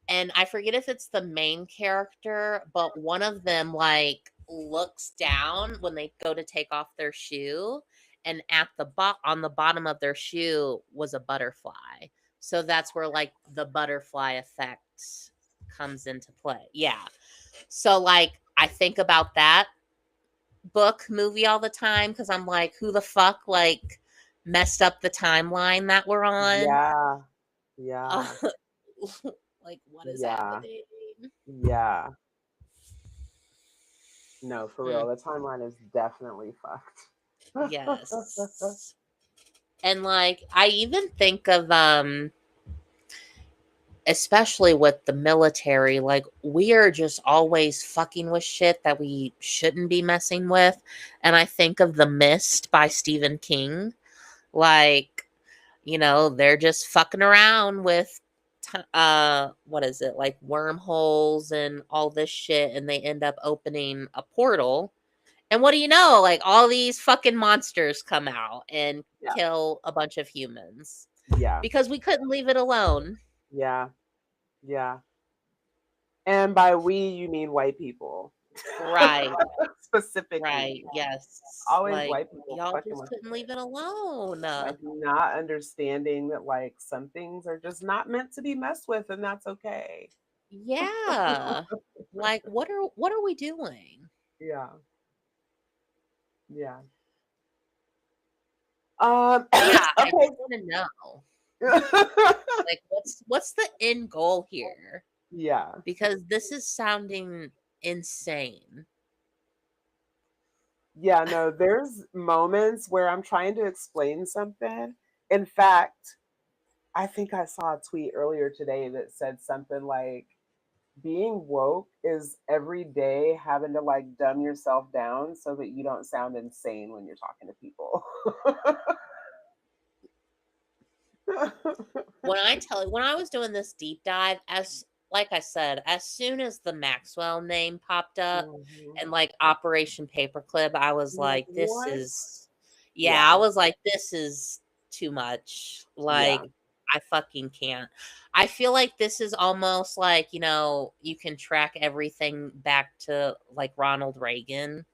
Speaker 2: And I forget if it's the main character, but one of them like looks down when they go to take off their shoe, and at the on the bottom of their shoe was a butterfly. So that's where like the butterfly effect comes into play. Yeah. So like I think about that book movie all the time because I'm like, who the fuck like messed up the timeline that we're on?
Speaker 1: Yeah. Yeah.
Speaker 2: Like what is
Speaker 1: Yeah.
Speaker 2: happening?
Speaker 1: Yeah. No, for
Speaker 2: Hmm.
Speaker 1: real. The timeline is definitely fucked.
Speaker 2: Yes. And like I even think of especially with the military, like we are just always fucking with shit that we shouldn't be messing with. And I think of The Mist by Stephen King. Like, you know, they're just fucking around with what is it? Like wormholes and all this shit and they end up opening a portal. And what do you know? Like all these fucking monsters come out and
Speaker 1: Yeah.
Speaker 2: kill a bunch of humans
Speaker 1: Yeah.
Speaker 2: because we couldn't leave it alone.
Speaker 1: Yeah. Yeah. And by we, you mean white people.
Speaker 2: Right. Right.
Speaker 1: Specifically.
Speaker 2: Yes.
Speaker 1: Always
Speaker 2: Like
Speaker 1: white people
Speaker 2: y'all
Speaker 1: fucking
Speaker 2: just
Speaker 1: with
Speaker 2: couldn't leave
Speaker 1: it.
Speaker 2: it alone.
Speaker 1: Like not understanding that like some things are just not meant to be messed with and that's okay.
Speaker 2: Yeah. Like what are we doing?
Speaker 1: Yeah. Yeah.
Speaker 2: Yeah, I
Speaker 1: Okay.
Speaker 2: just want to know. Like what's the end goal here?
Speaker 1: Yeah.
Speaker 2: Because this is sounding insane.
Speaker 1: Yeah, no, there's moments where I'm trying to explain something. In fact, I think I saw a tweet earlier today that said something like being woke is every day having to like dumb yourself down so that you don't sound insane when you're talking to people.
Speaker 2: When I was doing this deep dive, as like I said, as soon as the Maxwell name popped up
Speaker 1: Mhm.
Speaker 2: and like Operation Paperclip, I was
Speaker 1: Like,
Speaker 2: like, this
Speaker 1: what?
Speaker 2: is yeah, I
Speaker 1: Yeah,
Speaker 2: was like, this is too much.
Speaker 1: yeah.
Speaker 2: Like, I fucking can't. I feel like this is almost like, you can track everything back to like Ronald Reagan.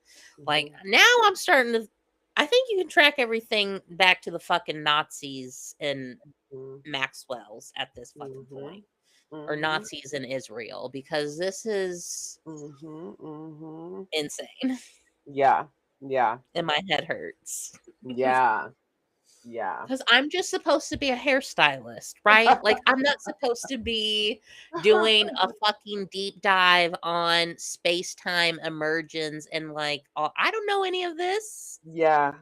Speaker 2: Like
Speaker 1: Mhm,
Speaker 2: now I'm starting to I think you can track everything back to the fucking Nazis and
Speaker 1: mhm,
Speaker 2: Maxwell's at this fucking point,
Speaker 1: mhm,
Speaker 2: or
Speaker 1: mhm,
Speaker 2: Nazis in Israel, because this is
Speaker 1: mhm, mhm.
Speaker 2: insane.
Speaker 1: Yeah, yeah,
Speaker 2: And my head hurts.
Speaker 1: yeah, yeah.
Speaker 2: Because I'm just supposed to be a hairstylist, right? Like, I'm not supposed to be doing a fucking deep dive on space time emergence and like, I don't know any of this.
Speaker 1: Yeah,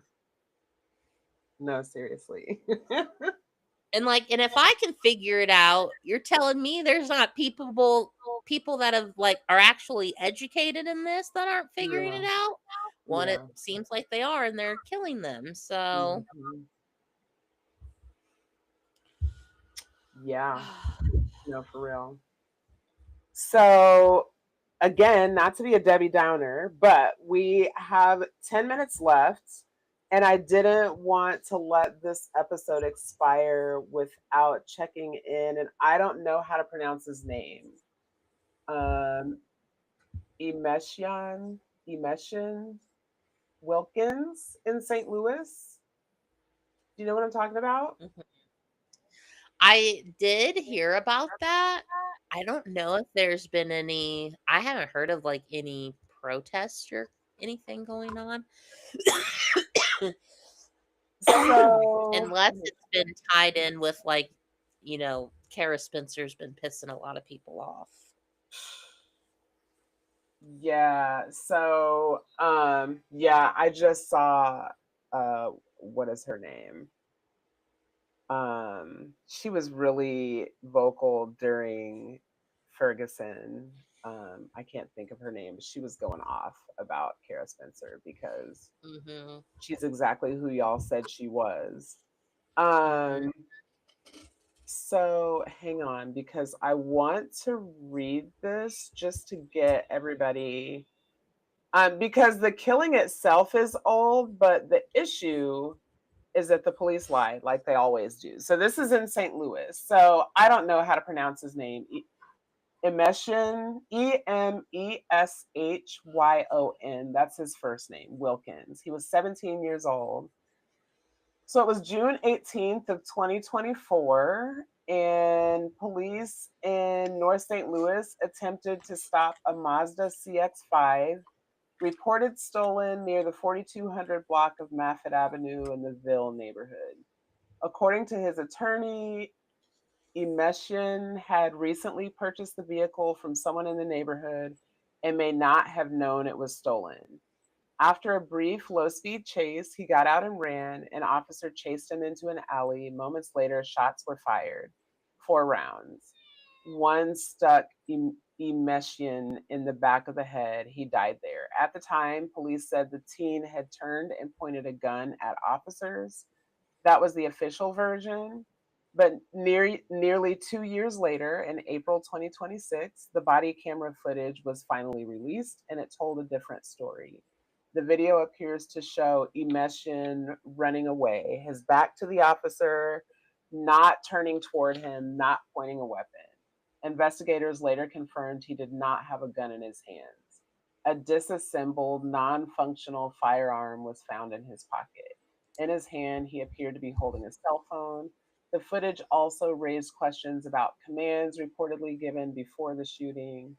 Speaker 1: no, seriously.
Speaker 2: And if I can figure it out, you're telling me there's not people that have like are actually educated in this that aren't figuring
Speaker 1: Yeah,
Speaker 2: it out. One, it
Speaker 1: yeah.
Speaker 2: seems like they are, and they're killing them. So,
Speaker 1: Mhm. Yeah, no, for real. So, again, not to be a Debbie Downer, but we have 10 minutes left. And I didn't want to let this episode expire without checking in. And I don't know how to pronounce his name. Um, Emeshian Wilkins in St. Louis. Do you know what I'm talking about?
Speaker 2: mhm. I did hear about that. I don't know if there's been any. I haven't heard of like any protests or anything going on.
Speaker 1: So,
Speaker 2: Unless it's been tied in with like, Kara Spencer's been pissing a lot of people off.
Speaker 1: yeah. So, yeah, I just saw what is her name? She was really vocal during Ferguson. I can't think of her name, but she was going off about Kara Spencer because
Speaker 2: Mhm.
Speaker 1: she's exactly who y'all said she was.
Speaker 2: Mhm.
Speaker 1: Um, so hang on because I want to read this just to get everybody because the killing itself is old, but the issue is that the police lied like they always do. So this is in St. Louis. So I don't know how to pronounce his name. Emeshion, Emeshyon. That's his first name, Wilkins. He was 17 years old. So it was June 18th of 2024, and police in North St. Louis attempted to stop a Mazda CX-5 reported stolen near the 4200 block of Maffett Avenue in the Ville neighborhood. According to his attorney, Emeshian had recently purchased the vehicle from someone in the neighborhood and may not have known it was stolen. After a brief low speed chase, he got out and ran. An officer chased him into an alley. Moments later, shots were fired, 4 rounds. One stuck Emeshian in the back of the head. He died there. At the time, police said the teen had turned and pointed a gun at officers. That was the official version. But nearly 2 years later, in April 2026, the body camera footage was finally released and it told a different story. The video appears to show Emeshian running away, his back to the officer, not turning toward him, not pointing a weapon. Investigators later confirmed he did not have a gun in his hands. A disassembled, non functional firearm was found in his pocket. In his hand, he appeared to be holding a cell phone. The footage also raised questions about commands reportedly given before the shooting.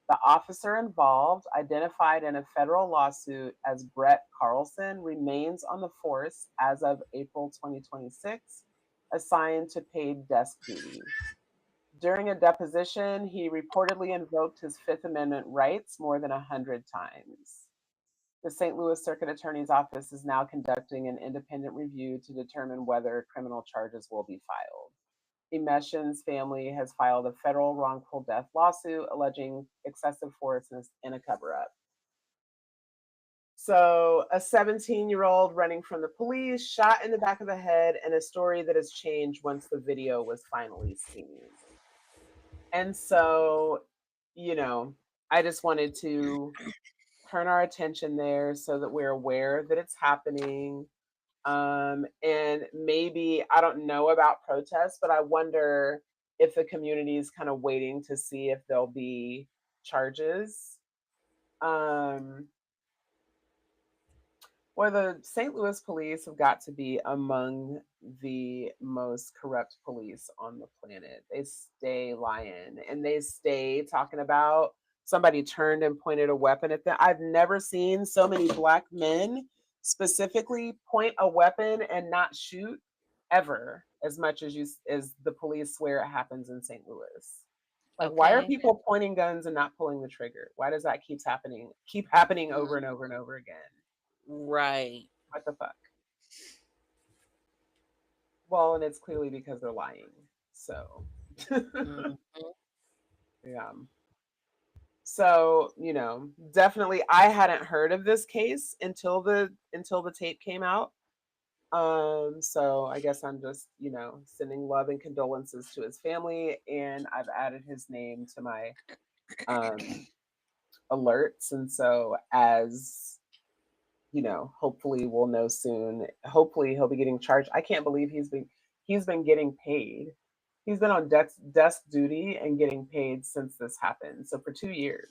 Speaker 1: The officer involved, identified in a federal lawsuit as Brett Carlson, remains on the force as of April 2026, assigned to paid desk duty. During a deposition, he reportedly invoked his Fifth Amendment rights more than 100 times. The St. Louis Circuit Attorney's Office is now conducting an independent review to determine whether criminal charges will be filed. Emeshin's family has filed a federal wrongful death lawsuit alleging excessive force and a cover up. So, a 17-year-old running from the police, shot in the back of the head, and a story that has changed once the video was finally seen. And so, I just wanted to turn our attention there so that we're aware that it's happening. And maybe, I don't know about protests, but I wonder if the community is kind of waiting to see if there'll be charges. Um, well, the St. Louis police have got to be among the most corrupt police on the planet. They stay lying and they stay talking about somebody turned and pointed a weapon at them. I've never seen so many Black men specifically point a weapon and not shoot ever as much as the police swear it happens in St. Louis. Like, why are
Speaker 2: Okay.
Speaker 1: people pointing guns and not pulling the trigger? Why does that keep happening over and over and over again?
Speaker 2: Right.
Speaker 1: What the fuck? Well, and it's clearly because they're lying. So,
Speaker 2: Mhm.
Speaker 1: yeah. So, definitely I hadn't heard of this case until the tape came out. So I guess I'm just, sending love and condolences to his family, and I've added his name to my um alerts. And so as hopefully we'll know soon. Hopefully he'll be getting charged. I can't believe he's been getting paid. He's been on desk duty and getting paid since this happened. So for 2 years.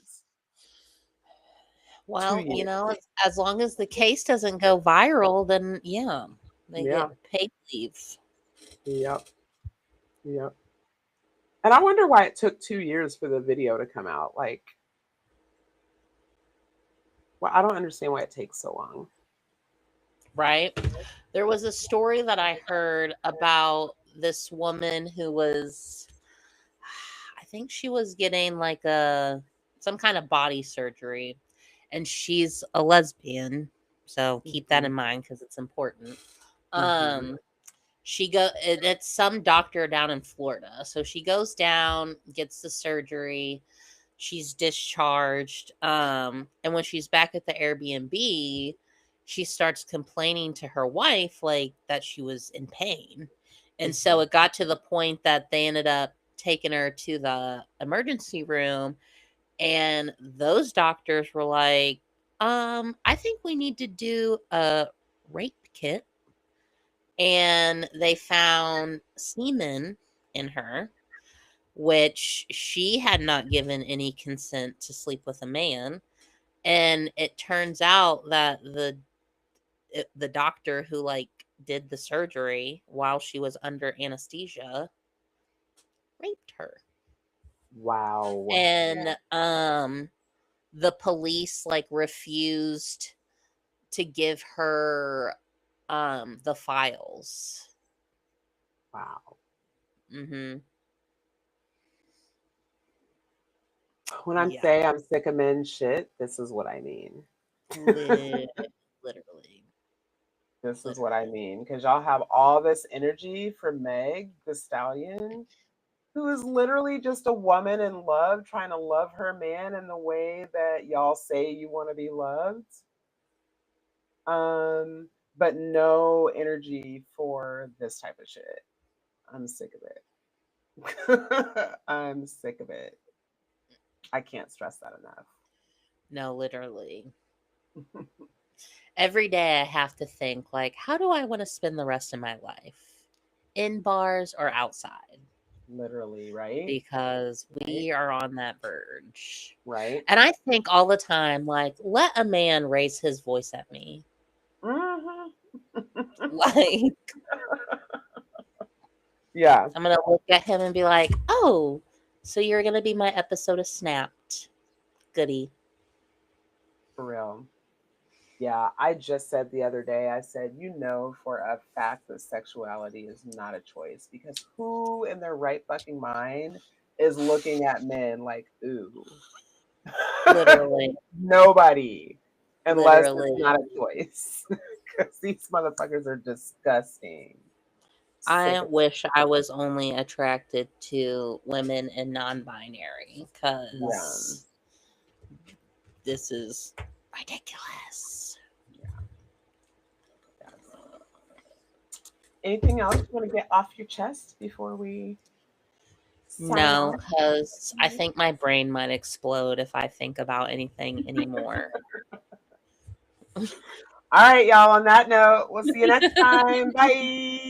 Speaker 1: two
Speaker 2: Well,
Speaker 1: years.
Speaker 2: as long as the case doesn't go viral, then yeah, they
Speaker 1: Yeah.
Speaker 2: get paid leave.
Speaker 1: Yep. Yep. And I wonder why it took 2 years for the video to come out. Like, well, I don't understand why it takes so long.
Speaker 2: Right? There was a story that I heard about this woman who was, I think she was getting like some kind of body surgery, and she's a lesbian. So keep that in
Speaker 1: Mhm.
Speaker 2: mind because it's important.
Speaker 1: Mhm.
Speaker 2: It's some doctor down in Florida. So she goes down, gets the surgery, she's discharged. And when she's back at the Airbnb, she starts complaining to her wife like that she was in pain. And so
Speaker 1: Mhm.
Speaker 2: it got to the point that they ended up taking her to the emergency room, and those doctors were like, I think we need to do a rape kit. And they found semen in her, which she had not given any consent to sleep with a man. And it turns out that the doctor who like did the surgery while she was under anesthesia raped her.
Speaker 1: Wow.
Speaker 2: And the police like refused to give her the files.
Speaker 1: Wow.
Speaker 2: Mhm.
Speaker 1: When I'm
Speaker 2: Yeah.
Speaker 1: saying I'm sick of men shit, this is what I mean.
Speaker 2: Literally.
Speaker 1: This is what I
Speaker 2: Literally.
Speaker 1: mean. Because y'all have all this energy for Meg the Stallion, who is literally just a woman in love, trying to love her man in the way that y'all say you want to be loved. But no energy for this type of shit. I'm sick of it. I'm sick of it. I can't stress that enough.
Speaker 2: No, literally. Every day I have to think like, how do I want to spend the rest of my life? In bars or outside?
Speaker 1: Literally, right?
Speaker 2: because
Speaker 1: Right?
Speaker 2: we are on that verge.
Speaker 1: Right?
Speaker 2: And I think all the time, like, let a man raise his voice at me.
Speaker 1: Hmm.
Speaker 2: Like,
Speaker 1: Yeah,
Speaker 2: I'm going to look at him and be like, oh, so you're going to be my episode of Snapped. Goody.
Speaker 1: for real. Yeah, I just said the other day, I said, you know, for a fact that sexuality is not a choice because who in their right fucking mind is looking at men like, ooh?
Speaker 2: Literally.
Speaker 1: Nobody, unless it's
Speaker 2: Literally.
Speaker 1: not a choice. Because these motherfuckers are disgusting.
Speaker 2: I
Speaker 1: Sick.
Speaker 2: wish I was only attracted to women and non-binary
Speaker 1: Yeah.
Speaker 2: because this is ridiculous.
Speaker 1: Yes. Anything else you want to get off your chest before we sign
Speaker 2: No,
Speaker 1: off?
Speaker 2: because I think my brain might explode if I think about anything anymore.
Speaker 1: All right, y'all. On that note, we'll see you next time. Bye.